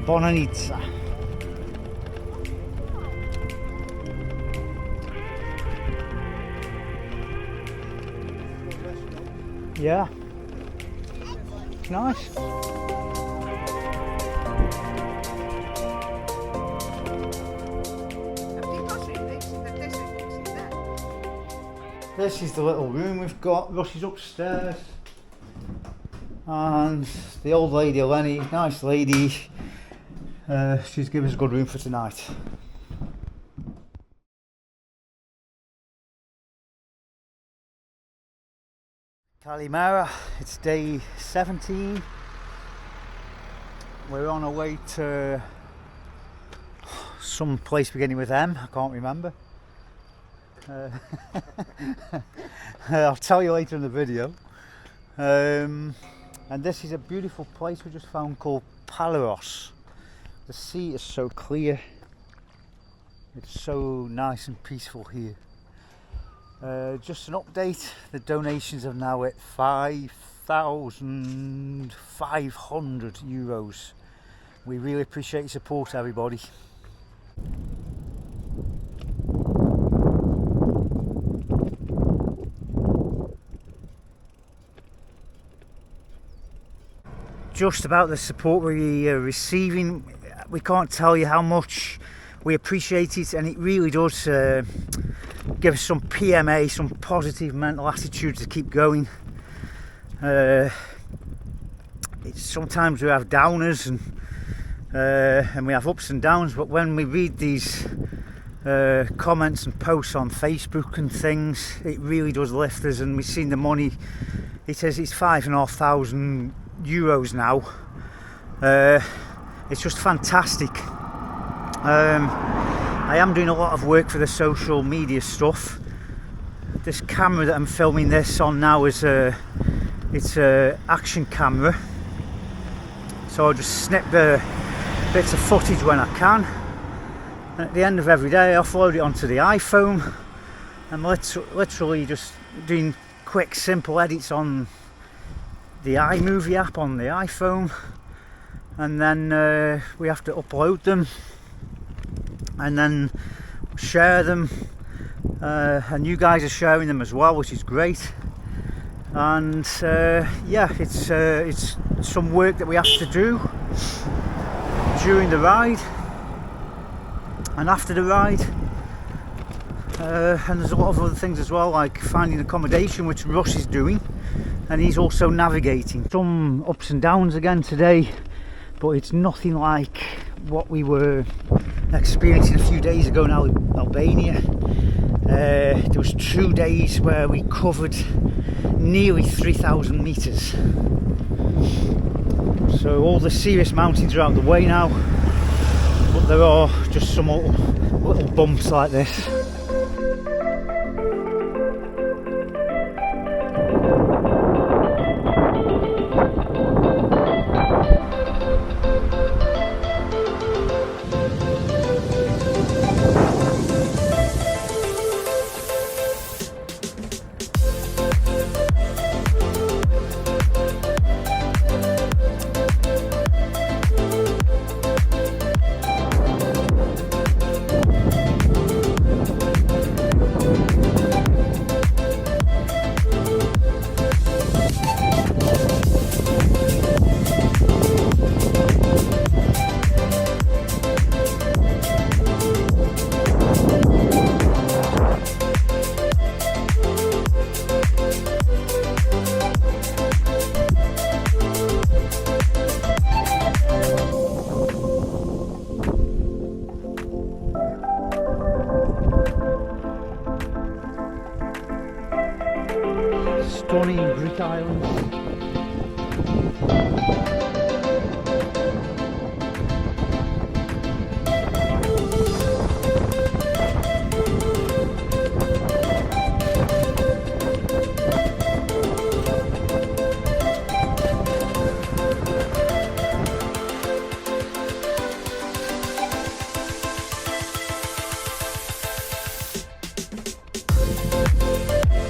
Bonanica. Yeah. Nice. This is the little room we've got. Russ is upstairs. And the old lady, Lenny, nice lady. She's given us a good room for tonight. Kalimera, it's day 17. We're on our way to some place beginning with M, I can't remember. I'll tell you later in the video. And this is a beautiful place we just found called Palaros. The sea is so clear. It's so nice and peaceful here. Just an update, the donations are now at €5,500. We really appreciate your support, everybody. Just about the support we're receiving, we can't tell you how much we appreciate it, and it really does give us some PMA, some positive mental attitude to keep going. Sometimes we have downers and we have ups and downs, but when we read these comments and posts on Facebook and things, it really does lift us. And we've seen the money. It says it's €5,500 now. It's just fantastic. I am doing a lot of work for the social media stuff. This camera that I'm filming this on now is it's a action camera, so I'll just snip the bits of footage when I can, and at the end of every day I'll upload it onto the iPhone. I'm literally just doing quick simple edits on the iMovie app on the iPhone, and then we have to upload them and then share them, and you guys are sharing them as well, which is great. And yeah, it's some work that we have to do during the ride and after the ride, and there's a lot of other things as well, like finding accommodation, which Russ is doing, and he's also navigating. Some ups and downs again today, but it's nothing like what we were experiencing a few days ago in Albania. There was 2 days where we covered nearly 3,000 meters. So all the serious mountains are out of the way now, but there are just some little bumps like this. Stunning Greek islands.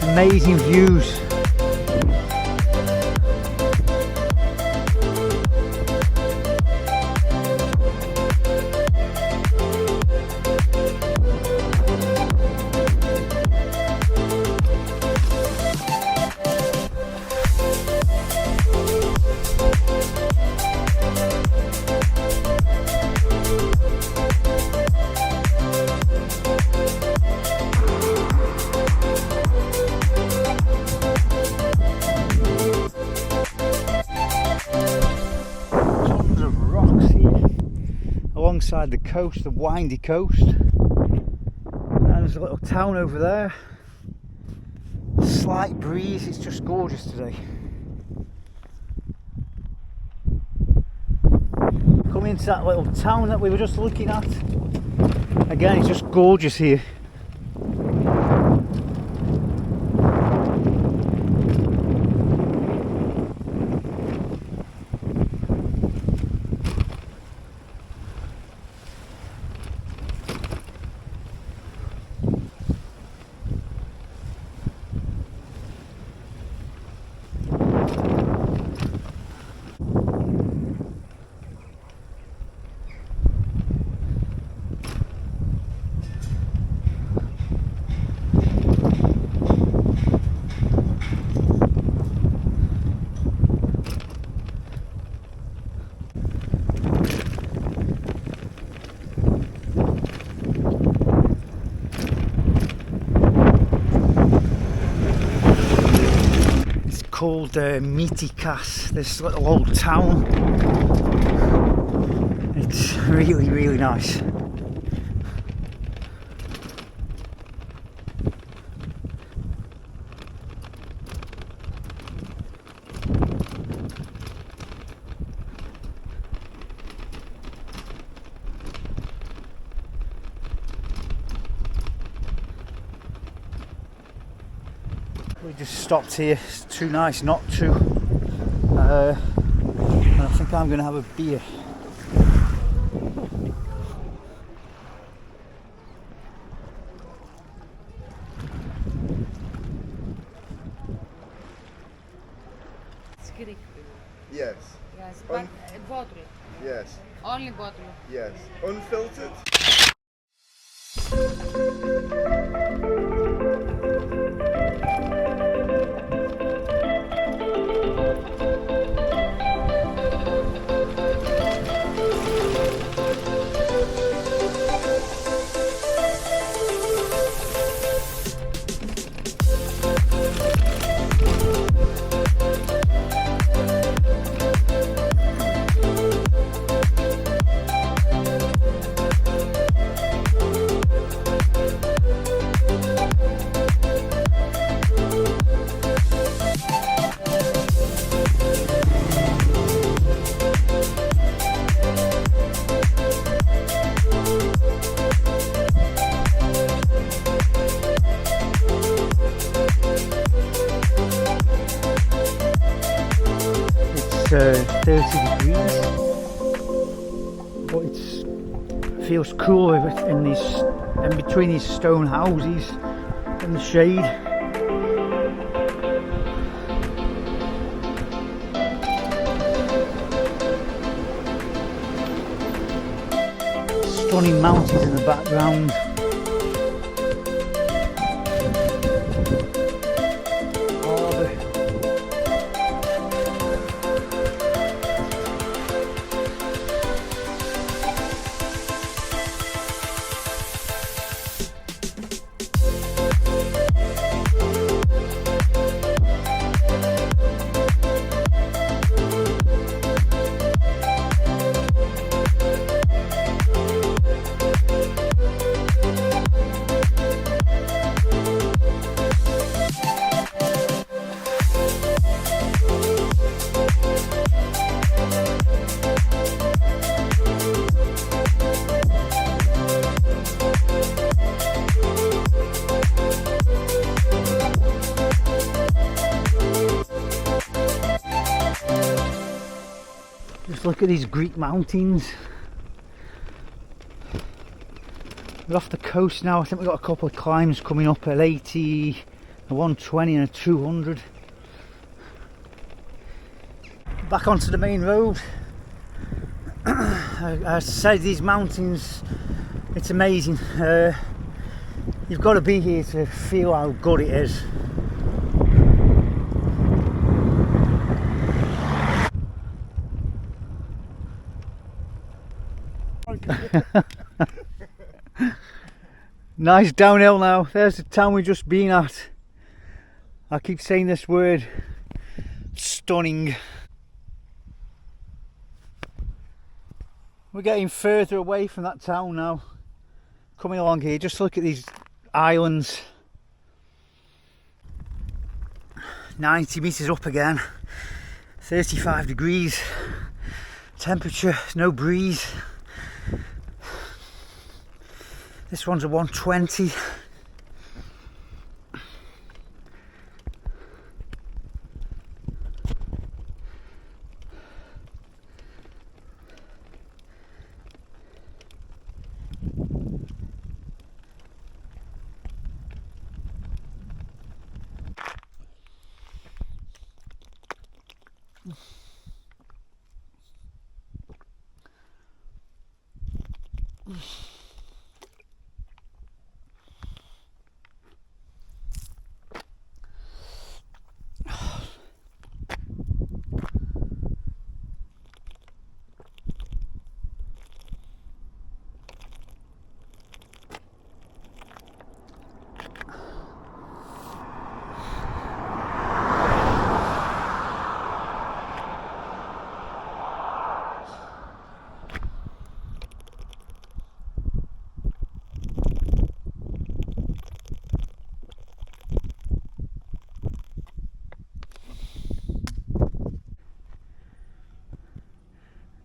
Amazing views. beside the coast, the windy coast. And there's a little town over there. Slight breeze, it's just gorgeous today. Coming into that little town that we were just looking at. Again, it's just gorgeous here. Called Mitikas, this little old town. It's really, really nice. We just stopped here, it's too nice not to. And I think I'm going to have a beer. It's Greek. Yes. Yes, but bottle. Yes. Only bottle. Yes. Unfiltered. It's 30 degrees, but it feels cooler in between these stone houses in the shade. Stunning mountains in the background. Just look at these Greek mountains. We're off the coast now. I think we've got a couple of climbs coming up at 80, a 120 and a 200. Back onto the main road. I said these mountains, it's amazing. You've got to be here to feel how good it is. Nice downhill now. There's the town we've just been at. I keep saying this word. Stunning. We're getting further away from that town now. Coming along here, just look at these islands. 90 metres up again. 35 degrees. Temperature, no breeze. This one's a 120.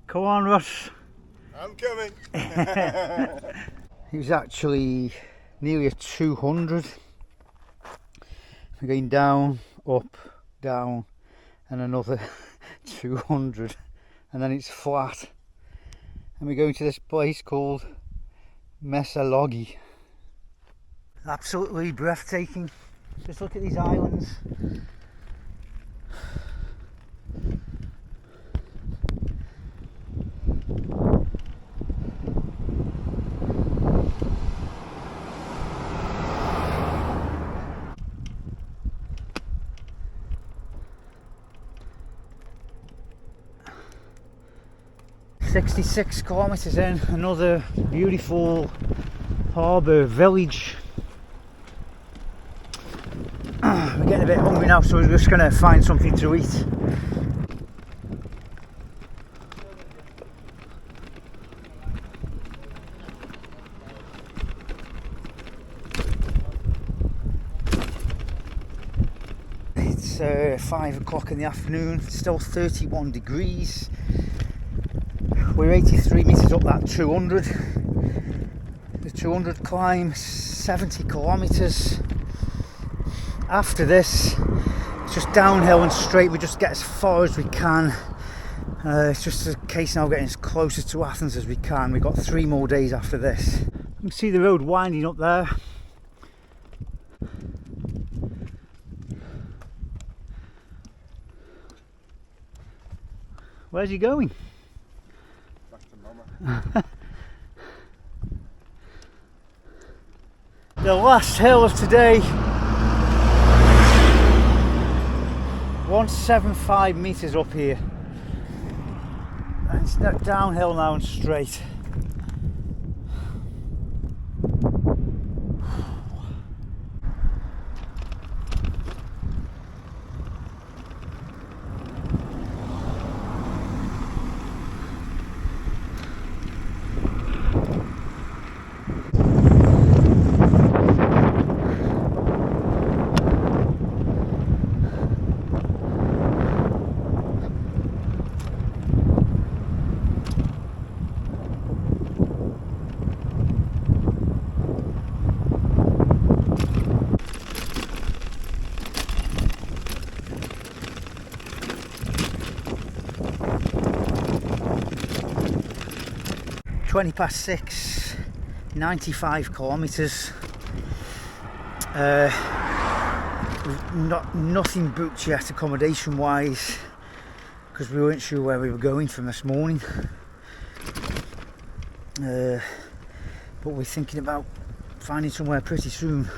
Come on, Russ. I'm coming. It was actually nearly a 200. We're going down, up, down, and another 200, and then it's flat. And we're going to this place called Mesalogi. Absolutely breathtaking. Just look at these islands. "66 kilometres in, another beautiful harbour village." We're getting a bit hungry now, so we're just going to find something to eat. It's 5 o'clock in the afternoon, still 31 degrees. We're 83 metres up that 200. The 200 climb, 70 kilometres. After this, it's just downhill and straight. We just get as far as we can. It's just a case now of getting as close to Athens as we can. We've got 3 more days after this. You can see the road winding up there. Where's he going? The last hill of today, 175 metres up here, and it's downhill now and straight. (6), 95 kilometres. Nothing booked yet accommodation wise, because we weren't sure where we were going from this morning. But we're thinking about finding somewhere pretty soon.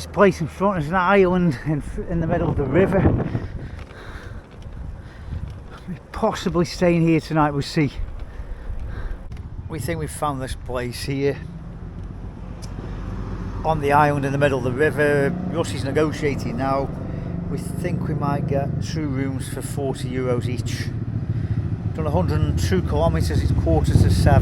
This place in front is an island in the middle of the river. We're possibly staying here tonight, we'll see. We think we've found this place here on the island in the middle of the river. Russi's negotiating now. We think we might get 2 rooms for €40 each. Done 102 kilometres, it's 6:45.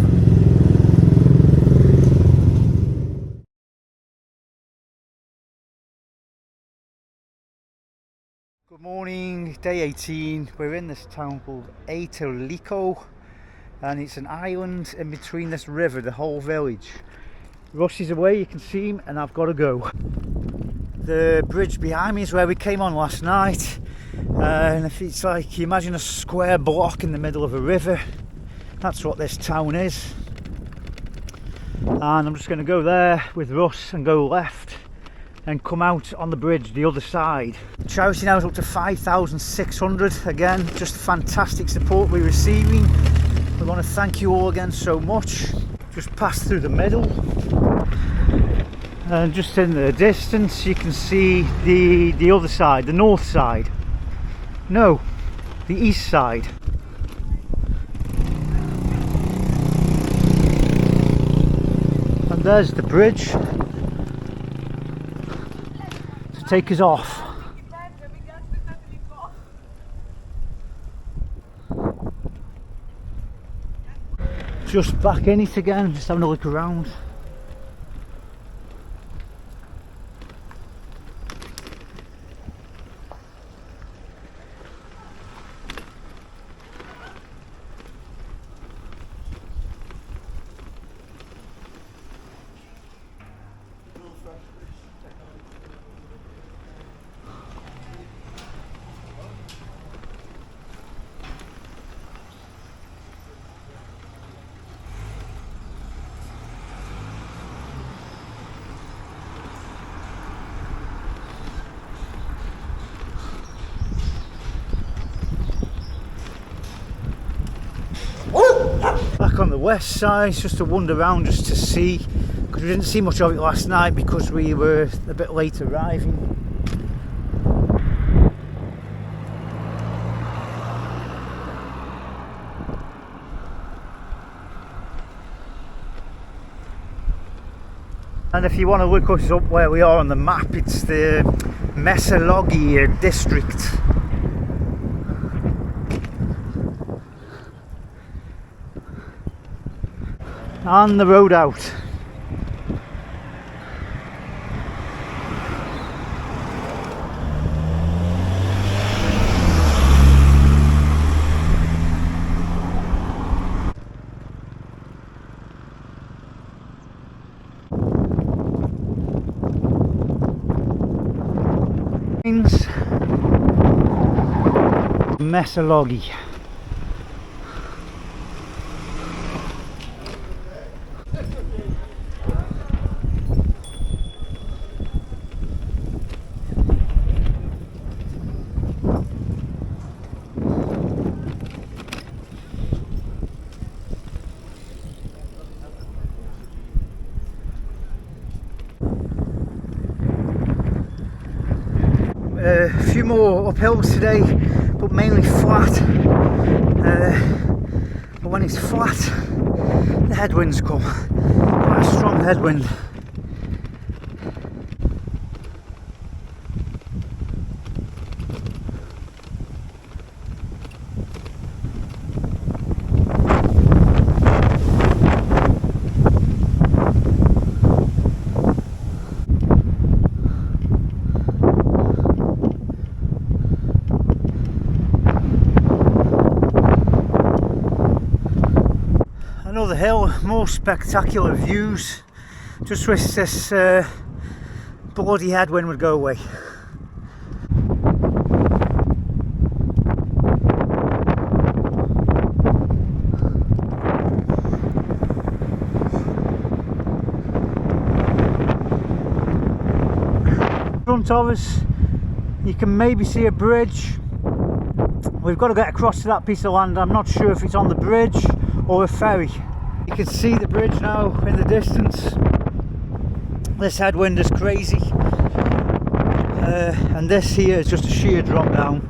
Good morning, day 18. We're in this town called Etoliko, and it's an island in between this river, the whole village. Russ is away, you can see him, and I've got to go. The bridge behind me is where we came on last night, and if it's like, you imagine a square block in the middle of a river, that's what this town is. And I'm just going to go there with Russ and go left and come out on the bridge the other side. Charity now is up to 5,600. Again, just fantastic support we're receiving. We want to thank you all again so much. Just passed through the middle, and just in the distance you can see the other side, the north side. No, the east side. And there's the bridge to take us off. Just back in it again, just having a look around. Back on the west side, it's just to wander around just to see, because we didn't see much of it last night because we were a bit late arriving. And if you want to look us up where we are on the map, it's the Mesologi district. And the road out. Mesologi. A few more uphills today, but mainly flat. But when it's flat, the headwinds come. Quite a strong headwind. Another hill, more spectacular views. Just wish this bloody headwind would go away. In front of us, you can maybe see a bridge. We've got to get across to that piece of land. I'm not sure if it's on the bridge or a ferry. You can see the bridge now in the distance. This headwind is crazy. and this here is just a sheer drop down.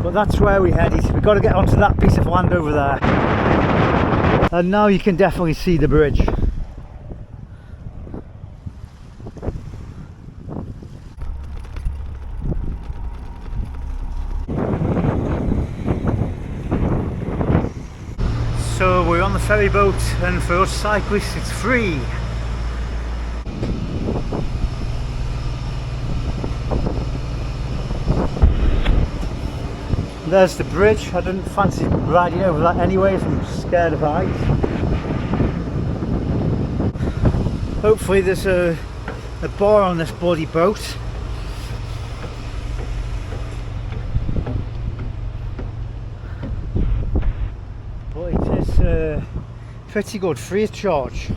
But that's where we headed. We've got to get onto that piece of land over there. And now you can definitely see the bridge. So we're on the ferry boat, and for us cyclists it's free. There's the bridge. I didn't fancy riding over that anyway, if I'm scared of heights. Hopefully there's a bar on this bloody boat. But it is pretty good, free of charge.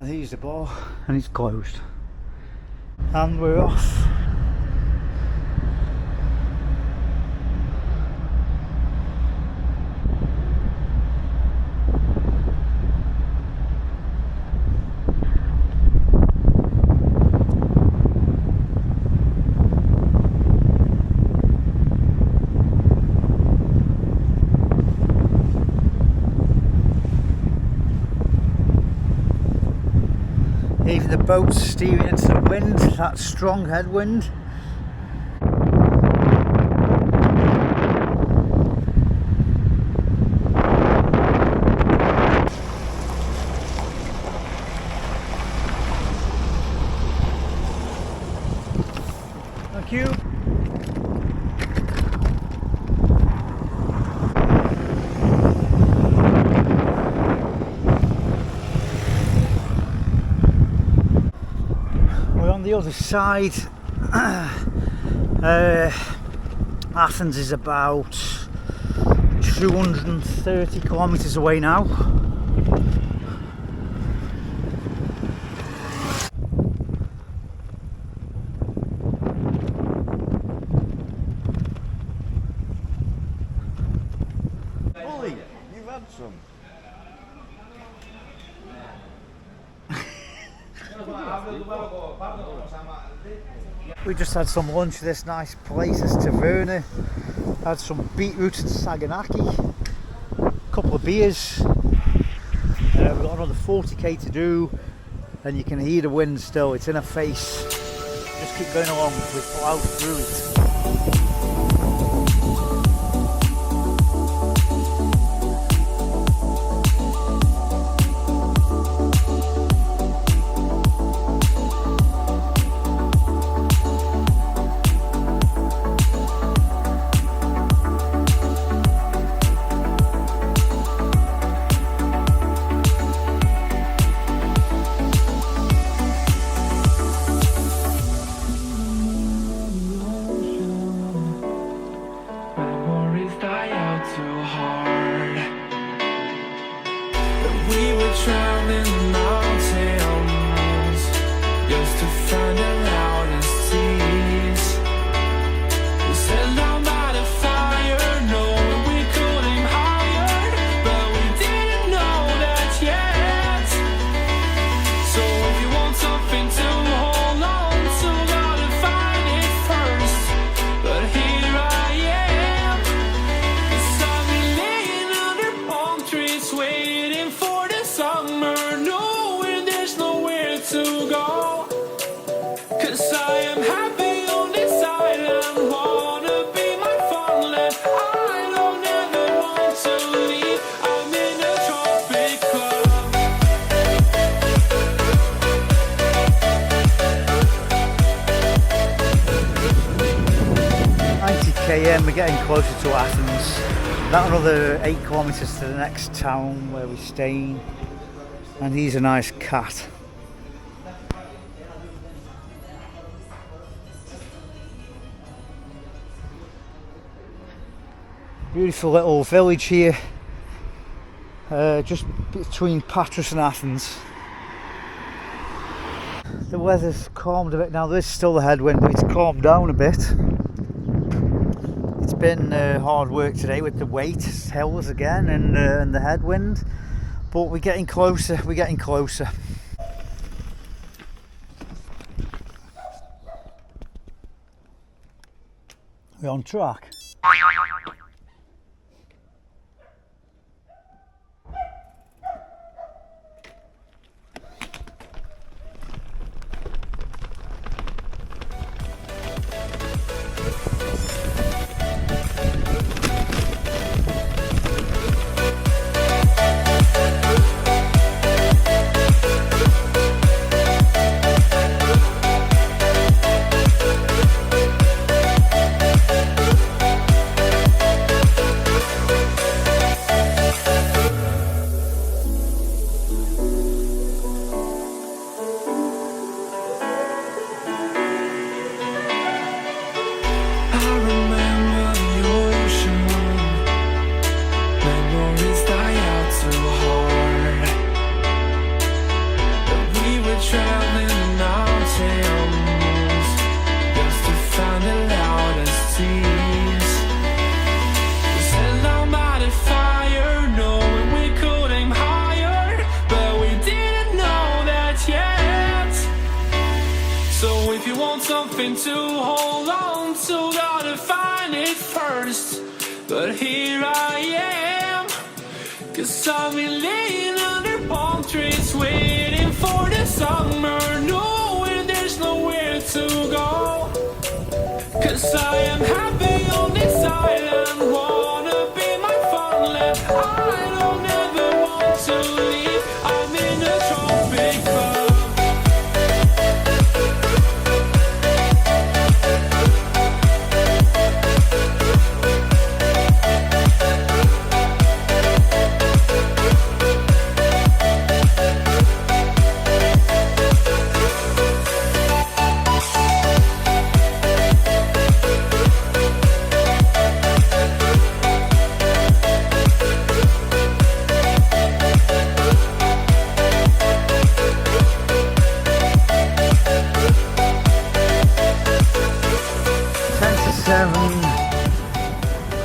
Here's the bar, and it's closed. And we're off. Even the boat's steering into the wind, that strong headwind. Thank you. The other side. Athens is about 230 kilometers away now. Ollie, you've had some. We just had some lunch at this nice place, this taverna. Had some beetroot and saganaki, a couple of beers. We've got another 40k to do, and you can hear the wind still, it's in our face. Just keep going along, we plough through it. We're getting closer to Athens. That another 8 kilometres to the next town where we're staying. And he's a nice cat. Beautiful little village here, just between Patras and Athens. The weather's calmed a bit now. There's still a headwind, but it's calmed down a bit. It's been hard work today with the weight hills again and the headwind, but we're getting closer. We're getting closer. We're on track. Something to hold on to, gotta find it first. But here I am, 'cause I've been laying under palm trees, waiting for the summer, knowing there's nowhere to go. 'Cause I am happy on this island, wanna be my funland. I don't ever want to leave, I'm in a tropic club.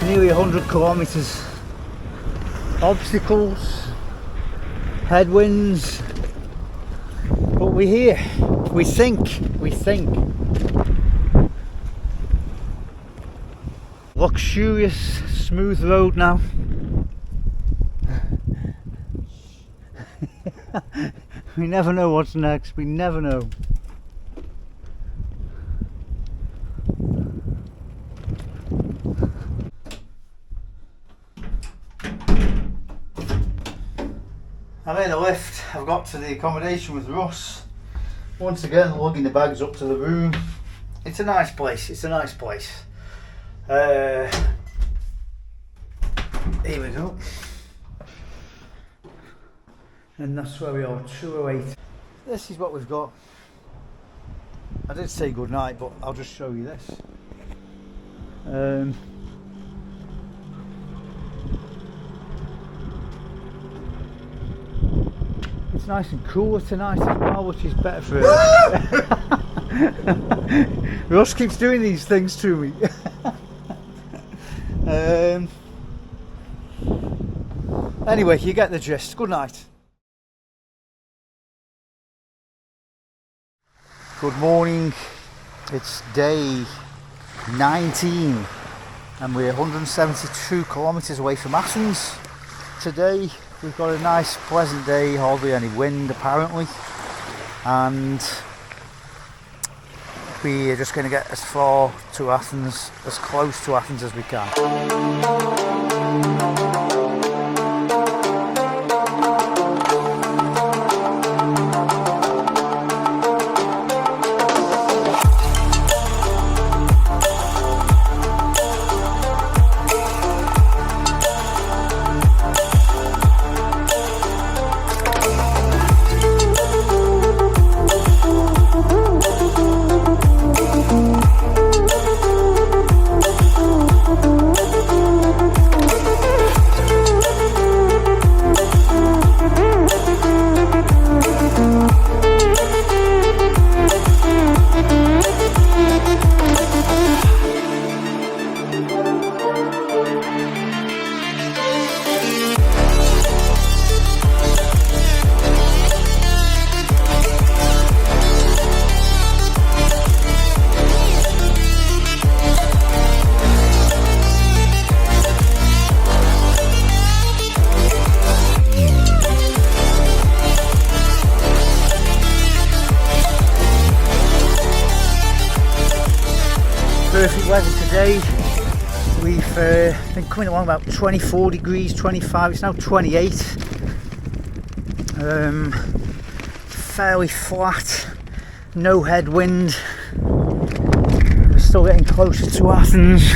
Nearly 100 kilometres. Obstacles, headwinds, but we're here. We think. Luxurious, smooth road now. We never know what's next, we never know. I'm in a lift. I've got to the accommodation with Russ. Once again, lugging the bags up to the room. It's a nice place. Here we go. And that's where we are, 208. This is what we've got. I did say good night, but I'll just show you this. It's nice and cool tonight as well, which is better for Russ keeps doing these things to me. Anyway, you get the gist. Good night. Good morning. It's day 19 and we're 172 kilometres away from Athens. Today we've got a nice pleasant day, hardly any wind apparently, and we're just going to get as far to Athens, as close to Athens as we can. today. We've been coming along about 24 degrees, 25, it's now 28. Fairly flat, no headwind. We're still getting closer to Athens.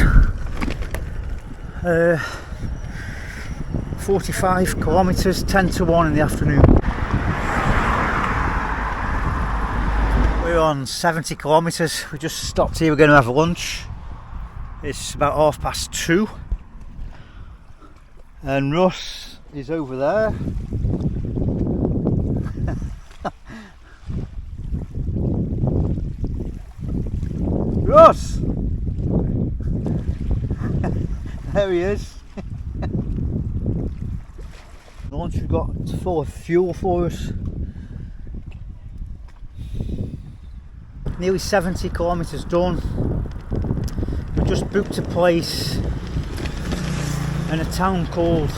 45 kilometres, 10 to 1 in the afternoon. We're on 70 kilometres. We just stopped here, we're going to have lunch. It's about 2:30 and Russ is over there. Russ! There he is. The lunch we've got is full of fuel for us. Nearly 70 kilometres done. We just booked a place in a town called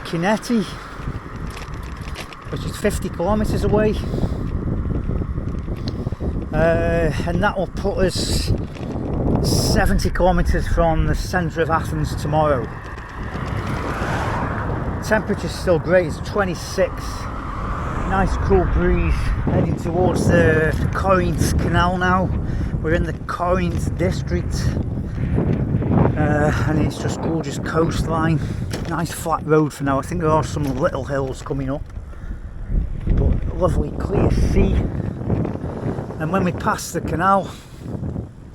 Kineti, which is 50 kilometres away, and that will put us 70 kilometres from the centre of Athens tomorrow. Temperature's still great, it's 26. Nice cool breeze, heading towards the Corinth Canal now. We're in the Corinth district, and it's just gorgeous coastline. Nice flat road for now. I think there are some little hills coming up, but lovely clear sea. And when we pass the canal,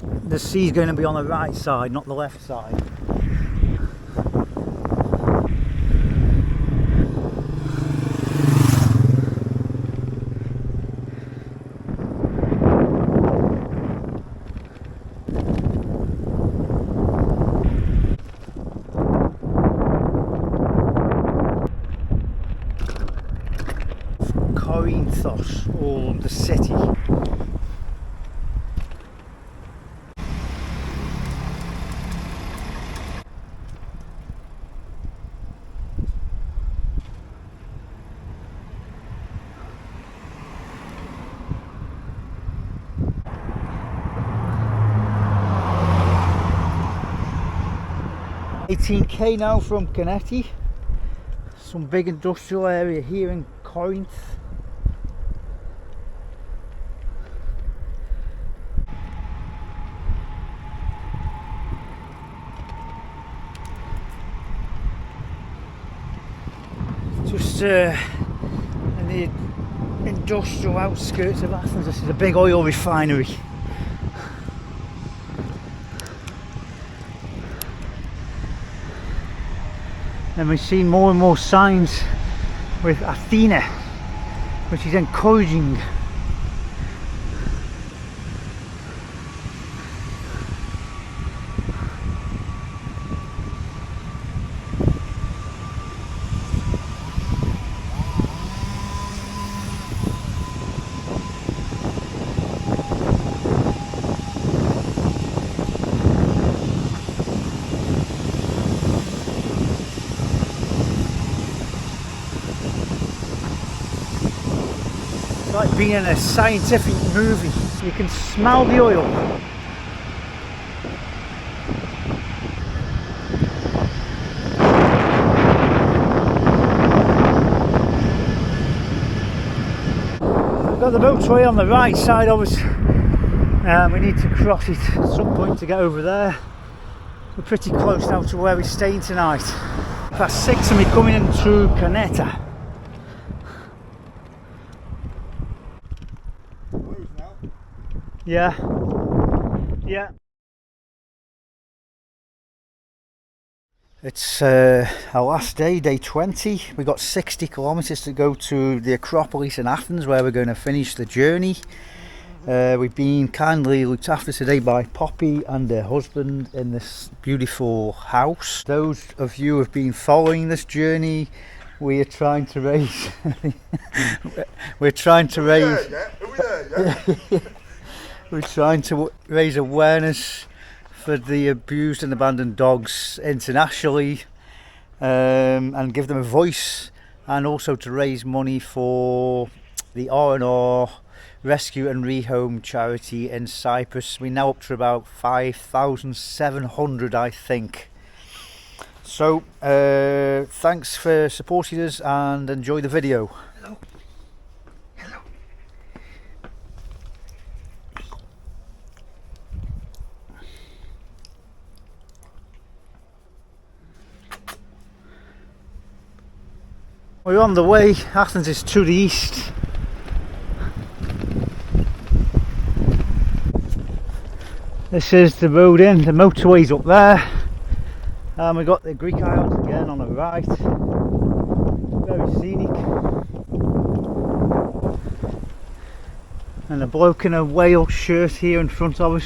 the sea's going to be on the right side, not the left side. Corinthos, or the city. $18k now from Kineti. Some big industrial area here in Corinth. Just in the industrial outskirts of Athens. This is a big oil refinery. And we've seen more and more signs with Athena, which is encouraging. Like being in a scientific movie. You can smell the oil. We've got the motorway on the right side of us. We need to cross it at some point to get over there. We're pretty close now to where we're staying tonight. Past 6 and we're coming into Caneta. Yeah. Yeah. It's our last day, day 20. We've got 60 kilometres to go to the Acropolis in Athens, where we're going to finish the journey. We've been kindly looked after today by Poppy and her husband in this beautiful house. Those of you who have been following this journey, we are trying to raise we're trying to raise awareness for the abused and abandoned dogs internationally, and give them a voice, and also to raise money for the R&R rescue and rehome charity in Cyprus. We're now up to about 5,700, I think. So thanks for supporting us and enjoy the video. Hello. Hello. We're on the way. Athens is to the east. This is the road in, the motorway's up there. And we've got the Greek Islands again on the right. Very scenic. And a bloke in a whale shirt here in front of us.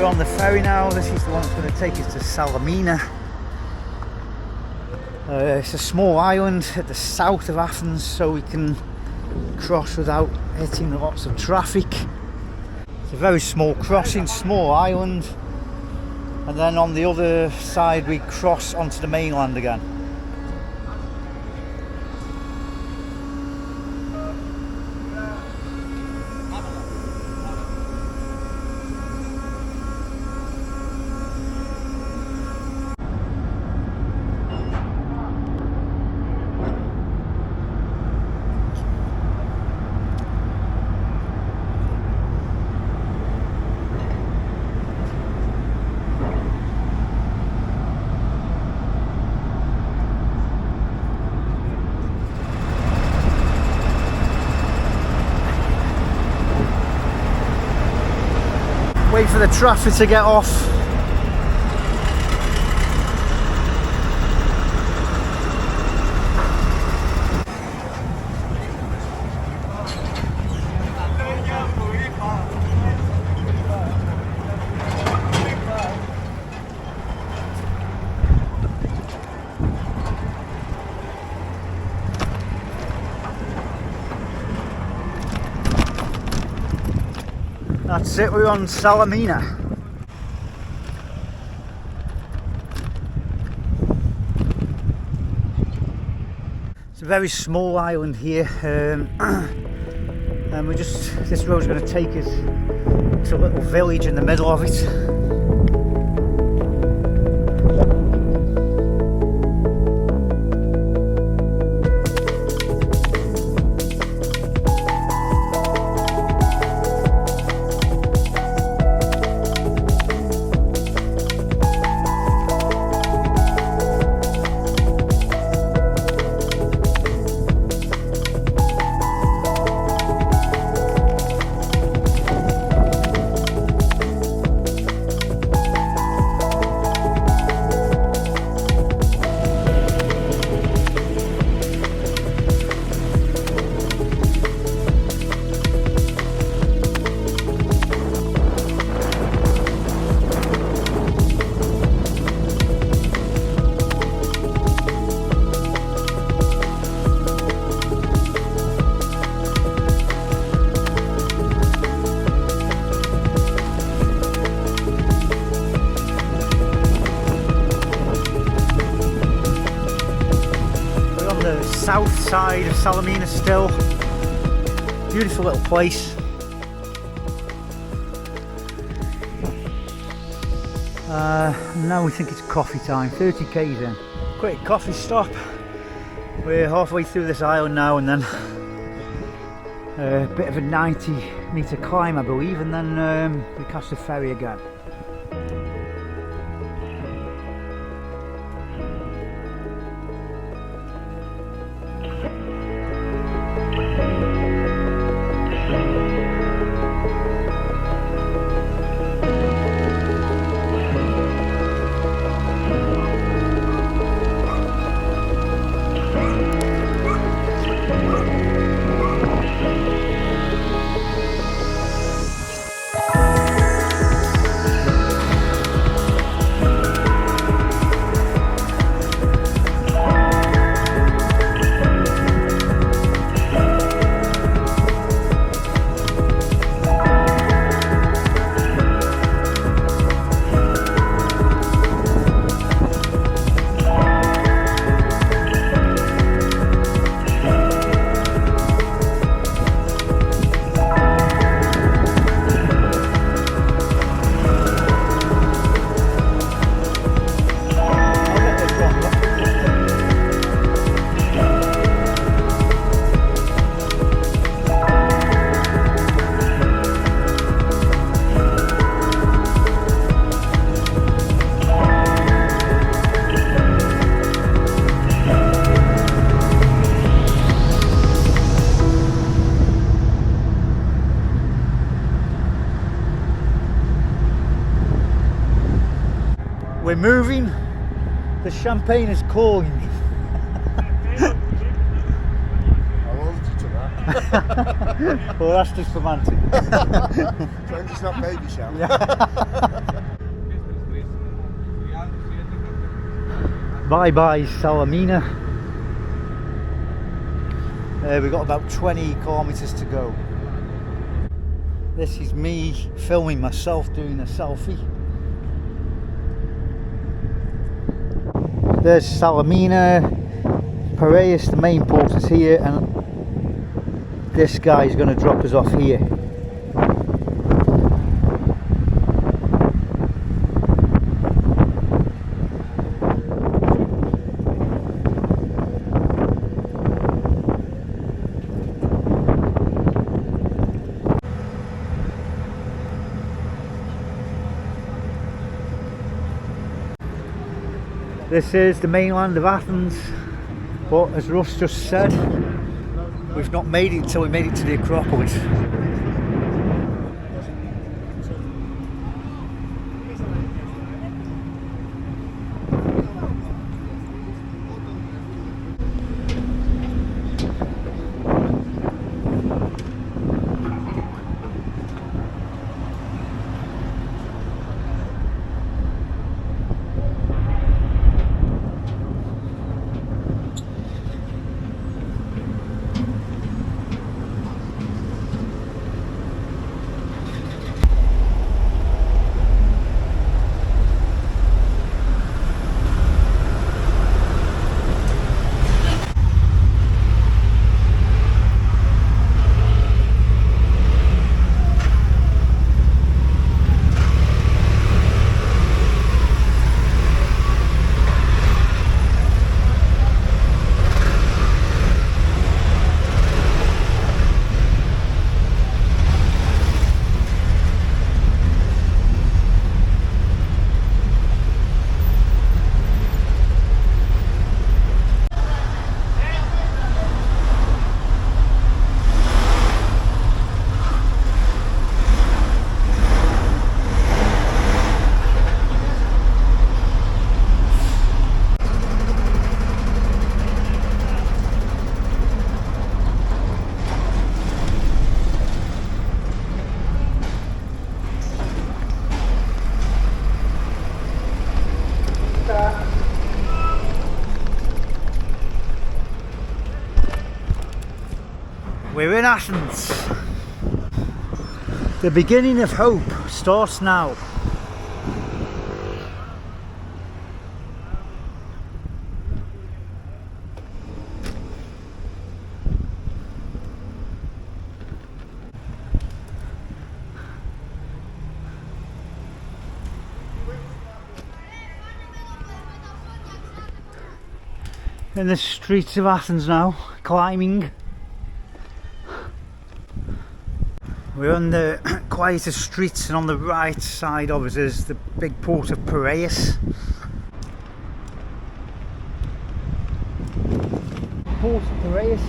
On the ferry now. This is the one that's going to take us to Salamina. It's a small island at the south of Athens, so we can cross without hitting lots of traffic. It's a very small crossing, small island, and then on the other side we cross onto the mainland again. Wait for the traffic to get off. That's it, we're on Salamina. It's a very small island here, and this road's going to take us to a little village in the middle of it. South side of Salamina still. Beautiful little place. Now we think it's coffee time. 30 k's in. Quick coffee stop. We're halfway through this island now, and then a bit of a 90-metre climb, I believe, and then we catch the ferry again. We're moving. The champagne is calling. I'll hold you to that. Well, that's just romantic. As long as it's not baby shower. Bye bye Salamina. We've got about 20 kilometres to go. This is me filming myself doing a selfie. There's Salamina. Piraeus, the main port, is here, and this guy is going to drop us off here. This is the mainland of Athens, but as Russ just said, we've not made it until we made it to the Acropolis. We're in Athens. The beginning of hope starts now. In the streets of Athens now, climbing. We're on the quieter streets, and on the right side of us is the big port of Piraeus. Port of Piraeus.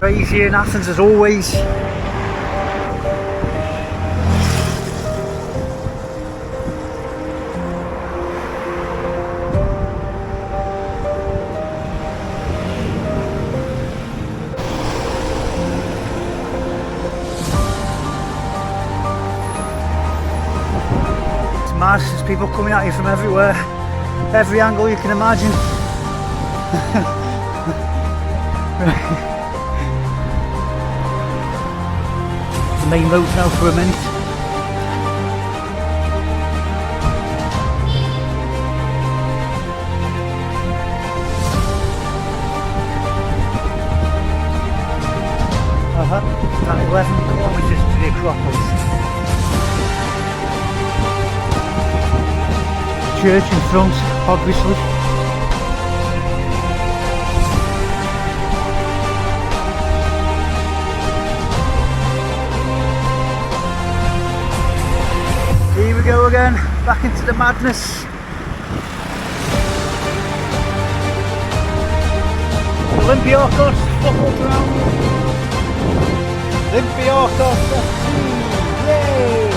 Crazy in Athens as always. It's mad, there's people coming at you from everywhere, every angle you can imagine. Main road now for a minute. About 11 kilometres to the Acropolis. Church in front, obviously. Here we go again, back into the madness. Olympiakos football ground. Olympiakos FC, yay!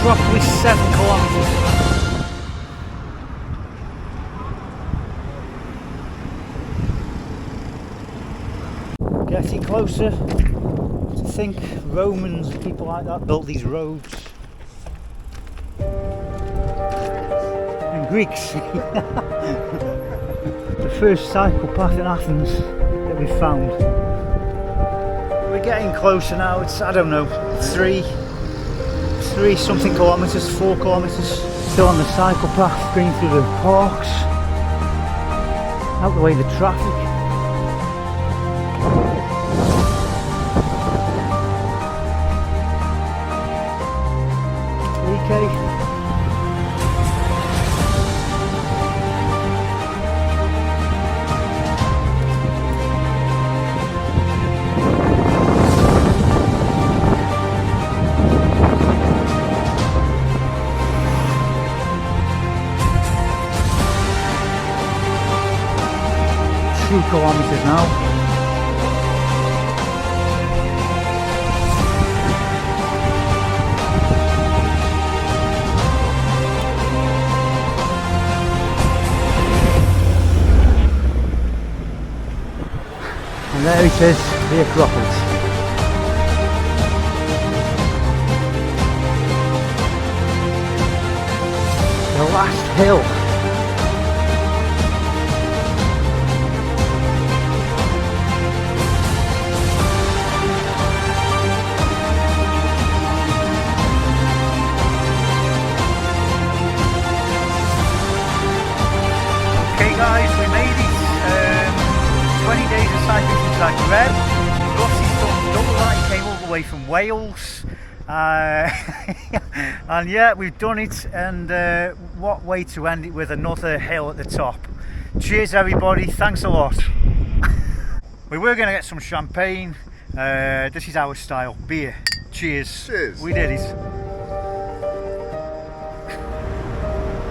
Roughly 7 kilometres. Getting closer. To think Romans and people like that built these roads. And Greeks. The first cycle path in Athens that we found. We're getting closer now. It's, I don't know, 3 something kilometres, 4 kilometres. Still on the cycle path, going through the parks, out the way the traffic. Okay. Kilometres now. And there it is, the Acropolis. The last hill. Guys, we made it. 20 days of cycling from Zagreb. Rossi's done double that, he came all the way from Wales. And yeah, we've done it, and what way to end it with another hill at the top. Cheers everybody, thanks a lot. We were going to get some champagne. This is our style, beer. Cheers. Cheers. We did it.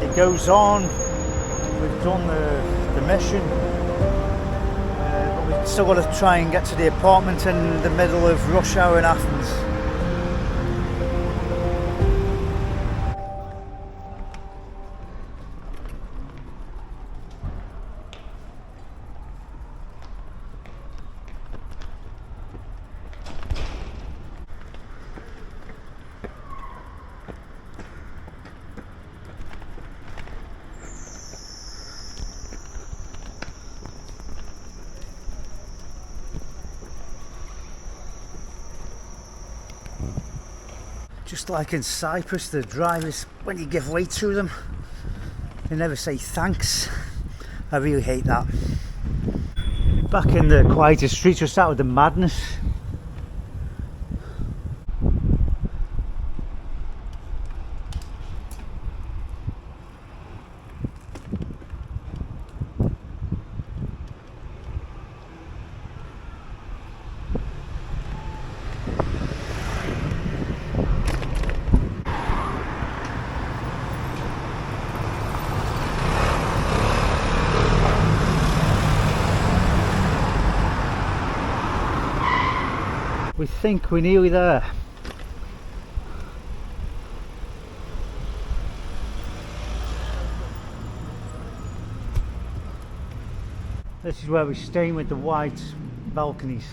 It goes on. We've done the mission, but we've Still got to try and get to the apartment in the middle of rush hour in Athens. Just like in Cyprus, the drivers, when you give way to them, they never say thanks. I really hate that. Back in the quieter streets, we start with the madness. We think we're nearly there. This is where we're staying with the white balconies.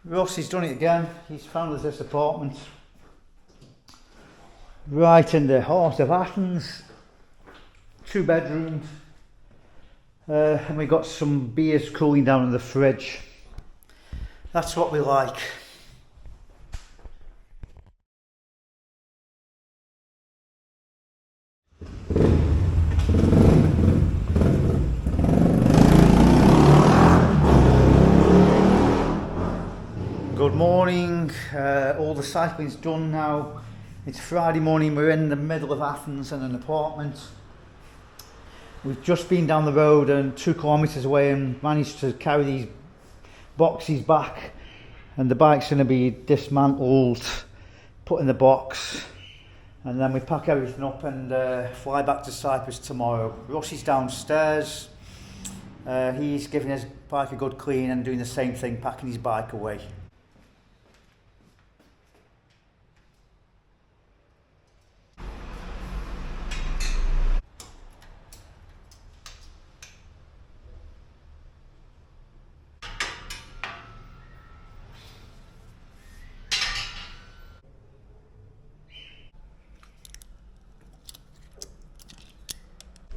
Russ, he's done it again. He's found us this apartment right in the heart of Athens. 2 bedrooms, and we got some beers cooling down in the fridge. That's what we like. Good morning, all the cycling's done now. It's Friday morning, we're in the middle of Athens in an apartment. We've just been down the road and 2 kilometres away and managed to carry these boxes back, and the bike's going to be dismantled, put in the box, and then we pack everything up and fly back to Cyprus tomorrow. Rusty's downstairs, he's giving his bike a good clean and doing the same thing, packing his bike away.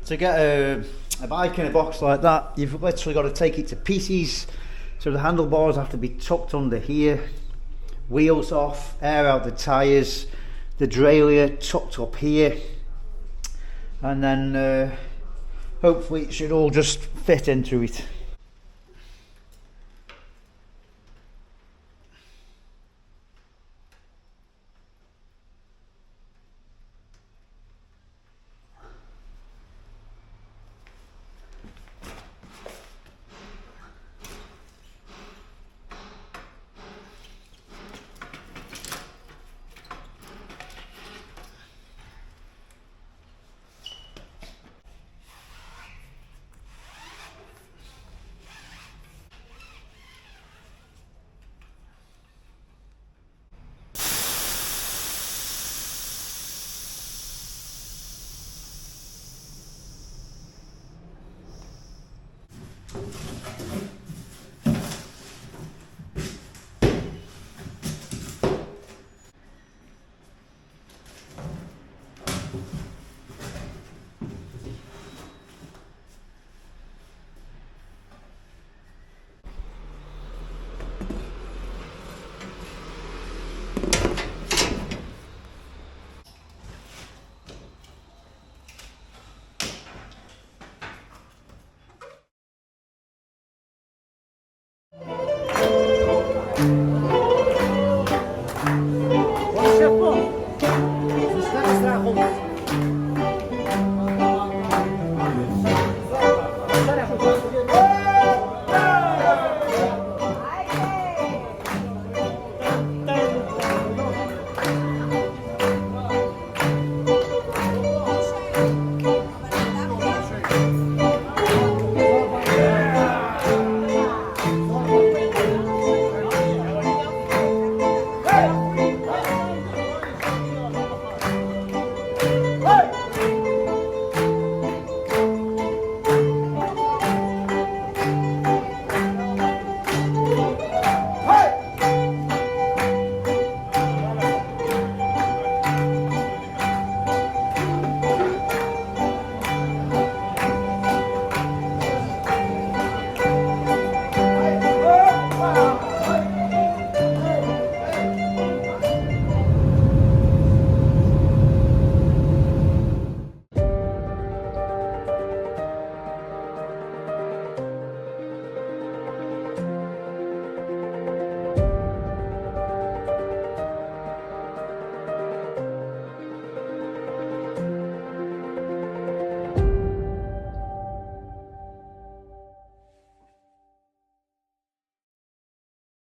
To get a bike in a box like that, you've literally got to take it to pieces. So the handlebars have to be tucked under here, wheels off, air out the tyres, the derailleur tucked up here, and then hopefully it should all just fit into it.